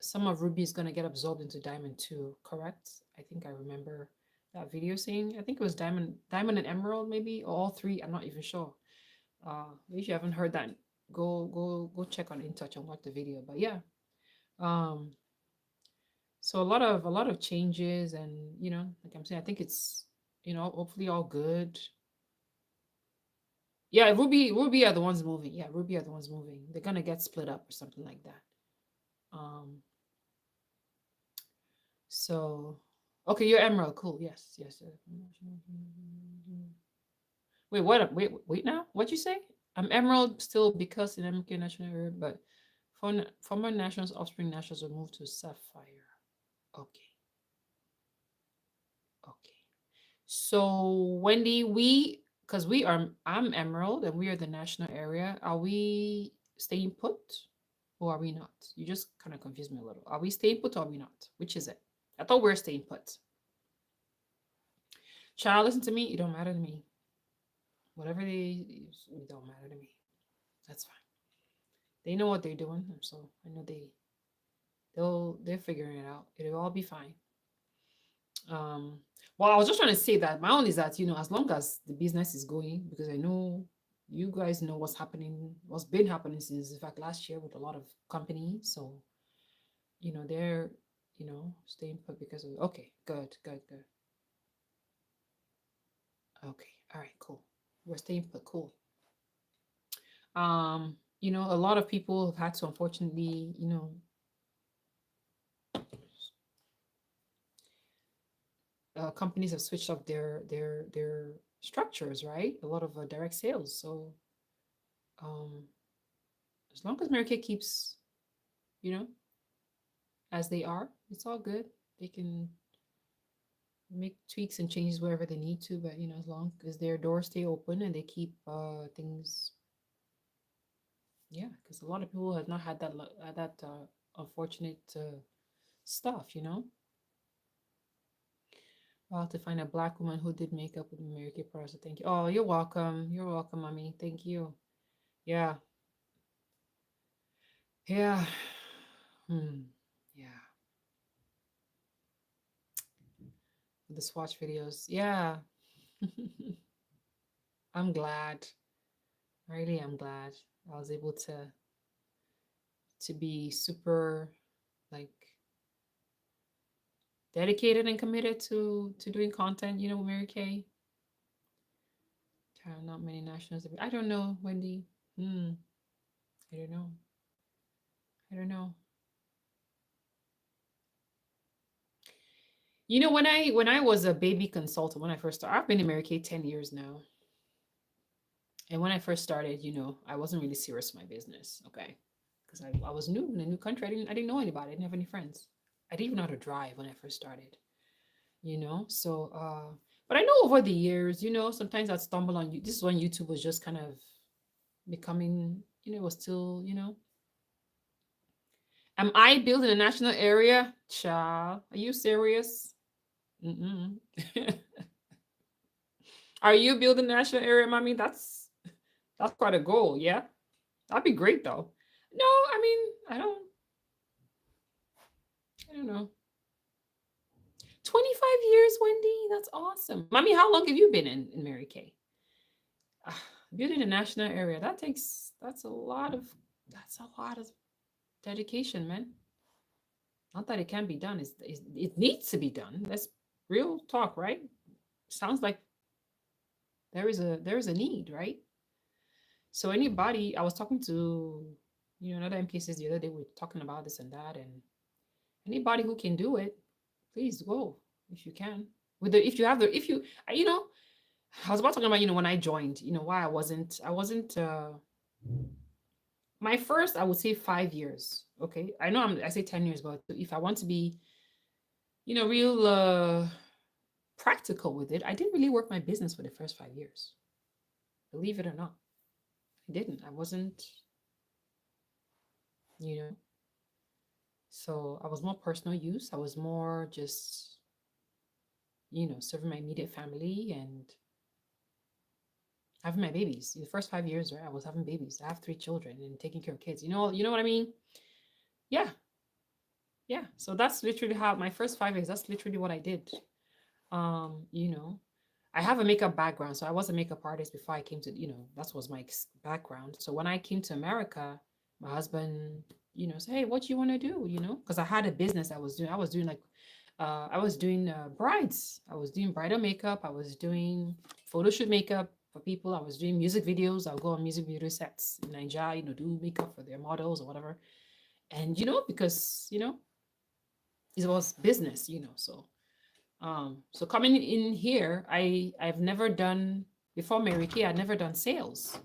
A: some of Ruby is gonna get absorbed into Diamond too, correct? I think I remember that video saying. I think it was Diamond and Emerald, maybe, or all three. I'm not even sure. If you haven't heard that, go check on In Touch and watch the video. But yeah, um, so a lot of changes, and like I'm saying, I think it's hopefully all good. Yeah, Ruby are the ones moving. Yeah, Ruby are the ones moving. They're gonna get split up or something like that. Um, so okay, you're Emerald. Cool. Yes, yes. Wait, what? Wait. Now, what you say? I'm Emerald still because in MK National area, but former nationals, offspring nationals will move to Sapphire. Okay, okay. So Wendy, because I'm Emerald and we are the national area. Are we staying put, or are we not? You just kind of confused me a little. Are we staying put or are we not? Which is it? I thought we are staying put. Child, listen to me. It don't matter to me. Whatever it don't matter to me. That's fine. They know what they're doing, so I know they're figuring it out. It'll all be fine. Um, well, I was just trying to say that my own is that as long as the business is going, because I know you guys know what's happening, what's been happening since in fact last year with a lot of companies. So they're staying put because of okay, good, good, good. Okay, all right, cool. We're staying put, cool. A lot of people have had to unfortunately, companies have switched up their structures, right? A lot of direct sales. So um, as long as Mary Kay keeps, you know, as they are, it's all good. They can make tweaks and changes wherever they need to, but as long as their doors stay open and they keep things, yeah, because a lot of people have not had that unfortunate stuff. I'll have to find a black woman who did makeup with Mary Kay products. So thank you. Oh, you're welcome. You're welcome, mommy. Thank you. Yeah. Yeah. Hmm. Yeah. The swatch videos. Yeah. I'm glad. Really, I'm glad I was able to be super like dedicated and committed to doing content, with Mary Kay. Not many nationals. I don't know, Wendy. Hmm. I don't know. I don't know. When I was a baby consultant, when I first started, I've been in Mary Kay 10 years now. And when I first started, I wasn't really serious with my business, okay? Because I was new in a new country. I didn't know anybody. I didn't have any friends. I didn't even know how to drive when I first started. So but I know over the years, sometimes I'd stumble on you. This is when YouTube was just kind of becoming, it was still, am I building a national area? Child, are you serious? Mm-mm. Are you building a national area, mommy? That's quite a goal, yeah. That'd be great though. No, I mean, I don't know. 25 years, Wendy. That's awesome. Mommy, how long have you been in Mary Kay? Ah, building a national area. That's a lot of dedication, man. Not that it can be done. It needs to be done. That's real talk, right? Sounds like there is a need, right? So anybody, I was talking to another MPSs the other day. We were talking about this and that, and anybody who can do it, please go if you can. If you have the if you you know I was about talking about when I joined. Why I wasn't my first, I would say 5 years. Okay, I know I say 10 years, but if I want to be real practical with it, I didn't really work my business for the first 5 years. Believe it or not, I didn't. I wasn't. You know, so I was more personal use. I was more just serving my immediate family and having my babies. The first 5 years, right? I was having babies. I have 3 children and taking care of kids. You know what I mean? Yeah, yeah. So that's literally how my first 5 years. That's literally what I did. Um, you know, I have a makeup background, so I was a makeup artist before I came to. That was my background. So when I came to America, my husband, said, "Hey, what you want to do?" Because I had a business I was doing. I was doing brides. I was doing bridal makeup. I was doing photo shoot makeup for people. I was doing music videos. I'll go on music video sets in Nigeria, do makeup for their models or whatever. And because it was business, so coming in here, I've never done before Mary Kay. I'd never done sales.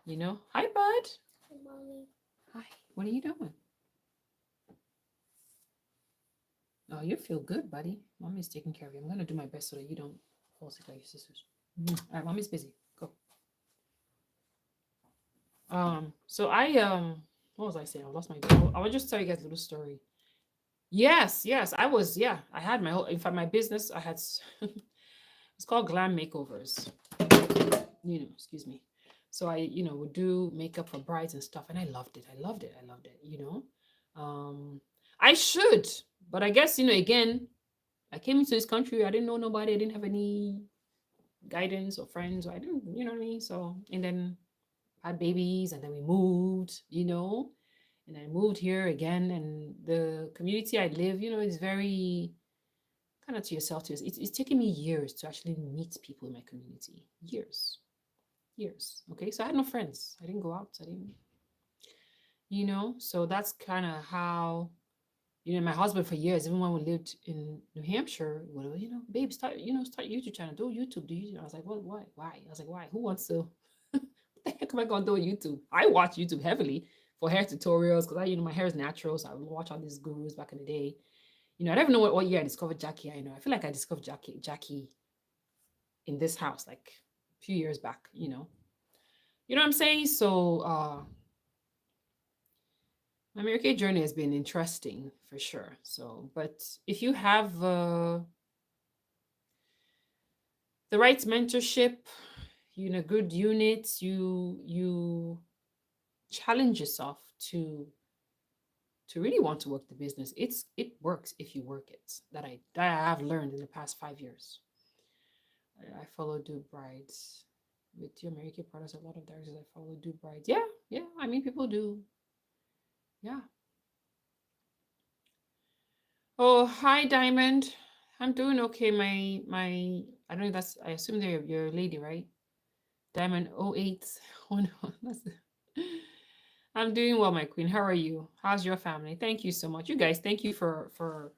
A: Hi, bud.
C: Hey, Mommy.
A: Hi. What are you doing? Oh, you feel good, buddy. Mommy's taking care of you. I'm gonna do my best so that you don't fall sick like your sisters. All right, mommy's busy. Go. So what was I saying? I lost my. I will just tell you guys a little story. Yes, yes, I was. Yeah, I had my whole. In fact, my business. I had. It's called Glam Makeovers. Excuse me. So I, would do makeup for brides and stuff, and I loved it. I loved it. I loved it. I should, but I guess again, I came into this country. I didn't know nobody. I didn't have any guidance or friends. Or I didn't, you know what I mean. So and then had babies, and then we moved. And I moved here again, and the community I live, is very kind of to yourself. It's taken me years to actually meet people in my community. Years. Okay, so I had no friends. I didn't go out. I didn't, So that's kind of how, my husband for years, even when we lived in New Hampshire, well, babe, start YouTube channel, do YouTube, do YouTube. I was like, well, why? I was like, why? Who wants to? What the heck am I gonna do on YouTube? I watch YouTube heavily for hair tutorials because my hair is natural, so I would watch all these gurus back in the day. I don't even know what year I discovered Jackie. I feel like I discovered Jackie in this house like a few years back. You know what I'm saying? So my Mary Kay journey has been interesting for sure. So, but if you have the right mentorship, good units, you challenge yourself to really want to work the business. It works if you work it. That I have learned in the past 5 years. I follow Do Brides with your Mary Kay products. A lot of directors I follow Do Brides. Yeah, yeah. I mean, people do. Yeah. Oh, hi, Diamond. I'm doing okay. My I don't know. I assume they're your lady, right? Diamond 08. Oh no, that's I'm doing well, my queen. How are you? How's your family? Thank you so much. You guys, thank you for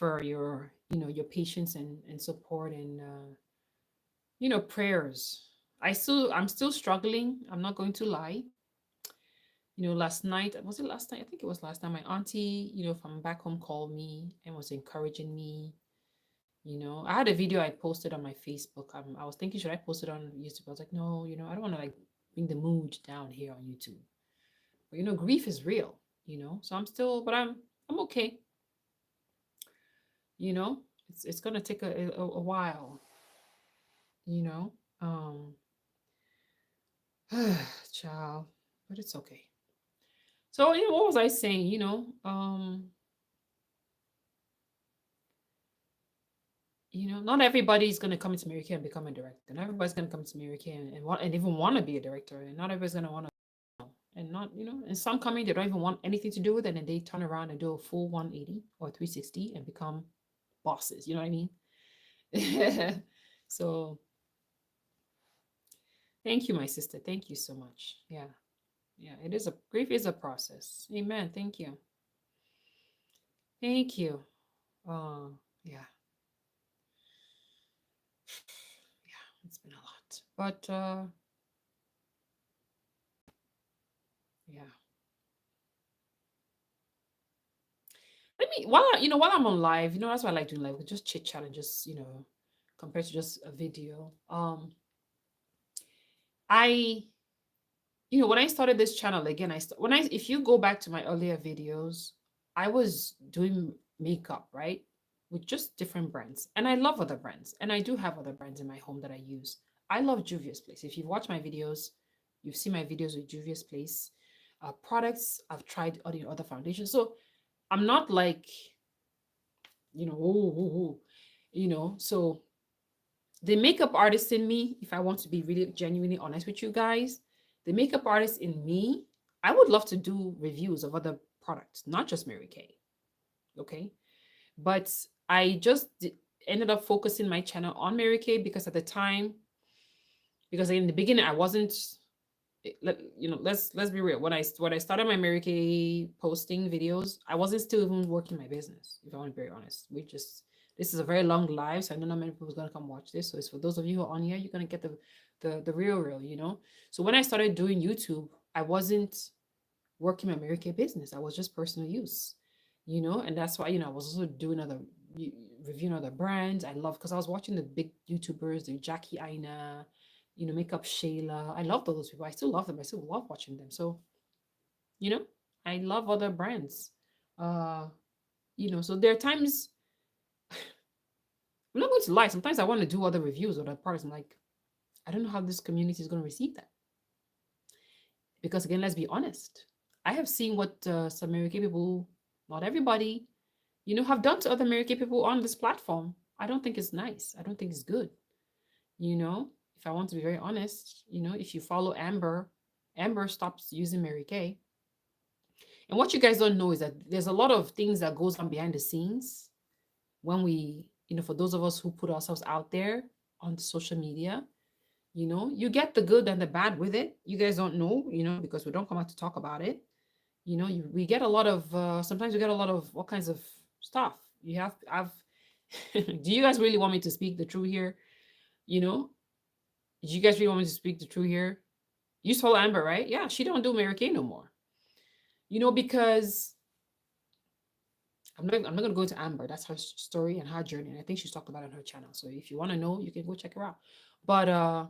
A: your your patience and support and prayers. I'm still struggling. I'm not going to lie. Last night, was it last night? I think it was last night. My auntie, from back home called me and was encouraging me. I had a video I posted on my Facebook. I was thinking, should I post it on YouTube? I was like, no, I don't want to like bring the mood down here on YouTube. But grief is real, So but I'm okay. You know, it's gonna take a while, you know. Um child, but it's okay. So, what was I saying? Not everybody's gonna come into America and become a director. Not everybody's gonna come to America and even want to be a director. And not everybody's gonna want to and not, and some coming, they don't even want anything to do with it, and they turn around and do a full 180 or 360 and become bosses. You know what I mean? So thank you, my sister. Thank you so much. Yeah. Yeah. Grief is a process. Amen. Thank you. Thank you. Yeah. Yeah. It's been a lot. But yeah. Let me while I'm on live, that's what I like doing live, just chit challenges, compared to just a video. I when I started this channel again, if you go back to my earlier videos, I was doing makeup, right? With just different brands. And I love other brands. And I do have other brands in my home that I use. I love Juvia's Place. If you've watched my videos, you've seen my videos with Juvia's Place. Products, I've tried other foundations. So I'm not like, so the makeup artist in me, if I want to be really genuinely honest with you guys, the makeup artist in me, I would love to do reviews of other products, not just Mary Kay. Okay. But I just ended up focusing my channel on Mary Kay because at the time, because in the beginning, I wasn't, let's be real. When I started my Mary Kay posting videos, I wasn't still even working my business, if I want to be very honest. This is a very long live, so I know not many people are gonna come watch this. So it's for those of you who are on here, you're gonna get the real. So when I started doing YouTube, I wasn't working my Mary Kay business. I was just personal use, and that's why I was also doing reviewing other brands. I love because I was watching the big YouTubers, the Jackie Aina, Makeup Shayla. I loved all those people. I still love them. I still love watching them. So, you know, I love other brands. Uh, so there are times I'm not going to lie. Sometimes I want to do other reviews of other products. I'm like, I don't know how this community is going to receive that. Because again, let's be honest. I have seen what some American people, not everybody, have done to other American people on this platform. I don't think it's nice. I don't think it's good. If I want to be very honest, if you follow Amber, Amber stops using Mary Kay. And what you guys don't know is that there's a lot of things that goes on behind the scenes when we, for those of us who put ourselves out there on social media, you get the good and the bad with it. You guys don't know, because we don't come out to talk about it. We get a lot of, sometimes we get a lot of all kinds of stuff. Do you guys really want me to speak the truth here? Do you guys really want me to speak the truth here? You saw Amber, right? Yeah, she don't do Mary Kay no more. Because I'm not gonna go into Amber. That's her story and her journey, and I think she's talked about it on her channel. So if you want to know, you can go check her out. But uh,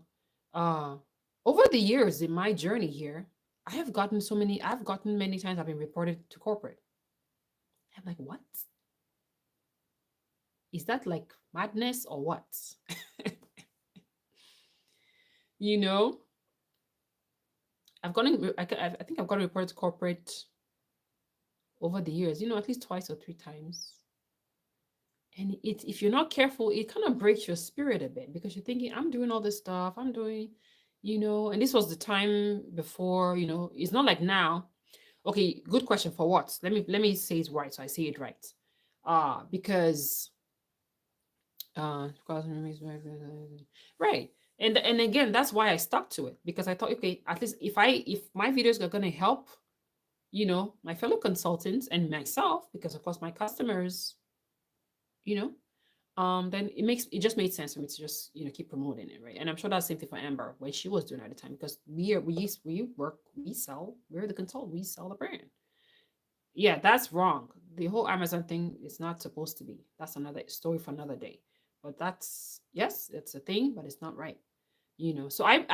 A: over the years in my journey here, I've gotten many times I've been reported to corporate. I'm like, what is that, like madness or what? you know, I think I've gotten reported to corporate over the years. At least twice or three times. And if you're not careful, it kind of breaks your spirit a bit because you're thinking, I'm doing all this stuff, I'm doing, and this was the time before, it's not like now. Okay, good question. For what? Let me say it right, so I say it right. Because right. And again, that's why I stuck to it, because I thought, okay, at least if my videos are gonna help, my fellow consultants and myself, because of course my customers, you know, then it just made sense for me to just keep promoting it, right? And I'm sure that's the same thing for Amber when she was doing it at the time, because we're the consultant, we sell the brand. Yeah, that's wrong. The whole Amazon thing is not supposed to be. That's another story for another day. But that's, yes, it's a thing, but it's not right. So I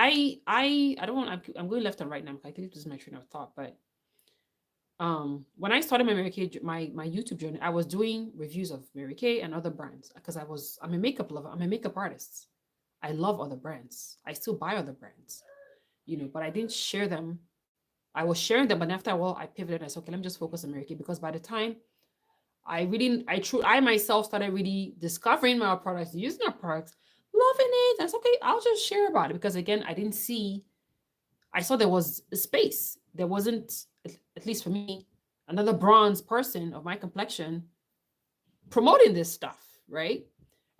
A: don't want. I'm going left and right now. I think this is my train of thought. But when I started my Mary Kay, my YouTube journey, I was doing reviews of Mary Kay and other brands because I'm a makeup lover. I'm a makeup artist. I love other brands. I still buy other brands, but I didn't share them. I was sharing them, but after a while, I pivoted. I said, okay, let me just focus on Mary Kay, because by the time I myself started really discovering my products, using our products, loving it. That's okay. I'll just share about it, because again, I saw there was a space. There wasn't, at least for me, another bronze person of my complexion promoting this stuff, right?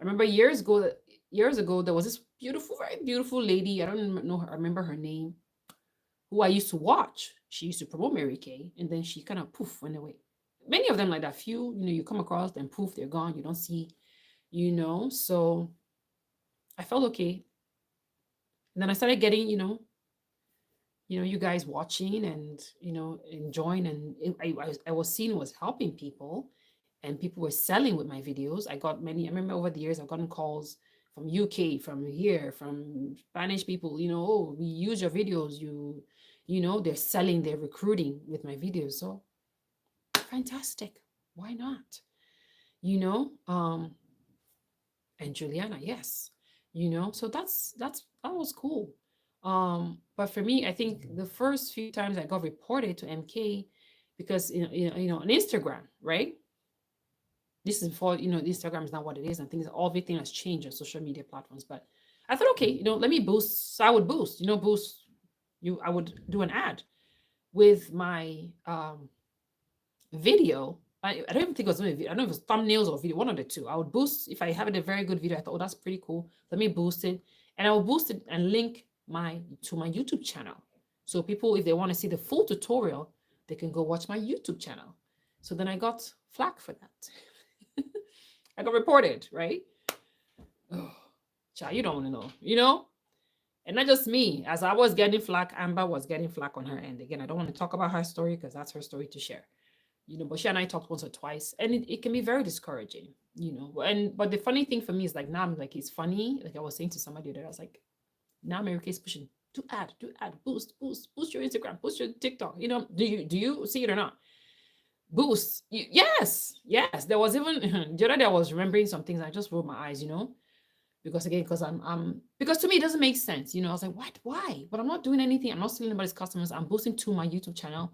A: I remember years ago, there was this beautiful, very beautiful lady. I don't know her, I remember her name, who I used to watch. She used to promote Mary Kay, and then she kind of poof went away. Many of them like that. Few, you come across, then poof, they're gone. You don't see, So I felt okay. And then I started getting, you guys watching and enjoying, and I was seeing it was helping people, and people were selling with my videos. I got many. I remember over the years I've gotten calls from UK, from here, from Spanish people. Oh, we use your videos. They're selling, they're recruiting with my videos. So fantastic. Why not? You know, and Juliana, yes. So that was cool. But for me, I think the first few times I got reported to MK, because on Instagram, right? This is before Instagram is not what it is, and things, everything has changed on social media platforms. But I thought, okay, let me boost. So I would boost you. I would do an ad with my video. I don't even think it was a video. I don't know if it was thumbnails or video, one of the two. I would boost if I have a very good video. I thought, oh, that's pretty cool. Let me boost it, and I will boost it and link to my YouTube channel. So people, if they want to see the full tutorial, they can go watch my YouTube channel. So then I got flack for that. I got reported, right? Oh, child, you don't want to know. And not just me. As I was getting flack, Amber was getting flack on her end. Again, I don't want to talk about her story because that's her story to share. But she and I talked once or twice, and it can be very discouraging, but the funny thing for me is, like, now I'm like, it's funny. Like I was saying to somebody that I was like, now Mary Kay's pushing, do ad, boost your Instagram, boost your TikTok. Do you see it or not? Boost. Yes. There was even the other day I was remembering some things. I just rolled my eyes, because because to me it doesn't make sense. I was like, what? Why? But I'm not doing anything. I'm not stealing anybody's customers. I'm boosting to my YouTube channel.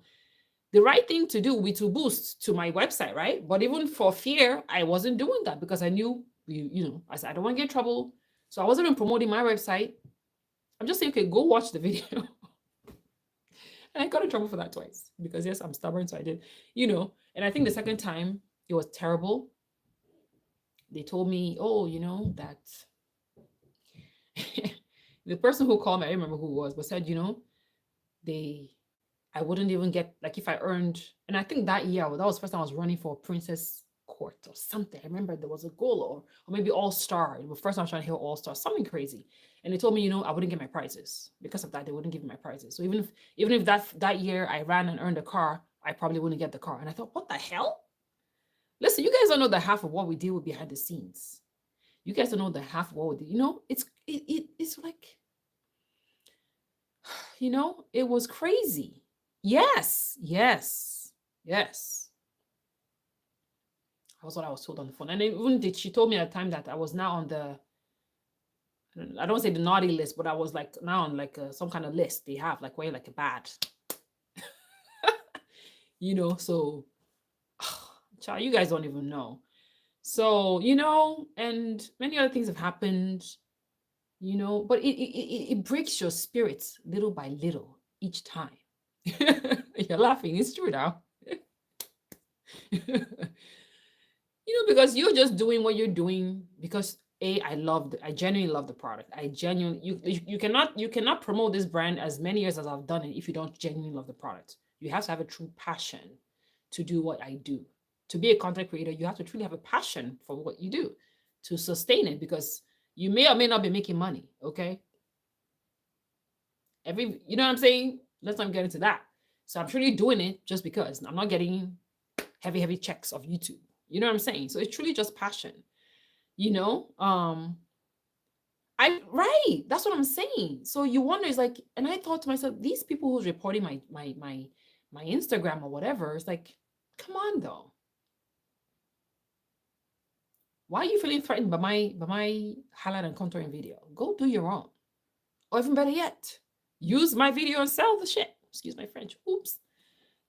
A: The right thing to do would be to boost to my website, right? But even for fear, I wasn't doing that, because I knew, I said, I don't want to get in trouble. So I wasn't even promoting my website. I'm just saying, okay, go watch the video. And I got in trouble for that twice, because yes, I'm stubborn. So I did, and I think the second time it was terrible. They told me, oh, that the person who called me, I don't remember who it was, but said, I wouldn't even get, like, if I earned, and I think that year, that was the first time I was running for Princess Court or something. I remember there was a goal, or maybe All Star. It was the first time I was trying to hit All Star, something crazy. And they told me, I wouldn't get my prizes. Because of that, they wouldn't give me my prizes. So even if that year I ran and earned a car, I probably wouldn't get the car. And I thought, what the hell? Listen, you guys don't know the half of what we deal with behind the scenes. You guys don't know the half of what we do. It's like, it was crazy. Yes, yes, yes. That was what I was told on the phone. And even did she told me at the time that I was now on the, I don't say the naughty list, but I was like now on like some kind of list they have, like where you're like a bad, so child, you guys don't even know. So, and many other things have happened, but it breaks your spirits little by little each time. You're laughing, it's true now. Because you're just doing what you're doing because I genuinely love the product. I genuinely, you cannot promote this brand as many years as I've done it if you don't genuinely love the product. You have to have a true passion to do what I do. To be a content creator, you have to truly have a passion for what you do to sustain it, because you may or may not be making money. Okay. You know what I'm saying? Let's not get into that. So I'm truly doing it just because I'm not getting heavy checks of YouTube. You know what I'm saying? So it's truly just passion. You know, I right. That's what I'm saying. So you wonder, is like, and I thought to myself, these people who's reporting my Instagram or whatever, it's like, come on though. Why are you feeling threatened by my highlight and contouring video? Go do your own. Or even better yet, use my video and sell the shit. Excuse my French. Oops. Do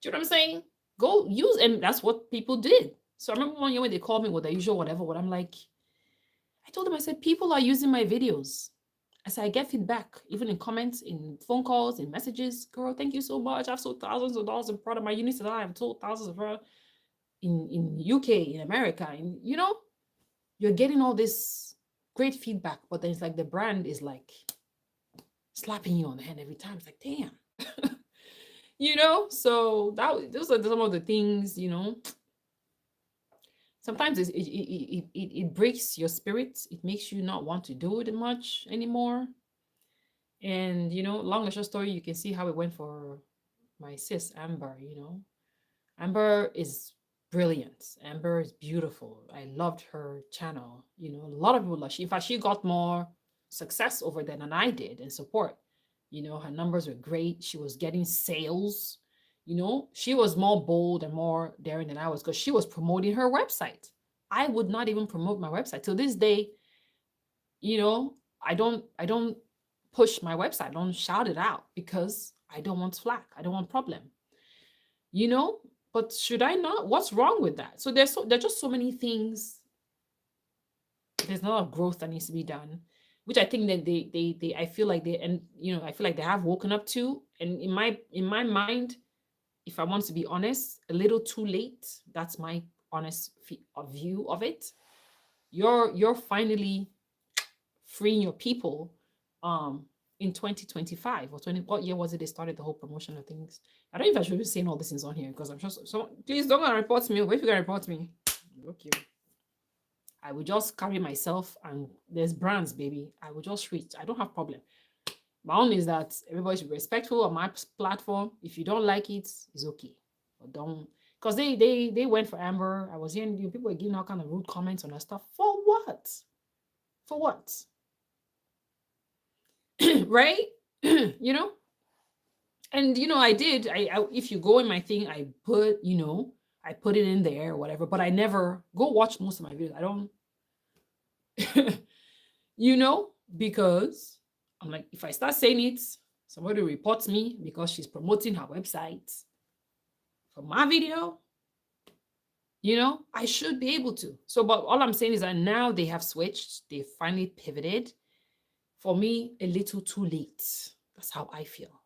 A: you know what I'm saying? Go use, and that's what people did. So I remember one year when they called me with the usual whatever, what I'm like, I told them, I said, people are using my videos. I said, I get feedback, even in comments, in phone calls, in messages. Girl, thank you so much. I've sold thousands of dollars in product. My units that I have sold thousands of product in UK, in America. And you're getting all this great feedback, but then it's like the brand is like slapping you on the hand every time. It's like, damn. So those are some of the things, sometimes it breaks your spirit. It makes you not want to do it much anymore. And long and short story, you can see how it went for my sis Amber. Amber is brilliant. Amber is beautiful. I loved her channel. A lot of people love she. In fact, she got more success over there than I did and support. Her numbers were great. She was getting sales. She was more bold and more daring than I was, because she was promoting her website. I would not even promote my website till this day. I don't push my website. I don't shout it out because I don't want flack. I don't want problem. But should I not? What's wrong with that? So there's just so many things. There's a lot of growth that needs to be done, which I think that they I feel like I feel like they have woken up to. And in my mind, if I want to be honest, a little too late. That's my honest view of it. You're finally freeing your people in 2025 or 20, what year was it they started the whole promotion of things? I don't know if I should be saying all these things on here, because I'm just, so please don't gonna report me. If you're gonna report me, look you. I will just carry myself, and there's brands, baby. I will just reach. I don't have problem. My own is that everybody should be respectful of my platform. If you don't like it, it's okay. But don't, because they went for Amber. I was hearing people were giving all kind of rude comments on her stuff. For what? For what? Right? And I did. I if you go in my thing, I put it in there or whatever. But I never go watch most of my videos. I don't. Because I'm like, if I start saying it, somebody reports me because she's promoting her website for my video. I should be able to. So, but all I'm saying is that now they have switched. They finally pivoted. For me, a little too late. That's how I feel.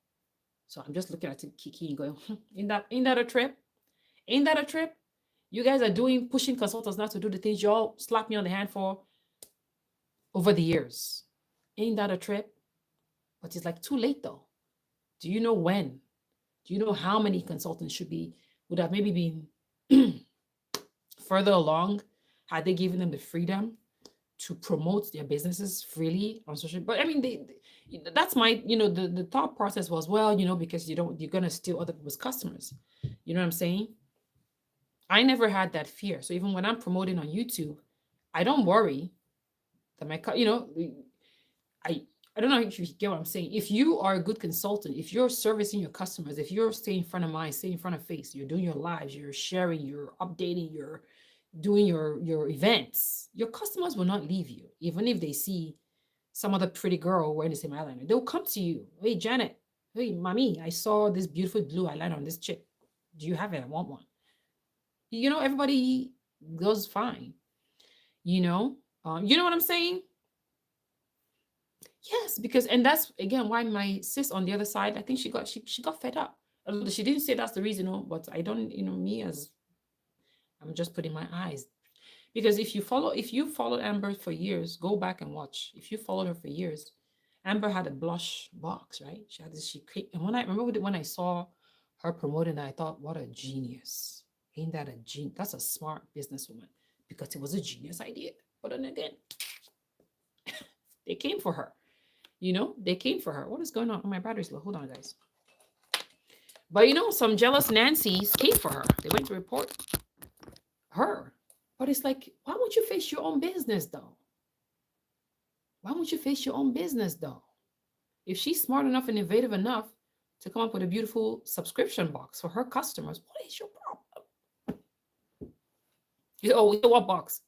A: So I'm just looking at it, Kiki, and going, ain't that a trip? Ain't that a trip? You guys are pushing consultants now to do the things y'all slap me on the hand for over the years. Ain't that a trip? But it's like too late though. Do you know when? Do you know how many consultants would have maybe been further along had they given them the freedom to promote their businesses freely on social? But I mean, that's my, the thought process was, well, because you're going to steal other people's customers. You know what I'm saying? I never had that fear. So even when I'm promoting on YouTube, I don't worry that I I don't know if you get what I'm saying. If you are a good consultant, if you're servicing your customers, if you're staying in front of mind, staying in front of face, you're doing your lives, you're sharing, you're updating, you're doing your events, your customers will not leave you, even if they see some other pretty girl wearing the same eyeliner. They'll come to you. Hey Janet, hey mommy, I saw this beautiful blue eyeliner on this chick. Do you have it? I want one. Everybody goes fine. You know what I'm saying? Yes, because and that's again why my sis on the other side, I think she got fed up. Although she didn't say that's the reason, but I don't, me as I'm just putting my eyes. Because if you followed Amber for years, go back and watch. If you followed her for years, Amber had a blush box, right? She had this, and when I remember when I saw her promoting that, I thought, what a genius. Ain't that a genius? That's a smart businesswoman because it was a genius idea. But then again, they came for her. They came for her. What is going on? Oh, my battery's low. Hold on, guys. But some jealous Nancy's came for her. They went to report her. But it's like, why won't you face your own business though? Why won't you face your own business though? If she's smart enough and innovative enough to come up with a beautiful subscription box for her customers, what is your problem? What box?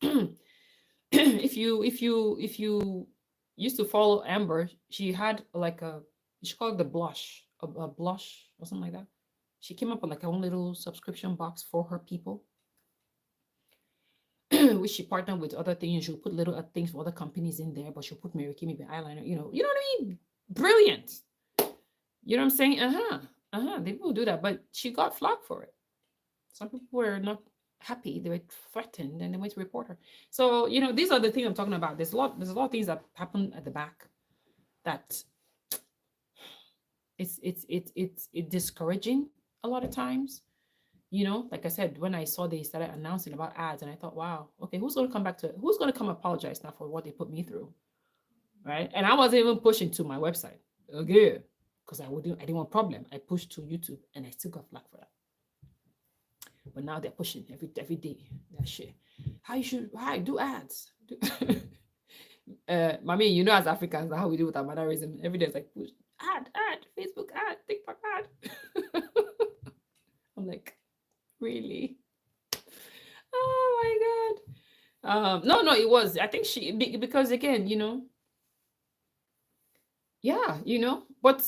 A: If you used to follow Amber, she had like she called it the blush, a blush or something like that. She came up with like her own little subscription box for her people, which she partnered with other things. She'll put little things for other companies in there, but she'll put Mary Kimmy eyeliner. You know what I mean? Brilliant. You know what I'm saying? They will do that, but she got flack for it. Some people were not happy. They were threatened, and they went to report her. So these are the things I'm talking about. There's a lot of things that happen at the back that it's discouraging a lot of times. Like I said, when I saw they started announcing about ads, and I thought, wow, okay, who's going to come apologize now for what they put me through, right? And I wasn't even pushing to my website, okay, because I didn't want problem. I pushed to YouTube, and I still got flack for that. But now they're pushing every day that shit. How do ads? Mommy, as Africans, how we do with our mannerism. Every day it's like push ad, Facebook ad, TikTok ad. I'm like, really? Oh my god. No, it was. I think because again, yeah, but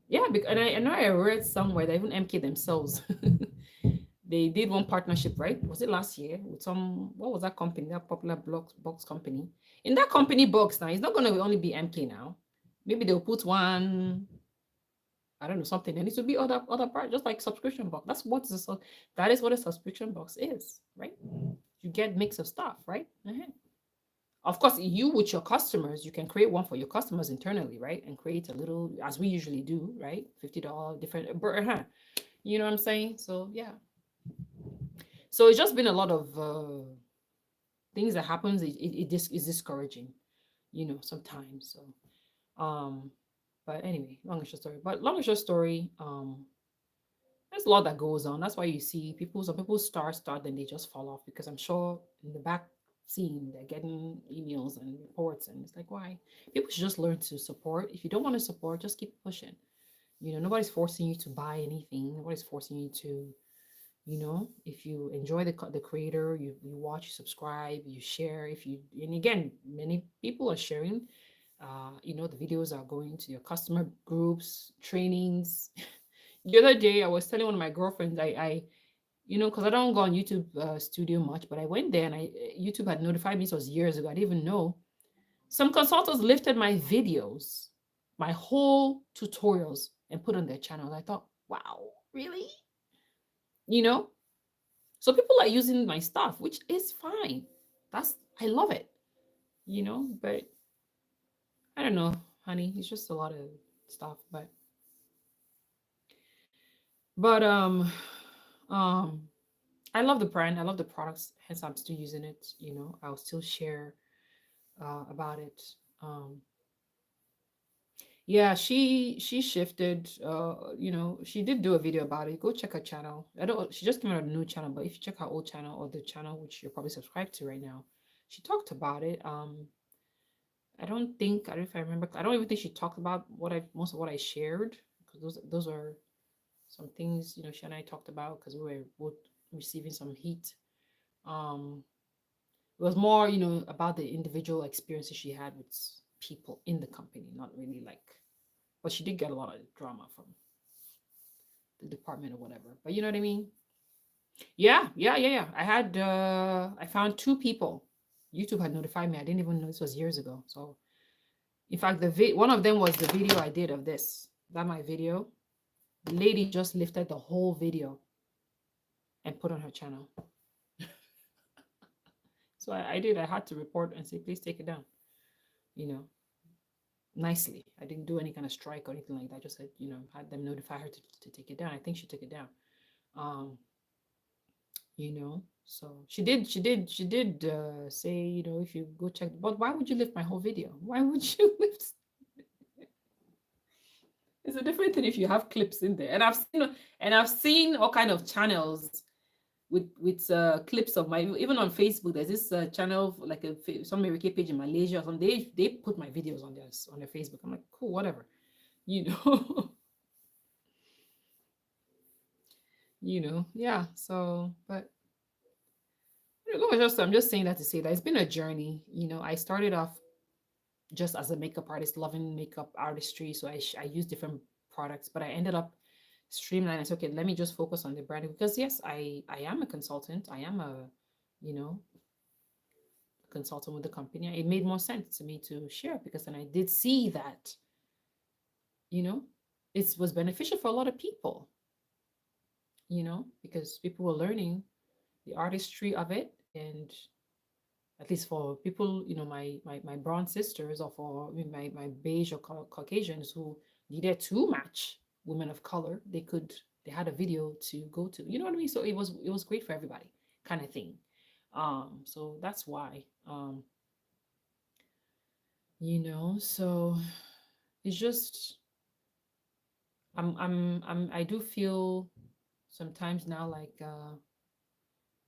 A: yeah, and I know I read somewhere that even MK themselves, they did one partnership, right? Was it last year with what was that company? That popular box company. In that company box now, it's not going to only be MK now. Maybe they'll put one, I don't know, something. And it will be other part, just like subscription box. That is what a subscription box is, right? You get mix of stuff, right? Of course, you with your customers, you can create one for your customers internally, right? And create a little, as we usually do, right? $50 different, you know what I'm saying? So yeah. So it's just been a lot of things that happens. It is discouraging, sometimes. So, but anyway, long and short story. But long and short story, there's a lot that goes on. That's why you see some people start, then they just fall off because I'm sure in the back scene they're getting emails and reports, and it's like, why? People should just learn to support. If you don't want to support, just keep pushing. Nobody's forcing you to buy anything. Nobody's forcing you to, if you enjoy the creator, you watch, you subscribe, you share. And again, many people are sharing. The videos are going to your customer groups, trainings. The other day, I was telling one of my girlfriends, I because I don't go on YouTube Studio much, but I went there and YouTube had notified me. This was years ago. I didn't even know. Some consultants lifted my videos, my whole tutorials, and put on their channel. I thought, wow, really? So people are using my stuff, which is fine. I love it, but I don't know, honey. It's just a lot of stuff, but I love the brand. I love the products. Hence, I'm still using it. I'll still share about it. Yeah, she shifted. She did do a video about it. Go check her channel. I don't. She just came out with a new channel, but if you check her old channel or the channel which you're probably subscribed to right now, she talked about it. I don't think I don't know if I remember. I don't even think she talked about what I most of what I shared because those are some things she and I talked about because we were both receiving some heat. Um, it was more about the individual experiences she had with people in the company, not really like. But she did get a lot of drama from the department or whatever. But you know what I mean? Yeah, yeah, yeah, yeah. I found two people. YouTube had notified me. I didn't even know this was years ago. So in fact, one of them was the video I did of this. That my video. The lady just lifted the whole video and put on her channel. So I did. I had to report and say, please take it down. You know, nicely. I didn't do any kind of strike or anything like that. I just said, had them notify her to take it down. I think she took it down. Um, so she did say, if you go check, but why would you lift my whole video? Why would you lift? It's a different thing if you have clips in there. And I've seen all kind of channels with clips of my, even on Facebook. There's this channel like some American page in Malaysia or something. They put my videos on their Facebook. I'm like, cool, whatever, you know. Yeah. So, but I'm just saying that to say that it's been a journey. I started off just as a makeup artist, loving makeup artistry. So I use different products, but I ended up streamlining. I said, okay, let me just focus on the branding because yes, I am a consultant. I am you know, consultant with the company. It made more sense to me to share because then I did see that, you know, it was beneficial for a lot of people, because people were learning the artistry of it. And at least for people, my brown sisters, or for my beige or Caucasians who needed to match women of color, they had a video to go to. You know what I mean? So it was great for everybody, kind of thing. So that's why. So it's just I do feel sometimes now like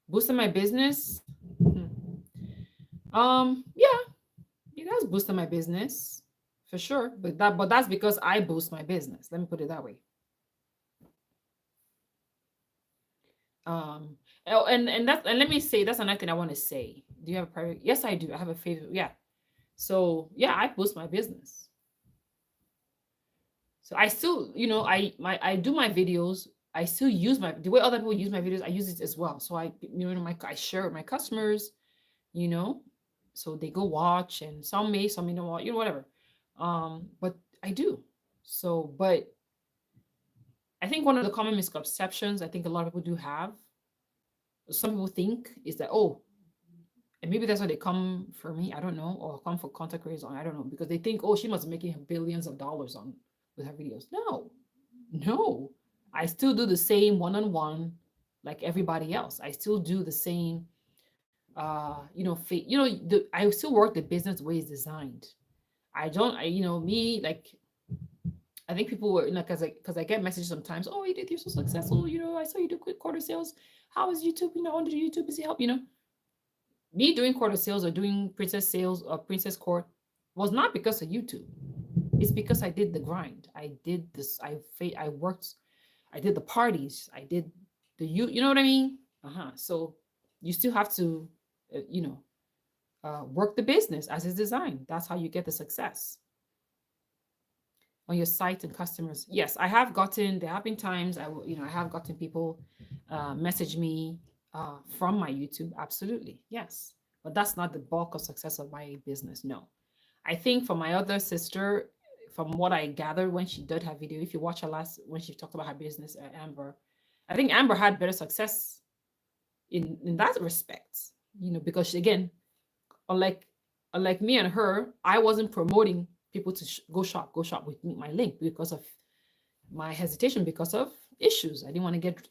A: boosting my business. Hmm. Yeah, it has boosted my business for sure, but that's because I boost my business. Let me put it that way. And let me say that's another thing I want to say. Do you have a private? Yes, I do. I have a favorite. Yeah. So yeah, I boost my business. So I still, I do my videos. I still use the way other people use my videos. I use it as well. So I share with my customers. You know, so they go watch, and some may not watch, whatever. But I do. So, but I think one of the common misconceptions I think a lot of people do have, some people think, is that, oh, and maybe that's why they come for me, I don't know, or come for content creators on, I don't know, because they think, oh, she must be making billions of dollars on with her videos. No, no, I still do the same one-on-one like everybody else. I still do the same, I still work the business the way it's designed. I don't, me, like, I think people were, because I get messages sometimes. Oh, Edith, you're so successful. I saw you do quick quarter sales. How is YouTube? Under YouTube, is it help? Me doing quarter sales or doing princess sales or princess court was not because of YouTube. It's because I did the grind. I did this. I worked. I did the parties. I did you know what I mean? So you still have to, work the business as it's designed. That's how you get the success on your site and customers. Yes, there have been times I have gotten people message me from my YouTube. Absolutely. Yes. But that's not the bulk of success of my business. No. I think for my other sister, from what I gathered when she did her video, if you watch her last, when she talked about her business, Amber, I think Amber had better success in that respect, because again, unlike me and her, I wasn't promoting people to go shop with me, my link, because of my hesitation, because of issues. I didn't want to get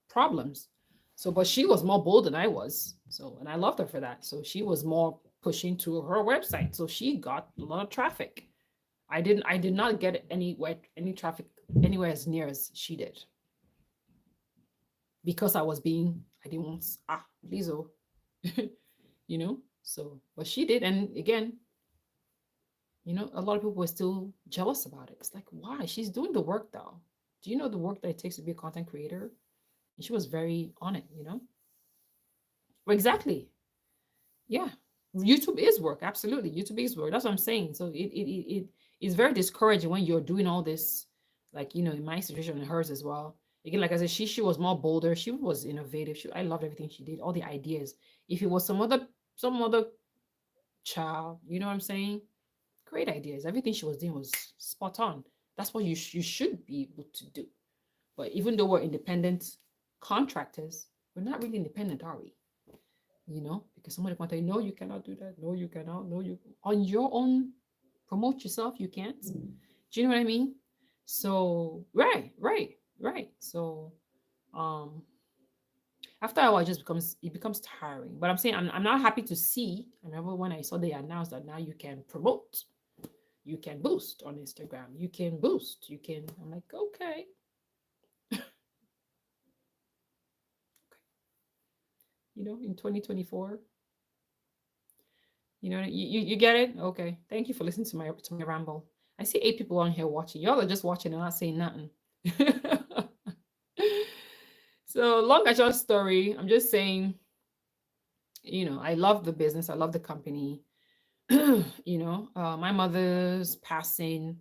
A: problems. So, but she was more bold than I was. So, and I loved her for that. So she was more pushing to her website. So she got a lot of traffic. I did not get any traffic anywhere as near as she did because I didn't want please oh you know. So but she did, and again, a lot of people were still jealous about it. It's like, why? She's doing the work though. Do you know the work that it takes to be a content creator? And she was very on it. Well, exactly. Yeah. YouTube is work. Absolutely. YouTube is work. That's what I'm saying. So it is very discouraging when you're doing all this, like, in my situation and hers as well. Again, like I said, she was more bolder. She was innovative. I loved everything she did, all the ideas. If it was some other child, you know what I'm saying? Great ideas. Everything she was doing was spot on. That's what you should be able to do. But even though we're independent contractors, we're not really independent, are we? Because somebody might tell you, no, you cannot do that. No, you cannot. No, you on your own promote yourself. You can't. Do you know what I mean? So right. So um after a while, it becomes tiring. But I'm saying I'm not happy to see. I remember when I saw they announced that now you can promote, you can boost on Instagram, you can boost, you can. I'm like, okay, in 2024. You get it? Okay. Thank you for listening to my ramble. I see 8 people on here watching. Y'all are just watching and not saying nothing. So long as your story, I'm just saying, I love the business. I love the company. My mother's passing.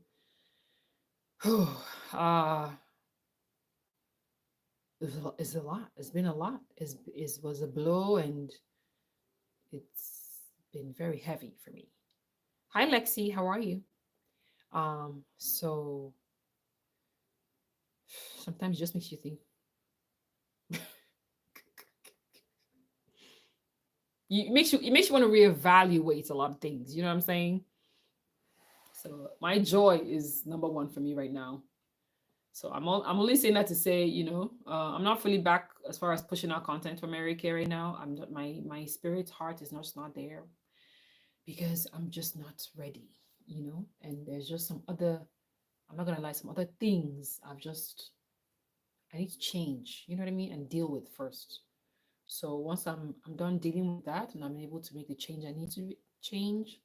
A: uh is a lot. It's been a lot. Is was a blow, and it's been very heavy for me. Hi Lexi, how are you? So sometimes it just makes you think. It makes you want to reevaluate a lot of things. You know what I'm saying? So my joy is number one for me right now. So I'm only saying that to say, I'm not fully back as far as pushing out content for Mary Kay right now. I'm not, my spirit heart is not there because I'm just not ready, And there's just some other, I'm not gonna lie, some other things I need to change. You know what I mean, and deal with first. So once I'm done dealing with that and I'm able to make the change I need to change,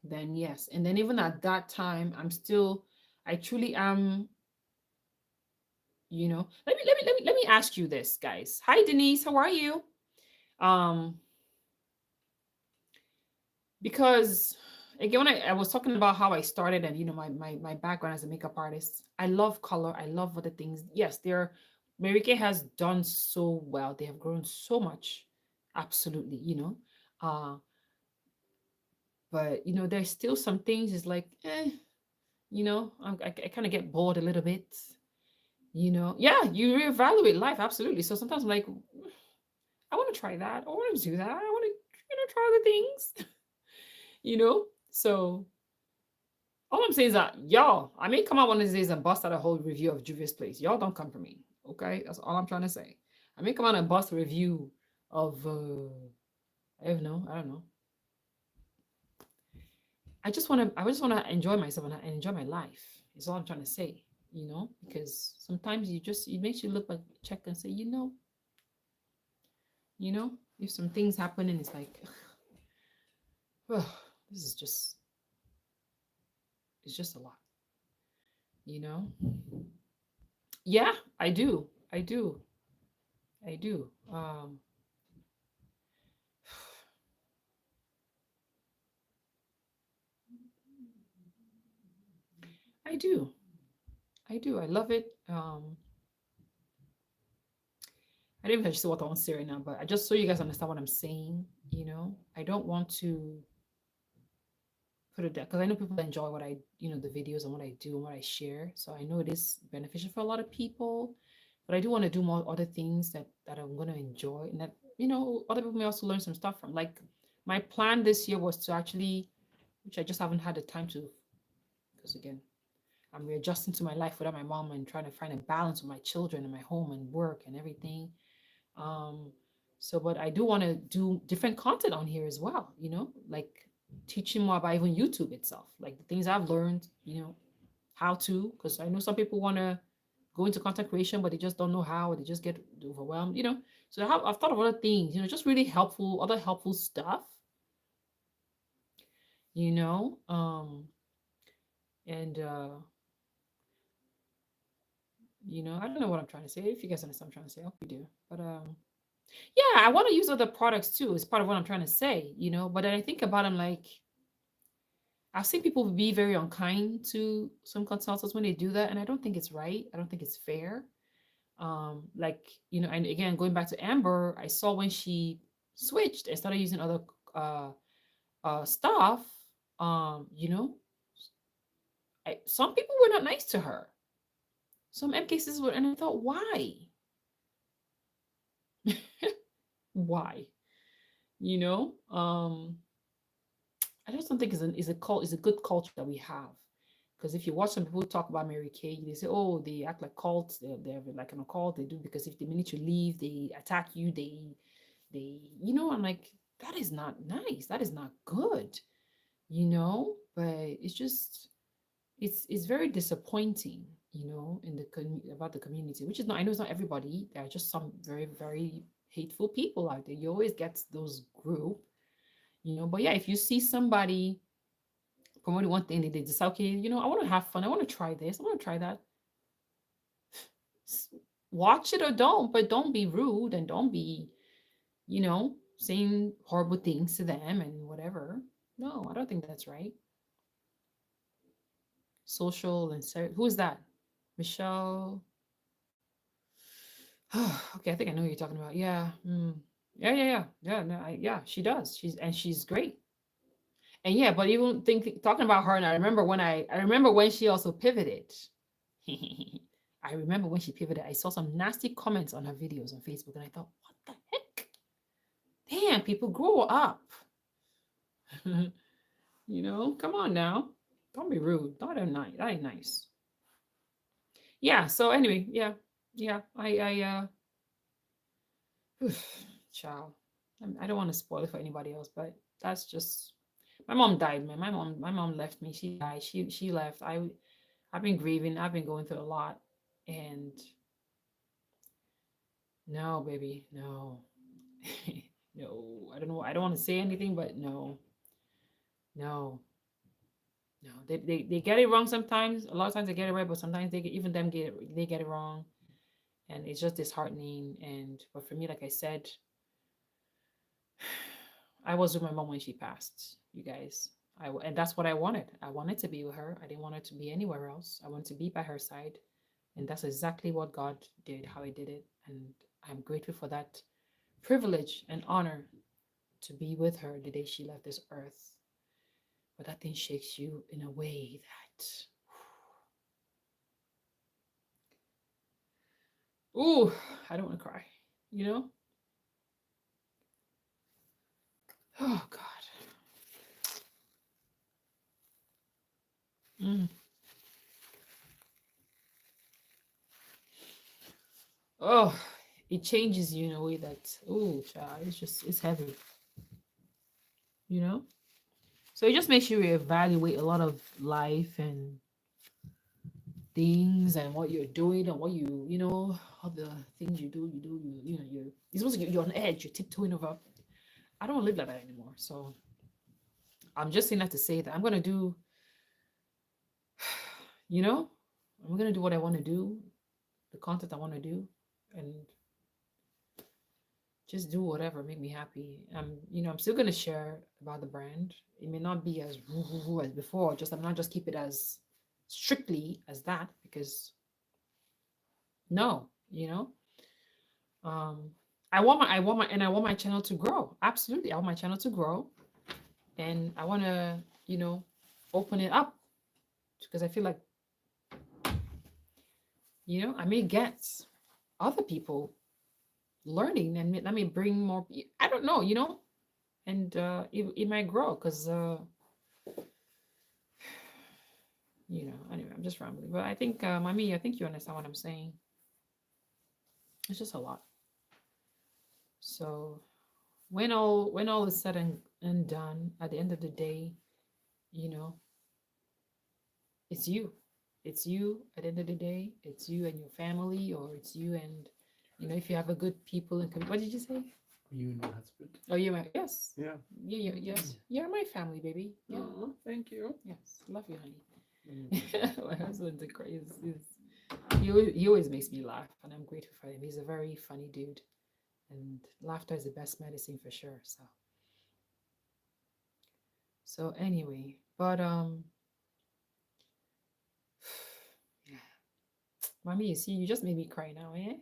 A: then yes. And then even at that time, I truly am. Let me ask you this, guys. Hi, Denise. How are you? Um, because again, when I was talking about how I started and my background as a makeup artist, I love color. I love other things. Yes, Mary Kay has done so well. They have grown so much. Absolutely, Uh, but there's still some things. It's like, I kind of get bored a little bit. Yeah, you reevaluate life. Absolutely. So sometimes I'm like, I want to try that. I want to do that. I want to, try other things. So all I'm saying is that y'all, I may come out one of these days and bust out a whole review of Juvia's Place. Y'all don't come for me. Okay, that's all I'm trying to say. I may come out and bust a review of I don't know. I just want to enjoy myself and enjoy my life. Is all I'm trying to say. Because sometimes it makes you look, like, check and say, if some things happen and it's like, oh, this is just it's just a lot. you know yeah, I do. I do i do I love it. I don't even actually what I want to say right now, but I just so you guys understand what I'm saying. I don't want to put it down because I know people enjoy the videos and what I do and what I share. So I know it is beneficial for a lot of people, but I do want to do more other things that I'm going to enjoy and that other people may also learn some stuff from. Like my plan this year was to actually, which I just haven't had the time to, because again, I'm readjusting to my life without my mom and trying to find a balance with my children and my home and work and everything. Um, but I do want to do different content on here as well, like teaching more about even YouTube itself, like the things I've learned, how to, because I know some people want to go into content creation, but they just don't know how, or they just get overwhelmed. So I've thought of other things, just really helpful, other helpful stuff, you know, and I don't know what I'm trying to say. If you guys understand what I'm trying to say, I hope you do. But yeah, I want to use other products too. It's part of what I'm trying to say. But then I think about them like I've seen people be very unkind to some consultants when they do that, and I don't think it's right. I don't think it's fair. Like and again, going back to Amber, I saw when she switched and started using other uh stuff. You know, some people were not nice to her. Some M cases were, and I thought, why? Why? You know, I just don't think is a good culture that we have. Because if you watch some people talk about Mary Kay, they say, "Oh, they act like cults. They're like an occult. They do because if the minute you leave, they attack you. I'm like, that is not nice. That is not good. But it's very disappointing. In about the community, which is not. I know it's not everybody. There are just some very very hateful people out there. You always get those group. But yeah, if you see somebody promoting one thing, they decide, okay, I want to have fun. I want to try this. I want to try that. Watch it or don't, but don't be rude and don't be, saying horrible things to them and whatever. No, I don't think that's right. Social and who is that? Michelle. Okay, I think I know who you're talking about. Yeah. Yeah, yeah, yeah. Yeah, no, yeah, she does. She's great. And yeah, but even talking about her, and I remember when she also pivoted. I remember when she pivoted, I saw some nasty comments on her videos on Facebook, and I thought, what the heck? Damn, people grow up. Come on now. Don't be rude. That ain't nice. That ain't nice. Yeah. So anyway, yeah, yeah. Child. I don't want to spoil it for anybody else, but that's just my mom died, man. My mom left me. She died. She left. I've been grieving. I've been going through a lot, and no, baby, no. No, I don't know. I don't want to say anything, but no, no, no. They get it wrong sometimes. A lot of times they get it right, but sometimes even them they get it wrong, and it's just disheartening. But for me, like I said, I was with my mom when she passed. You guys, and that's what I wanted. I wanted to be with her. I didn't want her to be anywhere else. I wanted to be by her side, and that's exactly what God did. How He did it, and I'm grateful for that privilege and honor to be with her the day she left this earth. But that thing shakes you in a way that, ooh, I don't want to cry, you know? Oh, God. Mm. Oh, it changes you in a way that, oh, child, it's heavy, you know? So it just makes you reevaluate a lot of life and things and what you're doing and what all the things you're supposed to you're on edge, you're tiptoeing over. I don't live like that anymore. So I'm just saying that to say that I'm gonna do, you know, I'm gonna do what I want to do, the content I want to do, and just do whatever make me happy. I'm still gonna share about the brand. It may not be as woo as before. Just I'm not just keep it as strictly as that because no, um, I want my channel to grow. Absolutely, I want my channel to grow, and I want to open it up because I feel like I may get other people learning and let me bring more. I don't know, and it might grow because Anyway, I'm just rambling, but I think Mami, I think you understand what I'm saying. It's just a lot. So when all is said and done. At the end of the day, you know, it's you. It's you at the end of the day. It's you and your family, or it's you and, if you have a good people and what did you say?
B: You and your husband.
A: Oh, you're my, yes.
B: Yeah.
A: Yeah, yes. You're my family, baby. Yeah.
B: Aw, thank you.
A: Yes. Love you, honey.
B: Mm.
A: My husband's a crazy. He always makes me laugh, and I'm grateful for him. He's a very funny dude, and laughter is the best medicine for sure. So anyway, but yeah, mommy, you see, you just made me cry now, eh?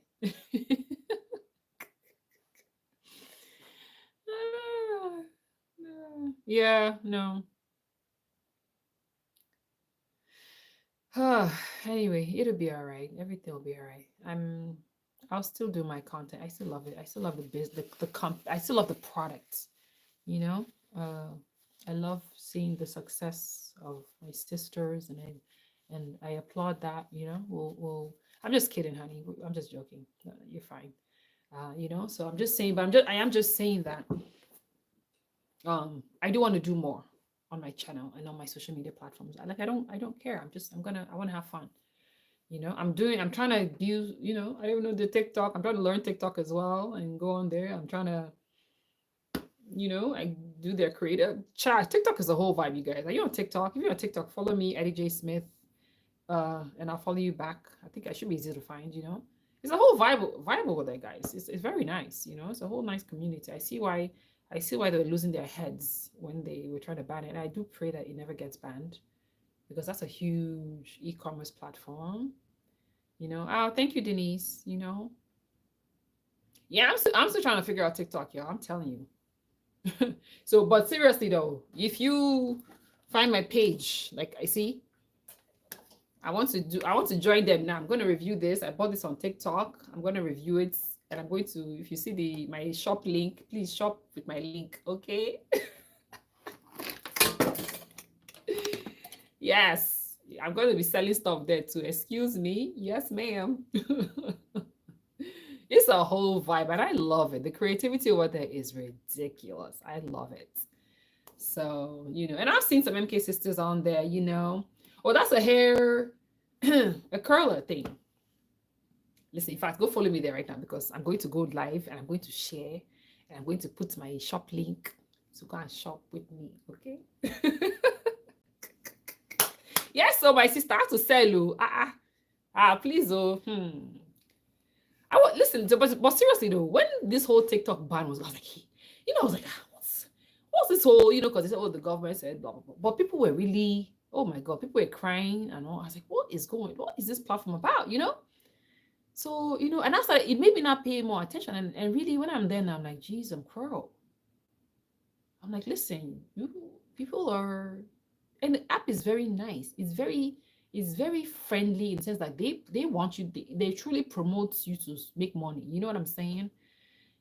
A: Ah, no. Yeah, no. Anyway, it'll be all right. Everything will be all right. I'll still do my content. I still love it. I still love the I still love the product. You know, I love seeing the success of my sisters, and I applaud that. We'll. I'm just kidding, honey. I'm just joking. You're fine. So I'm just saying, but I am just saying that I do want to do more on my channel and on my social media platforms. I don't care. I want to have fun. I'm trying to do, I don't know the TikTok. I'm trying to learn TikTok as well and go on there. I'm trying to, I do their creative chat. TikTok is a whole vibe, you guys. Are you on TikTok? If you're on TikTok, follow me, Eddie J. Smith. And I'll follow you back. I think I should be easy to find. It's a whole vibe over there, guys. It's very nice. It's a whole nice community. I see why they were losing their heads when they were trying to ban it. And I do pray that it never gets banned, because that's a huge e-commerce platform. Thank you, Denise. Yeah, I'm still trying to figure out TikTok, y'all. I'm telling you. So, but seriously though, if you find my page, like I want to join them now. I'm going to review this. I bought this on TikTok. I'm going to review it, and I'm going to, if you see my shop link, please shop with my link, okay? Yes, I'm going to be selling stuff there too. Excuse me. Yes, ma'am. It's a whole vibe, and I love it. The creativity over there is ridiculous. I love it. So, and I've seen some MK sisters on there. Oh, that's a hair, a curler thing. Listen, in fact, go follow me there right now, because I'm going to go live and I'm going to share, and I'm going to put my shop link to go and shop with me, okay? Yes, so my sister, I have to sell you. Please, listen, but seriously though, when this whole TikTok ban was, I was like, I was like, what's this whole, because they said, oh, the government said, blah, blah, blah. But people were really, oh my God, people were crying and all. I was like, what is this platform about, So, and after it made me not pay more attention. And really, when I'm there now, I'm like, geez, I'm crow. I'm like, listen, people are, and the app is very nice. It's very friendly in the sense that they want you, they truly promote you to make money. You know what I'm saying?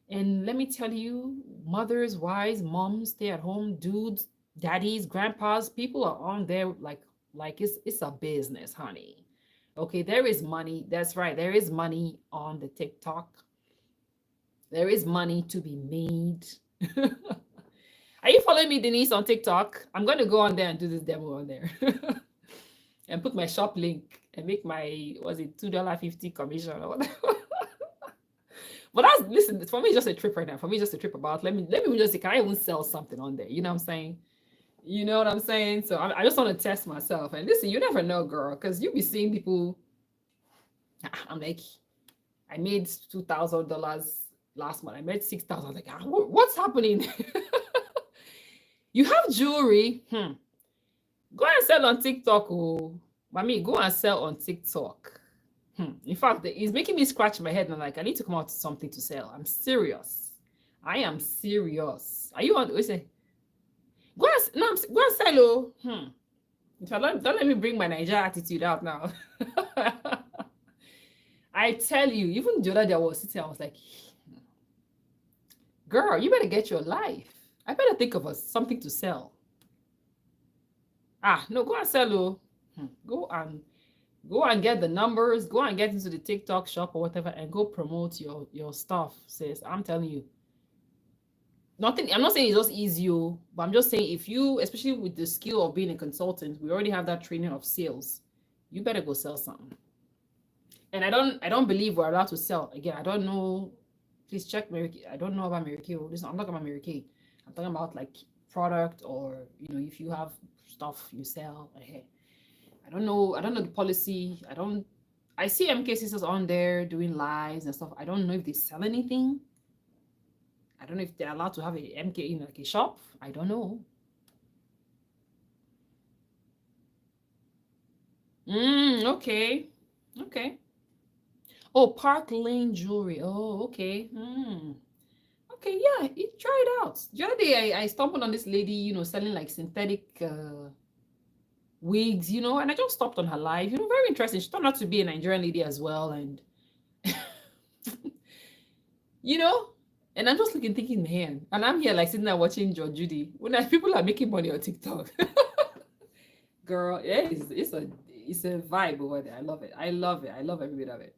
A: And let me tell you, mothers, wives, moms, stay at home, dudes, daddies, grandpas, people are on there like it's a business, honey. Okay, there is money. That's right. There is money on the TikTok. There is money to be made. Are you following me, Denise, on TikTok? I'm going to go on there and do this demo on there. And put my shop link and make my, was it $2.50 commission or whatever. But listen, for me, it's just a trip right now. For me, it's just a trip about, let me just say, can I even sell something on there? You know what I'm saying? You know what I'm saying? So I just want to test myself. And listen, you never know, girl, because you be seeing people. I'm like, I made $2,000 last month. I made $6,000. I'm like, what's happening? You have jewelry. Go and sell on TikTok. Oh, mommy, go and sell on TikTok. In fact, it's making me scratch my head. And I'm like, I need to come out with something to sell. I'm serious. I am serious. Are you on? We say, go and sell. Oh. If I don't let me bring my Niger attitude out now. I tell you, even the other day I was sitting, I was like, girl, you better get your life. I better think of something to sell. No, go and sell. Oh. Go and get the numbers, go and get into the TikTok shop or whatever, and go promote your stuff, sis. I'm telling you. Nothing. I'm not saying it's just easy, but I'm just saying if you, especially with the skill of being a consultant, we already have that training of sales. You better go sell something. And I don't believe we're allowed to sell. Again, I don't know. Please check Mary Kay. I don't know about Mary Kay. Listen, I'm not talking about Mary Kay. I'm talking about like product, or if you have stuff you sell. I don't know. I don't know the policy. I see MK sisters on there doing lives and stuff. I don't know if they sell anything. I don't know if they're allowed to have a MK in like a shop. I don't know. Okay. Okay. Oh, Park Lane Jewelry. Oh, okay. Okay, yeah, try it out. The other day I stumbled on this lady, selling like synthetic wigs, and I just stopped on her live. Very interesting. She turned out to be a Nigerian lady as well. And you know, and I'm just looking thinking, man, and I'm here like sitting there watching George Judy when people are making money on TikTok. Girl, yeah, it's a vibe over there. I love it. I love it. I love every bit of it.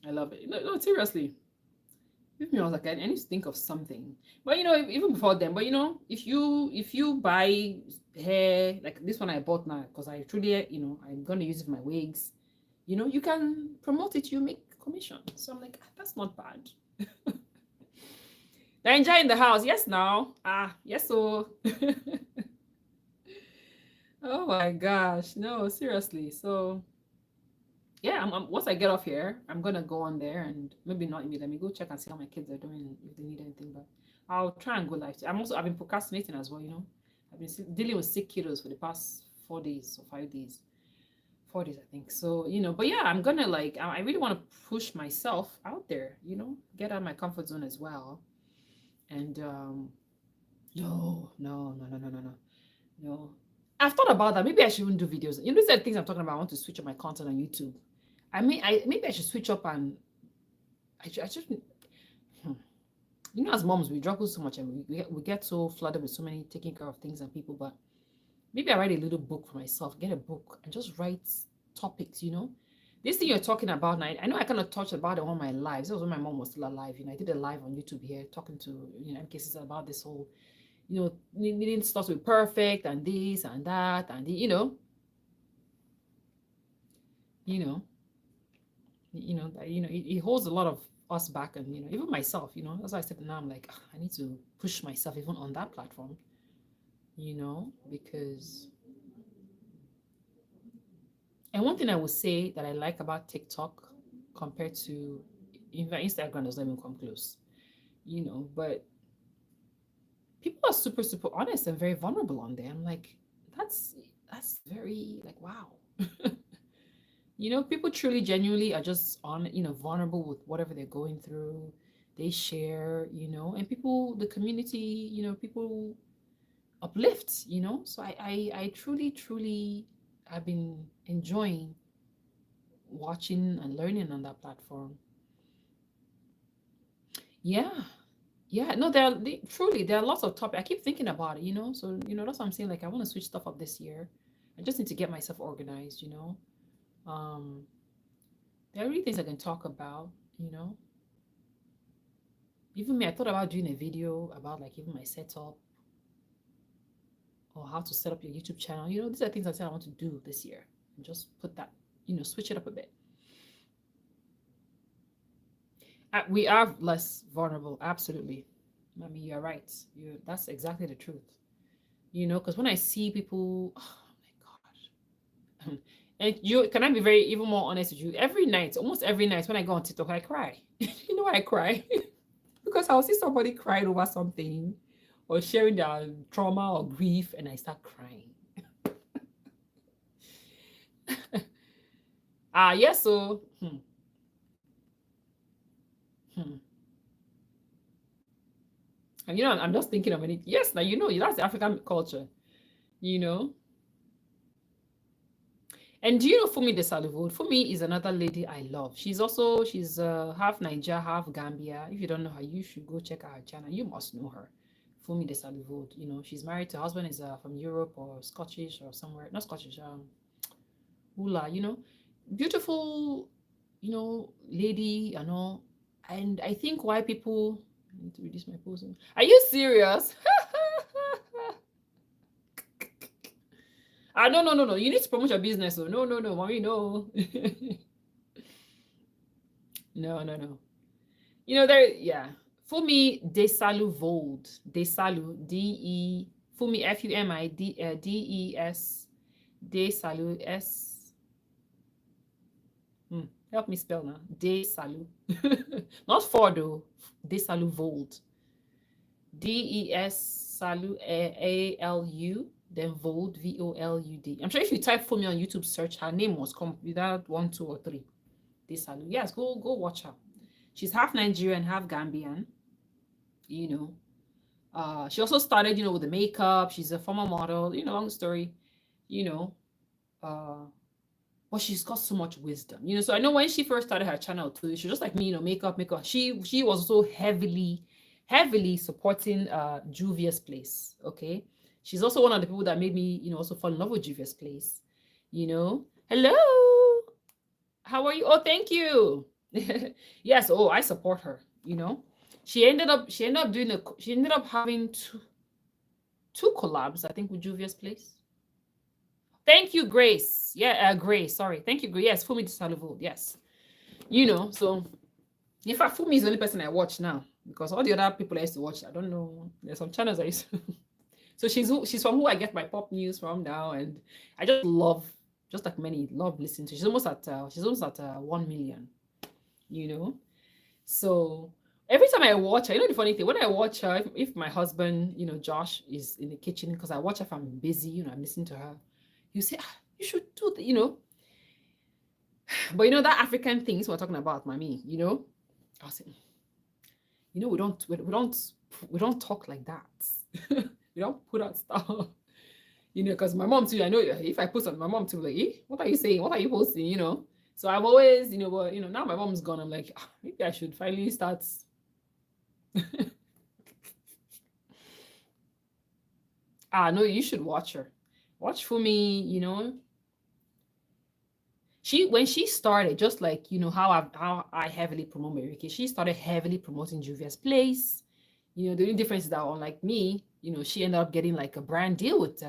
A: I love it. No, seriously. Even me, I was like, I need to think of something. But even before then, but if you buy hair like this one I bought now, because I truly, I'm gonna use it for my wigs, you can promote it, you make commission. So I'm like, that's not bad. Ninja in the house, yes now. Yes, so oh my gosh. No, seriously. So yeah, once I get off here, I'm gonna go on there and maybe not immediately. Let me go check and see how my kids are doing, if they need anything. But I'll try and go live. I've been procrastinating as well. I've been dealing with sick kiddos for the past 4 days or 5 days, 4 days I think. So but yeah, I'm gonna like I really want to push myself out there. Get out of my comfort zone as well. And no. I've thought about that. Maybe I shouldn't do videos. These are the things I'm talking about. I want to switch up my content on YouTube. Maybe I should switch up, and I shouldn't. As moms, we juggle so much, and we get so flooded with so many taking care of things and people. But maybe I write a little book for myself, get a book, and just write topics. This thing you're talking about now, I know I kind of touched about it on my lives. That was when my mom was still alive. I did a live on YouTube here talking to MKs about this whole needing stuff to be perfect and this and that and it holds a lot of us back, and even myself, that's why I said now I'm like, I need to push myself even on that platform, because and one thing I would say that I like about TikTok compared to Instagram doesn't even come close, but people are super, super honest and very vulnerable on there. I'm like, that's very like, wow. People truly, genuinely are just vulnerable with whatever they're going through. They share, and people, the community, people uplift, So I truly, truly have been enjoying watching and learning on that platform. Yeah. Yeah, no, truly there are lots of topics. I keep thinking about it, So that's what I'm saying. Like I want to switch stuff up this year. I just need to get myself organized, Um, there are really things I can talk about, Even me, I thought about doing a video about like even my setup or how to set up your YouTube channel. These are things I said I want to do this year, and just put that, switch it up a bit. We are less vulnerable, absolutely. I mean, you're right. That's exactly the truth. Because when I see people, oh my gosh. And can I be even more honest with you? Almost every night when I go on TikTok, I cry. You know why I cry? Because I'll see somebody crying over something or sharing their trauma or grief, and I start crying. Yes, so and I'm just thinking of it. Yes, now that's the African culture, And do you know Fumi de Salivod? Fumi is another lady I love. She's half Niger, half Gambia. If you don't know her, you should go check out her channel. You must know her. Fumi de Salivod. She's married to her husband is from Europe or Scottish or somewhere. Not Scottish, Hula, beautiful, lady, and I think why people I need to reduce my post. Are you serious? Ah, no, no, no, no. You need to promote your business. So no, no, no, mommy, no. No, no, no. You know, there, yeah. Fumi Desalu Vold. Desalu, D-E, Fumi Fumi Des, Desalu S. Help me spell now. Desalu. Not for though. Desalu Vold. D-E-S Salu A-L-U. Then Vold, V-O-L-U-D. I'm sure if you type Fumi on YouTube search, her name must come without 1, 2, or 3. Desalu. Yes, go watch her. She's half Nigerian, half Gambian. You know, she also started, you know, with the makeup. She's a former model. You know, long story. You know, but she's got so much wisdom. You know, so I know when she first started her channel too, she was just like me. You know, makeup. She was so heavily supporting Juvia's Place. Okay, she's also one of the people that made me, you know, also fall in love with Juvia's Place. You know, hello, how are you? Oh, thank you. Yes. Oh, I support her. You know, she ended up having two collabs, I think, with Juvia's Place. Thank you, Grace. Yeah, Grace. Sorry. Thank you, Grace. Yes, Fumi Disalivo. Yes. You know, so in fact, Fumi is the only person I watch now because all the other people I used to watch, I don't know. There's some channels I used to. So she's from who I get my pop news from now, and I just love, just like many, love listening to. She's almost at 1 million. You know, so every time I watch her, you know the funny thing, when I watch her, if my husband, you know, Josh is in the kitchen, because I watch her if I'm busy, you know, I'm listening to her, you say, you should do that, you know. But you know that African things we're talking about, mommy, you know, I was saying, you know, we don't talk like that. We don't put out stuff, you know, because my mom too, I know if I post on my mom too, like, what are you saying? What are you posting? You know. So I'm always, you know, but you know, now my mom's gone. I'm like, maybe I should finally start. No, you should watch her. Watch for me, you know. When she started, just like you know how I heavily promote Mary Kay, she started heavily promoting Juvia's Place. You know, the only difference is that unlike me, you know, she ended up getting like a brand deal with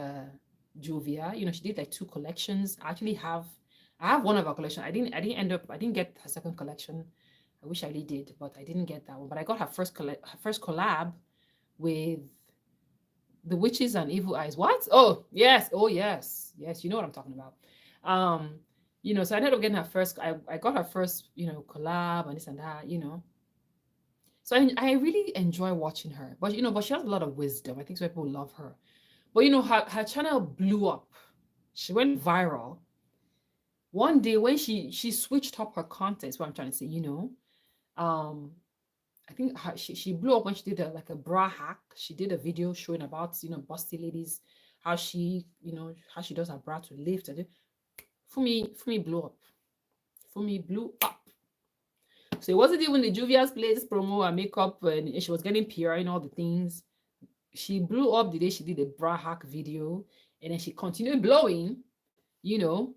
A: Juvia. You know, she did like 2 collections. I have one of her collection. I didn't get her second collection. I wish I really did, but I didn't get that one. But I got her first collab with the Witches and Evil Eyes. What? Oh yes, yes. You know what I'm talking about. You know, so I ended up getting her first. I got her first, you know, collab and this and that. You know, so I really enjoy watching her. But you know, but she has a lot of wisdom. I think so people love her. But you know, her channel blew up. She went viral one day when she switched up her content. Is what I'm trying to say. You know, I think she blew up when she did like a bra hack. She did a video showing about, you know, busty ladies, how she, you know, how she does her bra to lift. And Fumi blew up. Fumi blew up. So it wasn't even the Juvia's Place promo and makeup, and she was getting PR and all the things. She blew up the day she did the bra hack video, and then she continued blowing, you know,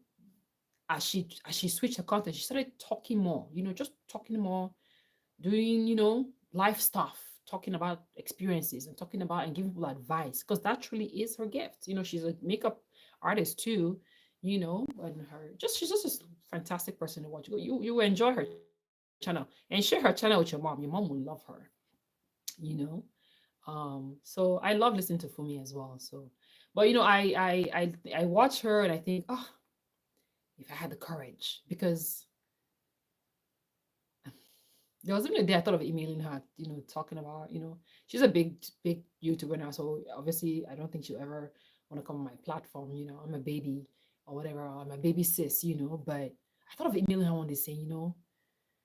A: as she switched her content. She started talking more, you know, just talking more, doing, you know, life stuff, talking about experiences and talking about and giving people advice, because that truly is her gift. You know, she's a makeup artist too, you know, and she's just a fantastic person to watch. You will enjoy her channel and share her channel with your mom. Your mom will love her, you know. So I love listening to Fumi as well. So, but you know, I watch her and I think, oh, if I had the courage, because there was even a day I thought of emailing her, you know, talking about, you know, she's a big YouTuber now. So obviously, I don't think she'll ever want to come on my platform. You know, I'm a baby or whatever, or I'm a baby sis, you know. But I thought of emailing her one day saying, you know,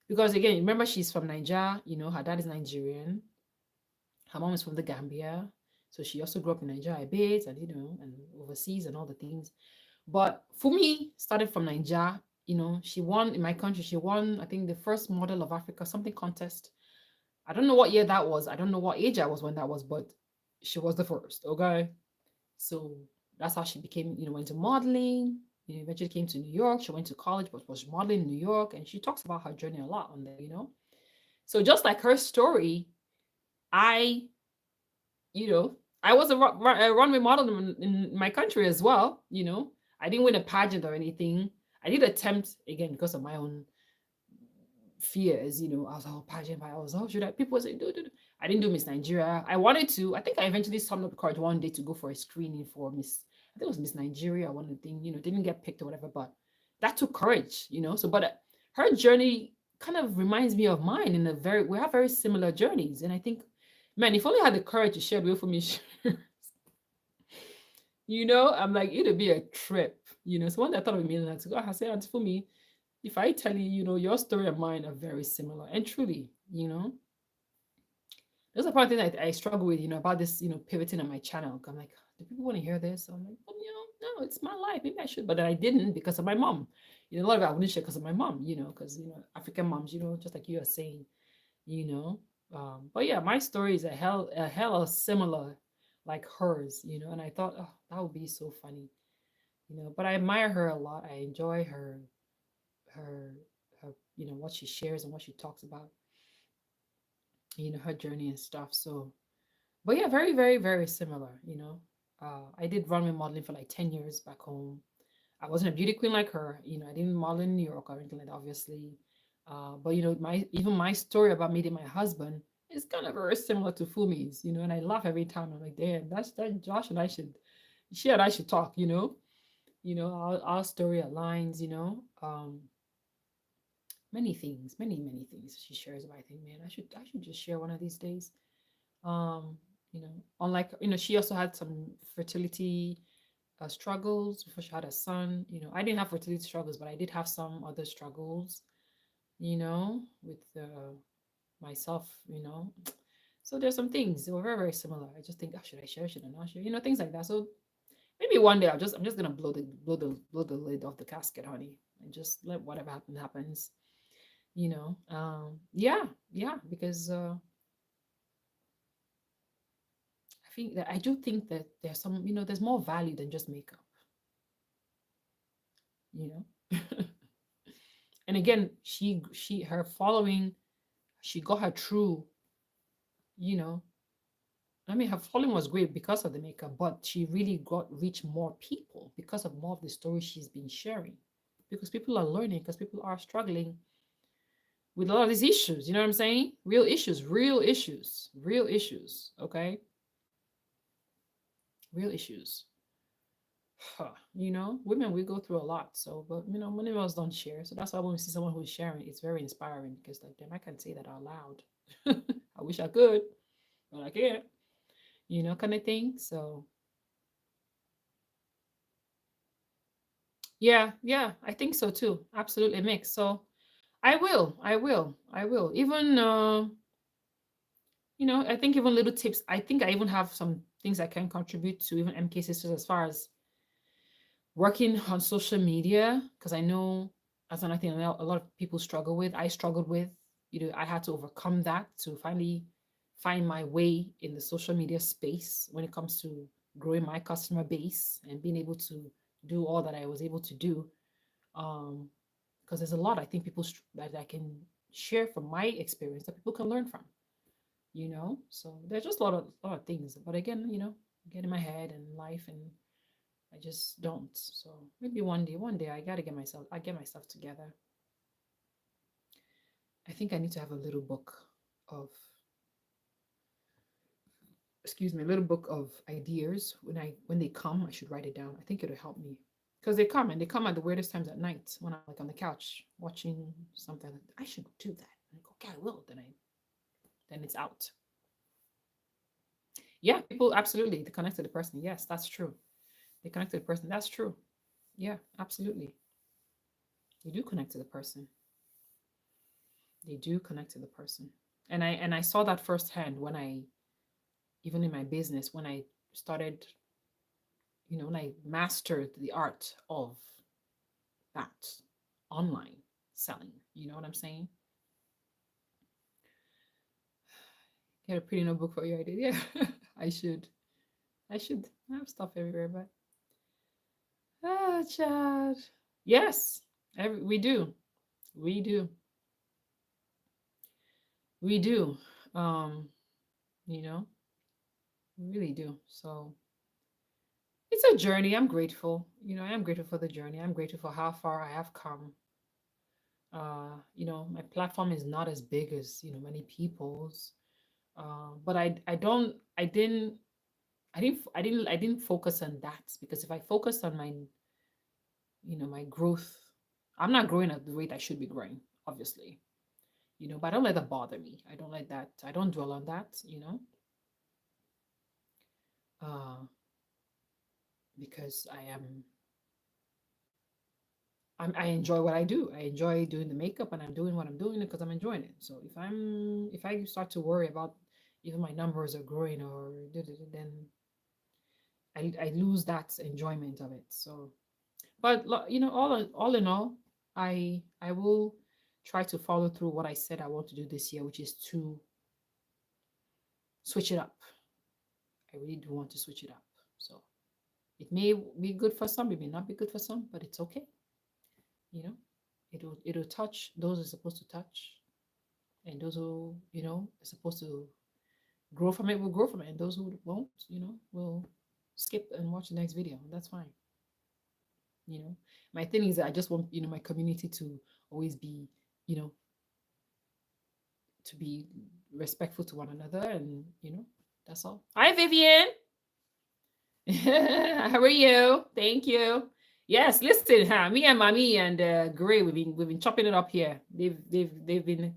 A: because again, remember she's from Nigeria, you know, her dad is Nigerian, her mom is from the Gambia. So she also grew up in Nigeria a bit and, you know, and overseas and all the things. But Fumi started from Nigeria. You know, she won in my country. She won, I think, the first model of Africa something contest. I don't know what year that was. I don't know what age I was when that was, but she was the first. Okay, so that's how she became. You know, went to modeling. You know, eventually came to New York. She went to college, but was modeling in New York, and she talks about her journey a lot on there. You know, so just like her story, I, you know, I was a runway model in my country as well. I didn't win a pageant or anything. I did attempt again because of my own fears. I was oh pageant, I was oh should I? People say do. I didn't do Miss Nigeria. I wanted to. I think I eventually summoned up the courage one day to go for a screening for Miss. I think it was Miss Nigeria. One of the thing, didn't get picked or whatever. But that took courage. So but her journey kind of reminds me of mine in a very. We have very similar journeys, and I think, man, if only I had the courage to share the information. I'm like, it'd be a trip. So one day I thought of me and I said, I said, for me, if I tell you, your story and mine are very similar. And truly, there's a part of thing that I struggle with, about this, pivoting on my channel. I'm like, do people want to hear this? I'm like, well, no, it's my life. Maybe I should. But then I didn't because of my mom. A lot of it I wouldn't share because of my mom, because, African moms, just like you are saying, you know. But yeah, my story is a hell of similar like hers, and I thought, oh, that would be so funny, but I admire her a lot. I enjoy her her what she shares and what she talks about, her journey and stuff. So but yeah, very, very, very similar, I did runway modeling for like 10 years back home. I wasn't a beauty queen like her, I didn't model in New York or anything like that, obviously. But my story about meeting my husband is kind of very similar to Fumi's, and I laugh every time. I'm like, damn, that's that Josh and I should she and I should talk, our story aligns, many things she shares about. I think, man, I should just share one of these days. Um, unlike, she also had some fertility struggles before she had a son. I didn't have fertility struggles, but I did have some other struggles, with myself, So there's some things that were very, very similar. I just think, oh, should I share? Should I not share? Things like that. So maybe one day I'm just gonna blow the lid off the casket, honey, and just let whatever happens. Yeah, because I do think that there's some, there's more value than just makeup, you know. And again, her following, she got her true, you know. I mean, her following was great because of the makeup, but she really got reach more people because of more of the stories she's been sharing. Because people are learning, because people are struggling with a lot of these issues. You know what I'm saying? Real issues, real issues, real issues. Okay, real issues. Women, we go through a lot. So, but many of us don't share. So that's why when we see someone who's sharing, it's very inspiring because like, damn, I can't say that out loud. I wish I could, but I can't. Kind of thing. So yeah, I think so too. Absolutely mix. So I will. Even I think even little tips. I think I even have some things I can contribute to even MK sisters as far as working on social media, because I know that's another thing a lot of people struggle with. I struggled with. I had to overcome that to finally find my way in the social media space when it comes to growing my customer base and being able to do all that I was able to do. Because there's a lot I think that I can share from my experience that people can learn from. So there's just a lot of things. But again, get in my head and life, and I just don't. So maybe one day I get myself together. I think I need to have a little book of, excuse me, a little book of ideas. When they come, I should write it down. I think it'll help me because they come at the weirdest times at night when I'm like on the couch watching something. Like, I should do that. And I go, okay, I will. Then it's out. Yeah, people absolutely they connect to the person. Yes, that's true. They connect to the person. That's true. Yeah, absolutely. They do connect to the person. They do connect to the person. And I saw that firsthand when I, even in my business, when I started, when I mastered the art of that online selling. You know what I'm saying? Get a pretty notebook for your idea. Yeah, I should. I have stuff everywhere, but Chad. Yes, we do. We do. We do. Um, you know, I really do. So it's a journey. I'm grateful. I am grateful for the journey. I'm grateful for how far I have come. My platform is not as big as, many people's. But I don't I didn't focus on that, because if I focused on my growth, I'm not growing at the rate I should be growing, obviously. But I don't let that bother me. I don't let that, I don't dwell on that. Uh because I enjoy what I do. I enjoy doing the makeup, and I'm doing what I'm doing because I'm enjoying it. So if I start to worry about even my numbers are growing or then I lose that enjoyment of it. So, but all in all, I will try to follow through what I said I want to do this year, which is to switch it up. I really do want to switch it up. So it may be good for some, it may not be good for some, but it's okay. You know, it'll touch those it's supposed to touch, and those who are supposed to grow from it will grow from it, and those who won't, will skip and watch the next video. That's fine. You know, my thing is that I just want my community to always be you know to be respectful to one another, and that's all. Hi, Vivian. How are you? Thank you. Yes, listen, me and Mommy and Gray, we've been chopping it up here. They've been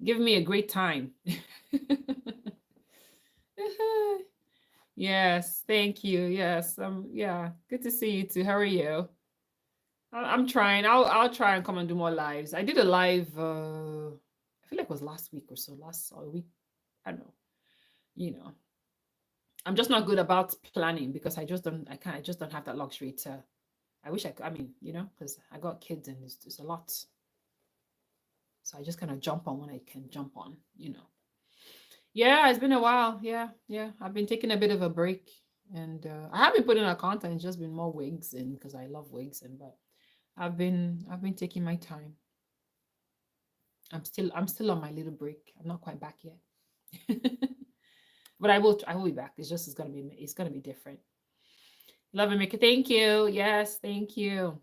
A: giving me a great time. Yes, thank you. Yes, yeah, good to see you too. How are you? I'm trying. I'll try and come and do more lives. I did a live. I feel like it was last week or so. Last or week. I don't know. You know, I'm just not good about planning because I just don't. I can't. I just don't have that luxury to. I wish I could. I mean, because I got kids and it's a lot. So I just kind of jump on when I can jump on. Yeah, it's been a while. Yeah, yeah. I've been taking a bit of a break, and I haven't put in a content. It's just been more wigs, and because I love wigs, and but I've been taking my time. I'm still on my little break. I'm not quite back yet. But I will be back. It's gonna be different. Love and Mickey. Thank you. Yes, thank you.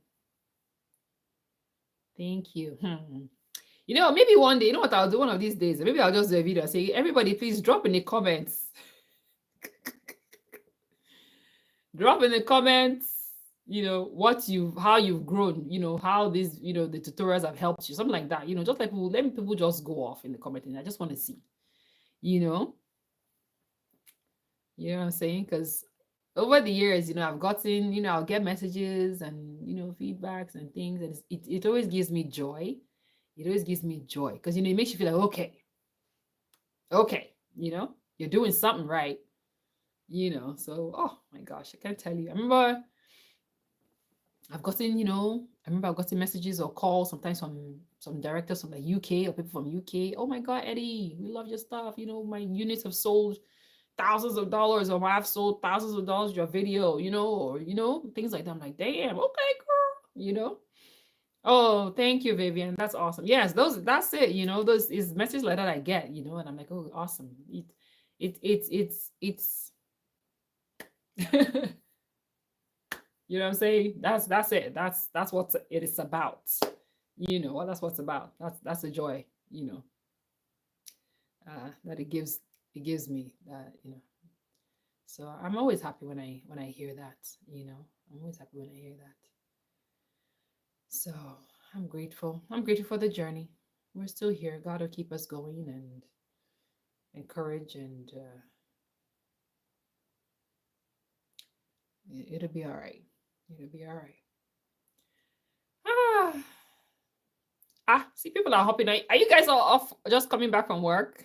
A: Thank you. Maybe one day, you know what I'll do one of these days? Maybe I'll just do a video and say, everybody, please drop in the comments. Drop in the comments, how you've grown, how these, the tutorials have helped you, something like that. Just like people, let people just go off in the commenting. I just want to see, you know, you know what I'm saying? Because over the years, I've gotten, I'll get messages and, feedbacks and things. And it always gives me joy. It always gives me joy because, it makes you feel like, okay, you're doing something right, So, oh my gosh, I can't tell you. I remember I've gotten messages or calls sometimes from some directors from the UK or people from UK. Oh my God, Eddie, we love your stuff. My units have sold thousands of dollars, or I've sold thousands of dollars your video, or things like that. I'm like, damn, okay, girl. Oh, thank you, Vivian. That's awesome. Yes, that's it. Those is messages like that I get, and I'm like, oh, awesome. It's you know what I'm saying? That's it. That's what it is about. That's what it's about. That's the joy, that it gives me that, So I'm always happy when I hear that, I'm always happy when I hear that. So I'm grateful. I'm grateful for the journey. We're still here. God will keep us going and encourage, and it'll be all right. It'll be all right. See, people are hopping. Are you guys all off, just coming back from work?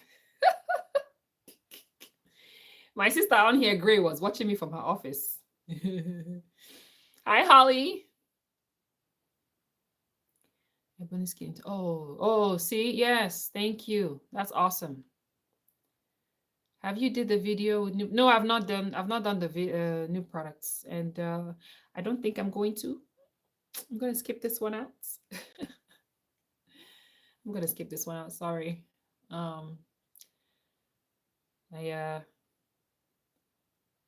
A: My sister on here, Gray, was watching me from her office. Hi, Holly. Ebony skin. Oh, see, yes, thank you. That's awesome. Have you did the video with new? No, I've not done. I've not done the new products, and I don't think I'm going to. I'm gonna skip this one out. I'm gonna skip this one out. Sorry. Um, I uh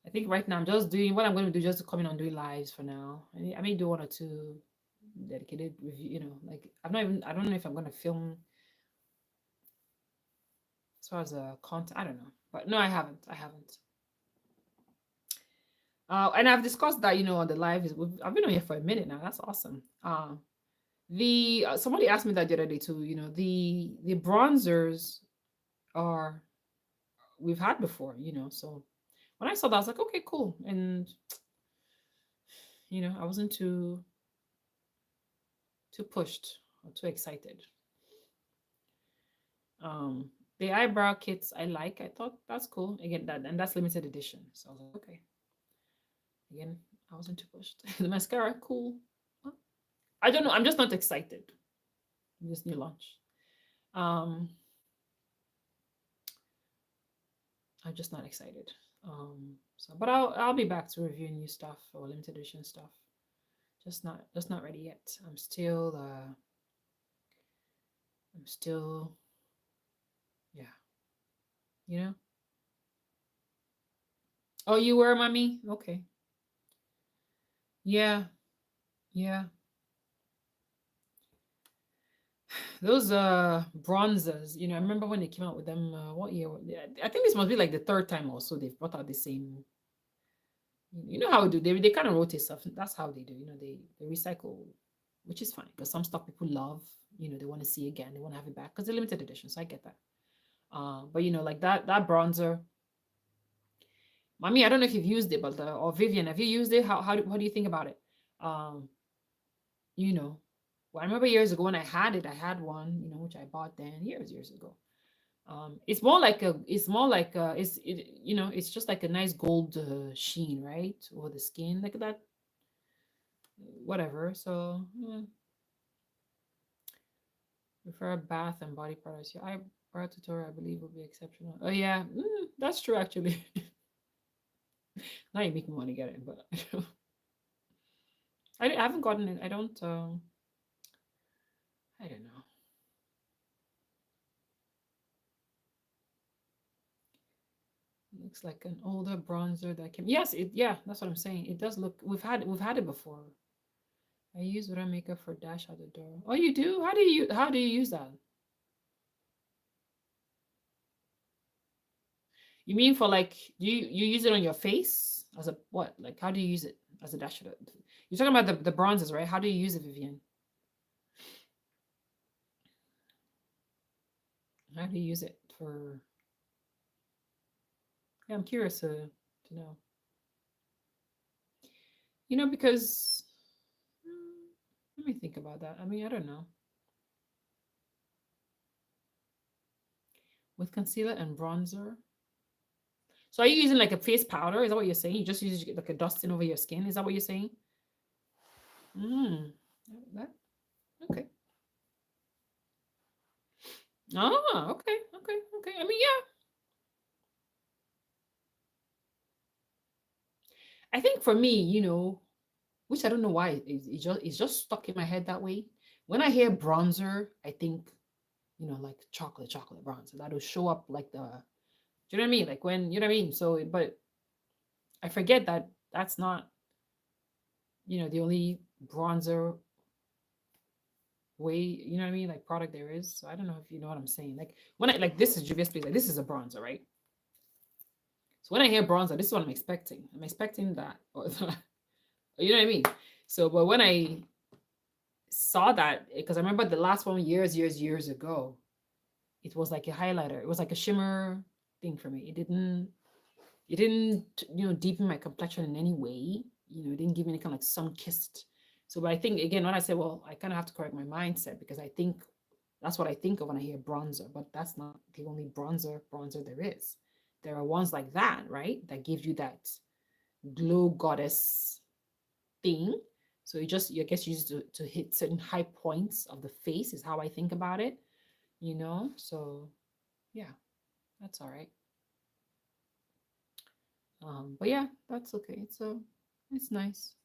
A: I think right now I'm just doing what I'm going to do, just coming on doing lives for now. I may do one or two dedicated review, like I don't know if I'm going to film as far as content. I don't know, but no, I haven't. And I've discussed that, on the live. I've been on here for a minute now. That's awesome. The somebody asked me that the other day too. The bronzers are we've had before. So when I saw that, I was like, okay, cool. And I wasn't too pushed or too excited. Um, the eyebrow kits I like. I thought that's cool. Again, that's limited edition. So I was like, okay. Again, I wasn't too pushed. The mascara, cool. Well, I don't know. I'm just not excited. This new launch. Um, I'm just not excited. But I'll be back to reviewing new stuff or limited edition stuff. Just not ready yet. I'm still yeah. You know. Oh, you were, mommy? Okay. Yeah. Yeah. Those bronzers, I remember when they came out with them. What year? I think this must be like the third time also they've brought out the same. You know how they do? They kind of rotate stuff. That's how they do. They recycle, which is fine because some stuff people love. They want to see again. They want to have it back because they're limited edition. So I get that. But like that bronzer. Mommy, I don't know if you've used it, but or Vivian, have you used it? What do you think about it? Um, you know, well, I remember years ago when I had it, I had one, which I bought then years ago. It's just like a nice gold sheen, right, over the skin, like that, whatever. So prefer bath and body products. Your eyebrow tutorial, I believe, will be exceptional. Oh yeah, that's true actually. Now you make me want to get it, but I haven't gotten it. I don't. I don't know. Looks like an older bronzer that came. Yes, yeah, that's what I'm saying. It does look. We've had it before. I use Without Makeup for Dash Out the Door. Oh, you do? How do you use that? You mean for like you use it on your face as a what? Like how do you use it as a dash? You're talking about the bronzes, right? How do you use it, Vivian? How do you use it for? Yeah, I'm curious to know. Because let me think about that. I mean, I don't know. With concealer and bronzer. So are you using like a face powder? Is that what you're saying? You just use like a dusting over your skin? Is that what you're saying? Mm. That okay. Okay, okay, okay. I mean, yeah. I think for me, which I don't know why it's just stuck in my head that way. When I hear bronzer, I think, like chocolate bronzer. That'll show up like do you know what I mean? Like when, you know what I mean? So, but I forget that that's not, the only bronzer way, you know what I mean? Like product there is. So I don't know if you know what I'm saying. Like when I like this is Juvia's Place, like this is a bronzer, right? So when I hear bronzer, this is what I'm expecting. I'm expecting that, or you know what I mean? So, but when I saw that, because I remember the last one years ago, it was like a highlighter. It was like a shimmer thing for me. It didn't deepen my complexion in any way. It didn't give me any kind of like sun kissed. So, but I think again when I say, well, I kind of have to correct my mindset because I think that's what I think of when I hear bronzer, but that's not the only bronzer there is. There are ones like that, right? That give you that glow goddess thing. So I guess you use to hit certain high points of the face is how I think about it. So yeah, that's all right. But yeah, that's okay. So it's nice.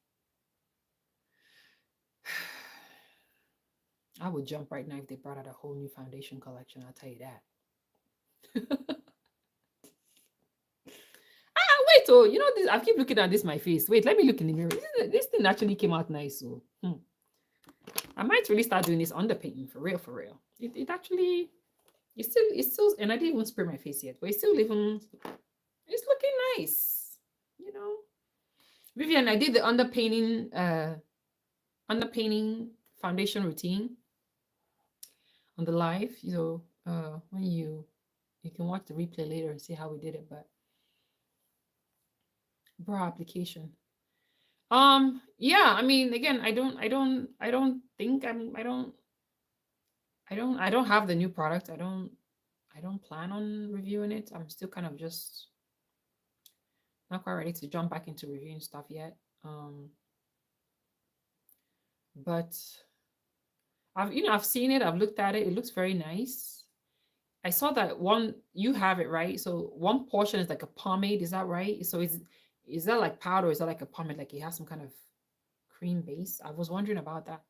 A: I would jump right now if they brought out a whole new foundation collection. I'll tell you that. oh, this. I keep looking at this my face. Wait, let me look in the mirror. This thing actually came out nice. So I might really start doing this underpainting for real, for real. It actually it's still, and I didn't even spray my face yet, but it's still even it's looking nice. You know, Vivian, I did the underpainting foundation routine on the live. When you can watch the replay later and see how we did it, but brow application. Yeah, I mean, again, I don't think I don't have the new product. I don't plan on reviewing it. I'm still kind of just not quite ready to jump back into reviewing stuff yet. But I've seen it, I've looked at it, it looks very nice. I saw that one, you have it, right? So one portion is like a pomade, is that right? So is that like powder or is that like a pomade, like it has some kind of cream base? I was wondering about that.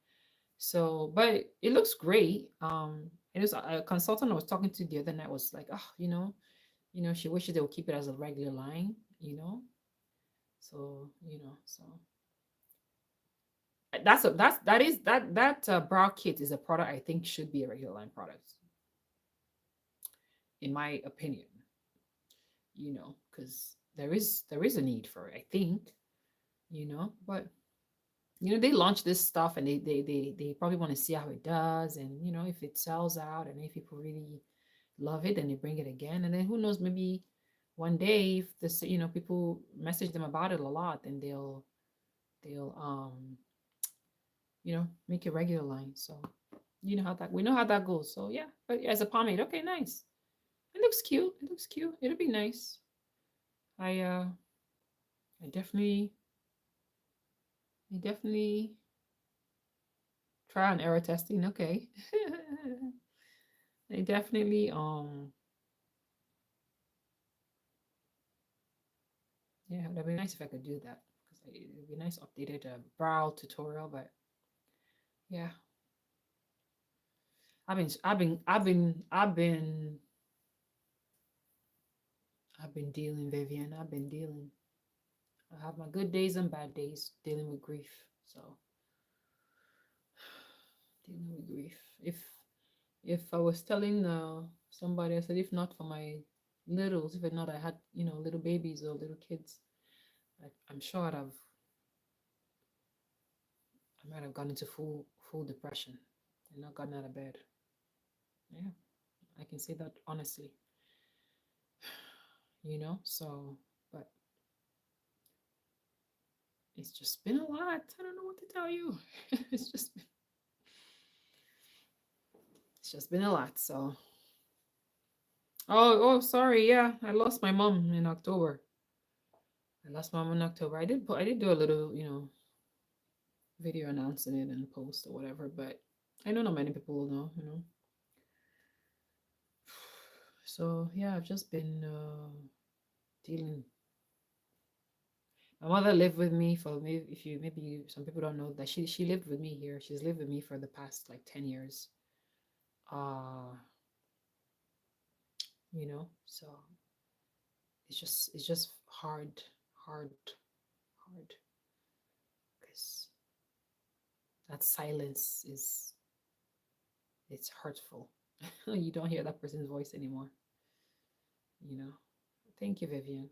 A: So, but it looks great. It was a consultant I was talking to the other night was like, oh, she wishes they would keep it as a regular line. So that brow kit is a product I think should be a regular line product, in my opinion. Because there is a need for it, I think. But they launch this stuff and they probably want to see how it does, and if it sells out and if people really love it, then they bring it again, and then who knows, maybe one day if this people message them about it a lot, then they'll make a regular line. So we know how that goes. So yeah, but as a pomade, okay, nice. It looks cute. It'll be nice. I definitely try and error testing. Okay. I definitely yeah, that'd be nice if I could do that, because it'd be a nice updated brow tutorial. But yeah, I've been dealing, Vivian. I've been dealing. I have my good days and bad days dealing with grief. So dealing with grief. If I was telling somebody, I said, if not for my littles, if not I had little babies or little kids, I'm sure I might have gone into full depression and not gotten out of bed. Yeah, I can say that honestly. So, but it's just been a lot. I don't know what to tell you. It's just been a lot. So, oh, sorry. Yeah, I lost my mom in October. I did do a little, video announcing it and post or whatever, but I know not many people will know. So yeah, I've just been dealing. My mother lived with me for maybe, if you maybe some people don't know that she lived with me here. She's lived with me for the past like 10 years. So it's just hard because that silence it's hurtful. You don't hear that person's voice anymore. you know Thank you, Vivian.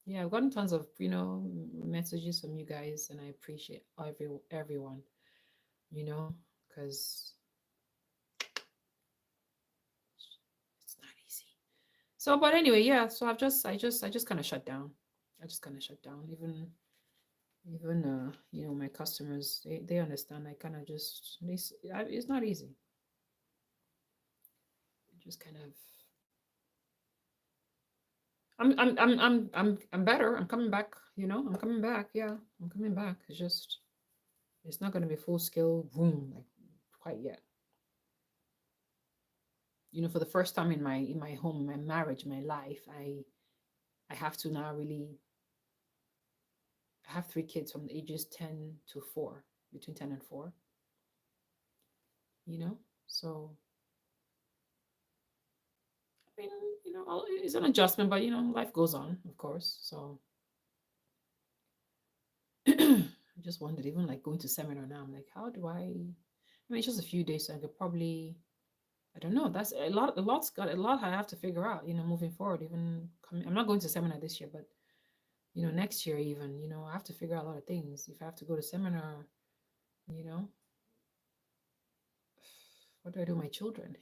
A: Yeah, I've gotten tons of messages from you guys, and I appreciate everyone, because it's not easy. So, but anyway, yeah, so I just kind of shut down. Even my customers, they understand. I kind of just it's not easy. Just kind of I'm better. I'm coming back. I'm coming back. Yeah, I'm coming back. It's not going to be full scale boom like quite yet. For the first time in my home, my marriage, my life, I have to now really. I have 3 kids from the ages 10 to 4, between 10 and 4. So I mean, it's an adjustment, but life goes on, of course. So just wondered, even like going to seminar now, I'm like, how do I mean, it's just a few days, so I could probably, I don't know. That's a lot. A lot's got a lot I have to figure out. Moving forward. Even coming, I'm not going to seminar this year, but next year even. I have to figure out a lot of things. If I have to go to seminar, you know, what do I do with my children?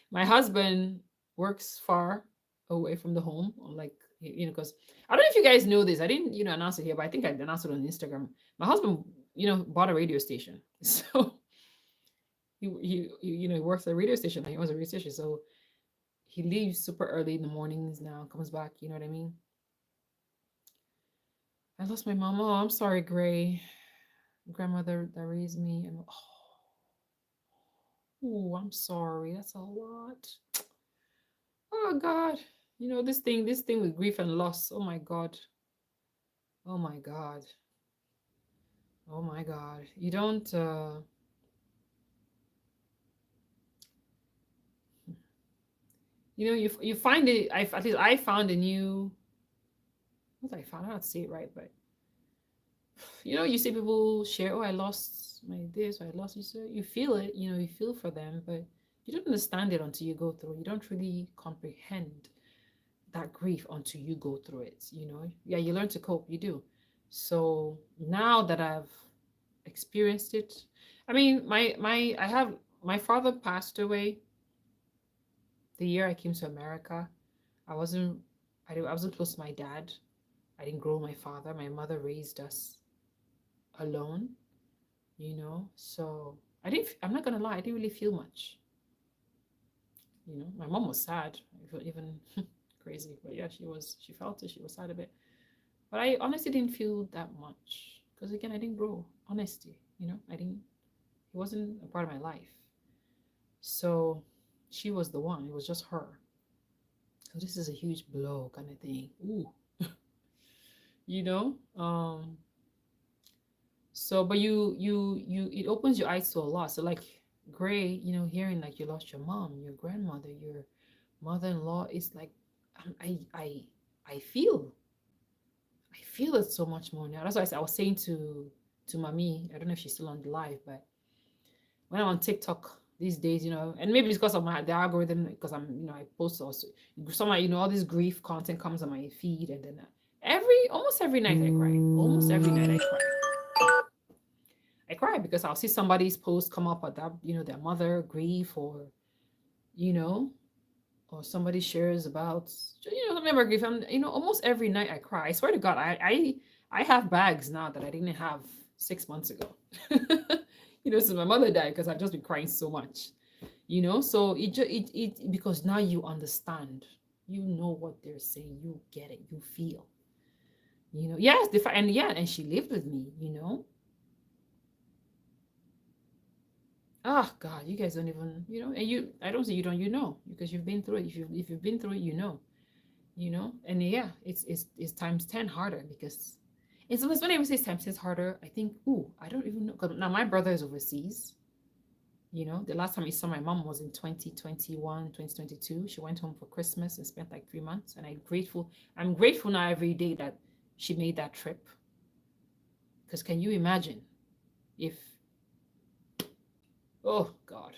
A: My husband works far away from the home, like because I don't know if you guys know this. I didn't, announce it here, but I think I announced it on Instagram. My husband, bought a radio station, so he works at a radio station. He owns a radio station, so he leaves super early in the mornings now, comes back. You know what I mean? I lost my mom. Oh, I'm sorry, Gray, grandmother that raised me, and oh, I'm sorry. That's a lot. Oh God, this thing with grief and loss. Oh my God. Oh my God. Oh my God. You don't. You find it. At least I found a new. What I found, I don't say it right, but you see people share, oh, I lost my this, or I lost you. So you feel it. You feel for them, but you don't understand it until you go through. You don't really comprehend that grief until you go through it. Yeah, you learn to cope. You do. So now that I've experienced it, I mean, my father passed away the year I came to America. I wasn't close to my dad. I didn't grow my father. My mother raised us alone, so I'm not gonna lie, I didn't really feel much. My mom was sad, even crazy, but yeah, she felt it, she was sad a bit. But I honestly didn't feel that much because, again, I didn't grow. Honesty, I didn't. It wasn't a part of my life. So she was the one. It was just her. So this is a huge blow, kind of thing. Ooh, you know. So, but it opens your eyes to a lot. So, like Gray, hearing like you lost your mom, your grandmother, your mother-in-law, is like, I feel it so much more now. That's why I was saying to Mami, I don't know if she's still on the live, but when I'm on TikTok these days, and maybe it's because of the algorithm, because I post also somehow, all this grief content comes on my feed, and then almost every night I cry. Almost every night I cry. I cry because I'll see somebody's post come up at that, their mother grief, or or somebody shares about something about grief. And almost every night I cry. I swear to God, I have bags now that I didn't have 6 months ago. Since my mother died, because I've just been crying so much. So it because now you understand. You know what they're saying. You get it. You feel. Yes, and she lived with me. Oh God, you guys don't even, and I don't say you don't, because you've been through it. If you've been through it, and yeah, it's times 10 harder, because it's always, when I say times 10 harder, I think, I don't even know. 'Cause now my brother is overseas. The last time I saw my mom was in 2021, 2022. She went home for Christmas and spent like 3 months, and I'm grateful now every day that she made that trip. Because can you imagine if, oh God,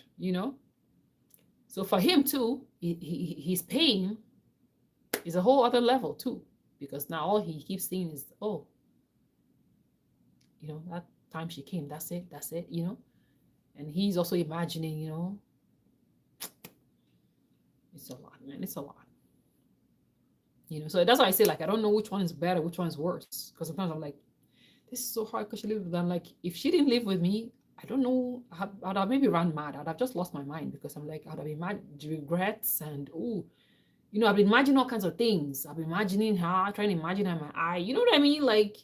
A: So for him too, his pain is a whole other level too, because now all he keeps seeing is, oh, that time she came, that's it, and he's also imagining, it's a lot, man, it's a lot. So that's why I say, like, I don't know which one is better, which one is worse, because sometimes I'm like, this is so hard because she lived with them. Like, if she didn't live with me, I don't know, I'd have maybe run mad. I'd have just lost my mind, because I'm like, I'd have imagined regrets, and I've been imagining all kinds of things. I've been imagining her, trying to imagine her in my eye. You know what I mean? Like,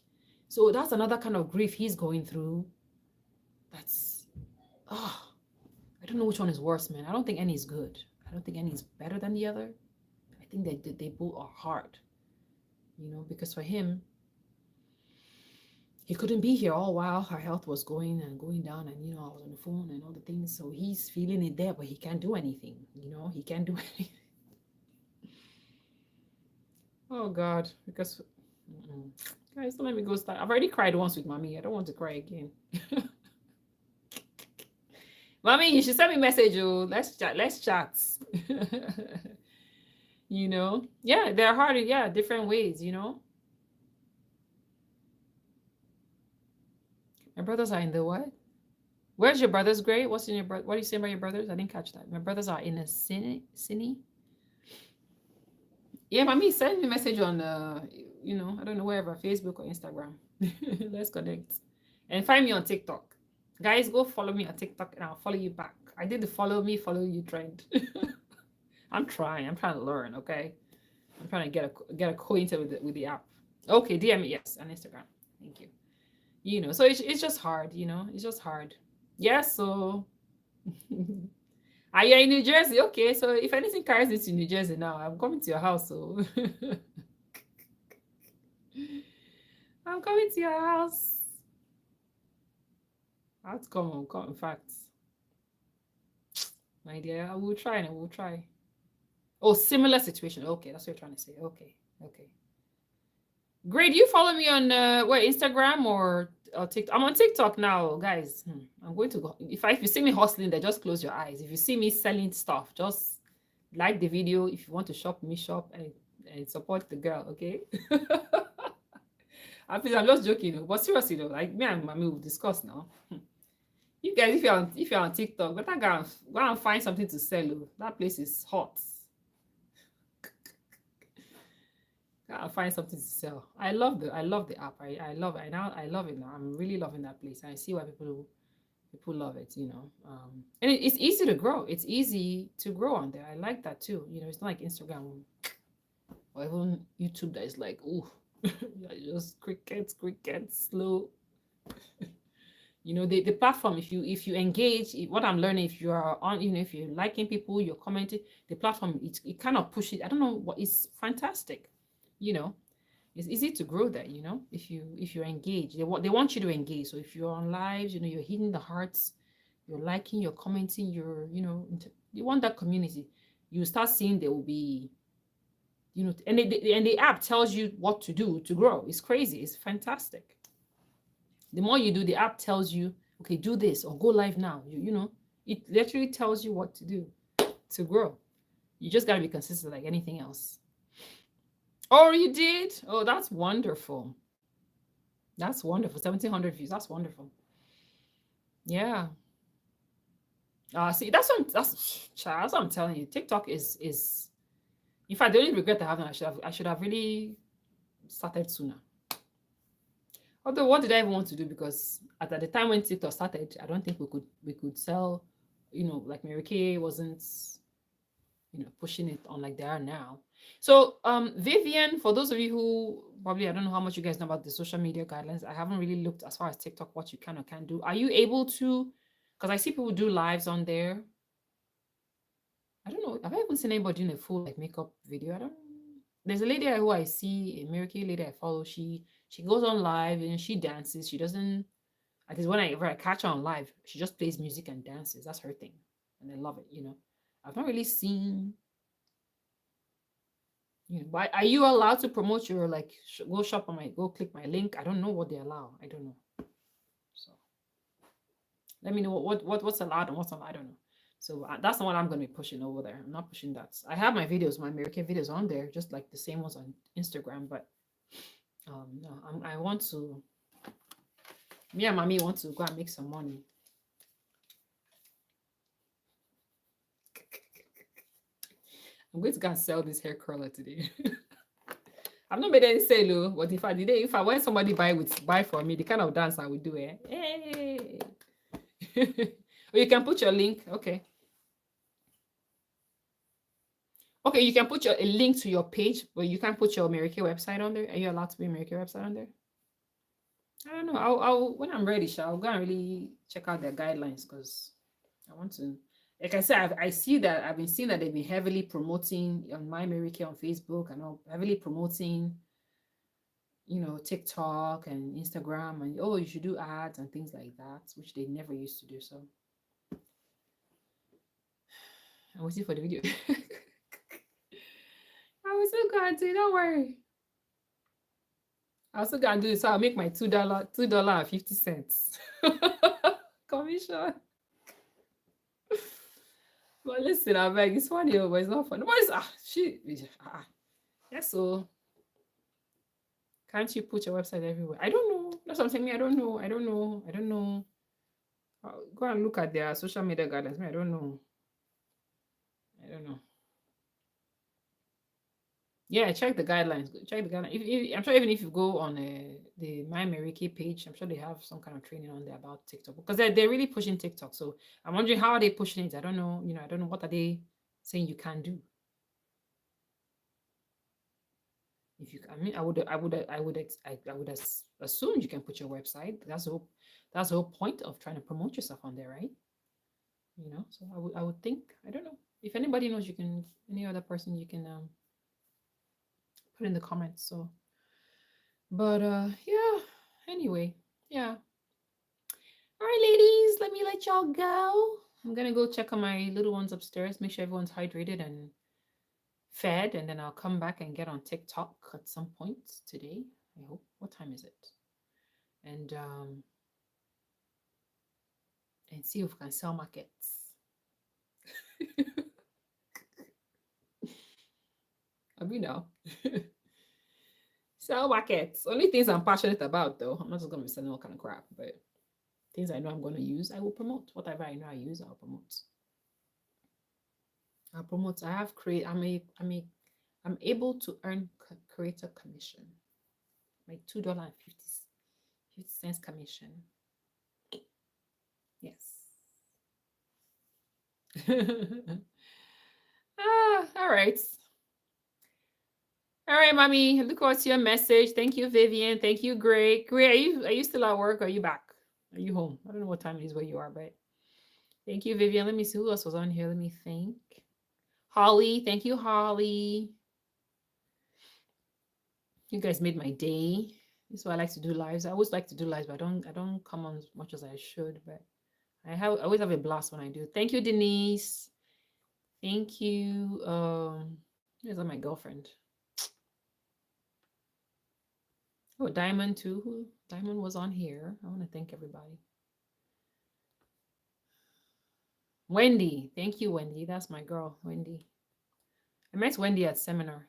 A: so that's another kind of grief he's going through. That's, I don't know which one is worse, man. I don't think any is good. I don't think any is better than the other. I think they both are hard, because for him, he couldn't be here all while her health was going down, and I was on the phone and all the things. So he's feeling it there, but he can't do anything. He can't do anything. Oh God, because Guys, don't let me go start. I've already cried once with mommy. I don't want to cry again. Mommy, you should send me a message. Oh, let's chat. Let's chat. You know, yeah, they're hard. Yeah, different ways. You know, my brothers are in the what? Where's your brother's grade? What's in your brother? What are you saying about your brothers? I didn't catch that. My brothers are in a cine. Yeah, mommy, send me a message on you know, I don't know, wherever, Facebook or Instagram. Let's connect. And find me on TikTok. Guys, go follow me on TikTok and I'll follow you back. I did the follow me, follow you trend. I'm trying. I'm trying to learn, okay? I'm trying to get acquainted with the app. Okay, DM me, yes, on Instagram. Thank you. You know, so it's just hard, you know, it's just hard. Yeah, so are you in New Jersey? Okay, so if anything carries me to New Jersey now, I'm coming to your house. So I'm coming to your house. I'll come. In fact, my dear, I will try and I will try. Oh, similar situation. Okay, that's what you're trying to say. Okay, okay. Great. You follow me on what, Instagram or TikTok? I'm on TikTok now, guys. I'm going to go. If you see me hustling, then just close your eyes. If you see me selling stuff, just like the video. If you want to shop, me shop and support the girl. Okay. I'm just joking, but seriously though, like me and mommy will discuss now. You guys, if you're on TikTok, better go and find something to sell. Oh. That place is hot. I'll find something to sell. I love the app. I love it. I love it now. I'm really loving that place. I see why people love it, you know. And it's easy to grow. It's easy to grow on there. I like that too. You know, it's not like Instagram or even YouTube that is like, ooh, just crickets, slow. You know, the platform, if you engage, what I'm learning, if you are on, you know, if you're liking people, you're commenting, the platform, it kind of pushes, I don't know what, it's fantastic. You know, it's easy to grow there, you know, if you're engaged. They want you to engage. So if you're on lives, you know, you're hitting the hearts, you're liking, you're commenting, you know, you want that community. You start seeing there will be, you know, and the app tells you what to do to grow. It's crazy. It's fantastic. The more you do, the app tells you, okay, do this or go live now. You know, it literally tells you what to do to grow. You just got to be consistent like anything else. Oh, you did? Oh, that's wonderful. That's wonderful. 1,700 views. That's wonderful. Yeah. See, that's what I'm telling you. TikTok is in fact the only regret I have, I should have really started sooner. Although what did I even want to do? Because at the time when TikTok started, I don't think we could sell, you know, like Mary Kay wasn't, you know, pushing it on like they are now. So Vivian, for those of you who probably, I don't know how much you guys know about the social media guidelines. I haven't really looked as far as TikTok, what you can or can't do. Are you able to, because I see people do lives on there. I don't know. Have I even seen anybody doing a full like makeup video? I don't. There's a lady who I see, a Mary Kay lady I follow. She goes on live and she dances. She doesn't. At least whenever I catch her on live, she just plays music and dances. That's her thing, and I love it. You know, I've not really seen. You know, but are you allowed to promote your like go shop on my go click my link? I don't know what they allow. I don't know. So let me know what's allowed and what's not. I don't know. So that's the one I'm going to be pushing over there. I'm not pushing that. I have my videos, my American videos on there, just like the same ones on Instagram. But no, I want to. Me and mommy want to go and make some money. I'm going to go and sell this hair curler today. I've not made any sale, but if I when somebody buy for me, the kind of dance I would do, hey. Or you can put your link. Okay. Okay, you can put a link to your page, but you can't put your Mary Kay website on there. Are you allowed to be a Mary Kay website on there? I don't know. I'll when I'm ready, I'll go and really check out their guidelines because I want to. Like I said, I see that I've been seeing that they've been heavily promoting on my Mary Kay on Facebook and all heavily promoting, you know, TikTok and Instagram and oh, you should do ads and things like that, which they never used to do. So I'm waiting for the video. I was so glad to, don't worry. I also gotta do this. So I'll make my $2.50 commission. But listen, I beg, it's funny, but it's not funny. But it's yes, so can't you put your website everywhere? I don't know. That's what I'm saying. I don't know. I don't know. I don't know. Go and look at their social media guidelines. I don't know. I don't know. Yeah, check the guidelines. Check the guidelines. I'm sure even if you go on the My Meriki page, I'm sure they have some kind of training on there about TikTok because they're really pushing TikTok. So I'm wondering how are they pushing it? I don't know. I don't know what are they saying you can do. If you, I mean, I would assume you can put your website. That's the whole point of trying to promote yourself on there, right? So I would think. I don't know if anybody knows. You can any other person you can put in the comments. So, but yeah. Anyway, yeah. All right, ladies, let y'all go. I'm gonna go check on my little ones upstairs. Make sure everyone's hydrated and fed, and then I'll come back and get on TikTok at some point today. I hope. What time is it? And see if we can sell markets. I mean, now sell markets. Only things I'm passionate about, though. I'm not just gonna be selling all kind of crap, but things I know I'm gonna use, I will promote. Whatever I know I use, I'll promote. I have create. I'm able to earn creator commission. My $2.50 commission. Yes. All right. All right, mommy. Look what's your message. Thank you, Vivian. Thank you, Greg. Greg, are you still at work or are you back? Are you home? I don't know what time it is where you are, but thank you, Vivian. Let me see who else was on here. Let me think. Holly, thank you, Holly. You guys made my day. This is why I like to do lives. I always like to do lives, but I don't come on as much as I should. But I always have a blast when I do. Thank you, Denise. Thank you. Here's my girlfriend. Oh, Diamond too. Diamond was on here. I want to thank everybody. Wendy. Thank you, Wendy. That's my girl, Wendy. I met Wendy at seminar.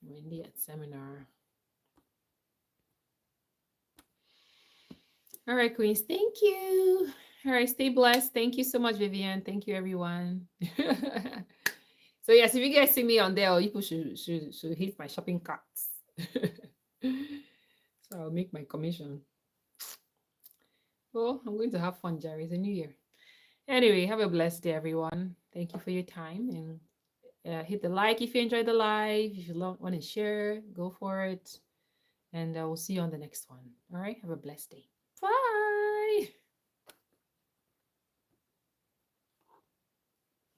A: Wendy at seminar. All right, Queens. Thank you. All right, stay blessed. Thank you so much, Vivian. Thank you, everyone. So yes, if you guys see me on there, you should hit my shopping carts. So I'll make my commission. Well, I'm going to have fun, Jerry. It's a new year. Anyway, have a blessed day, everyone. Thank you for your time. And hit the like if you enjoyed the live. If you want to share, go for it. And I will see you on the next one. All right. Have a blessed day.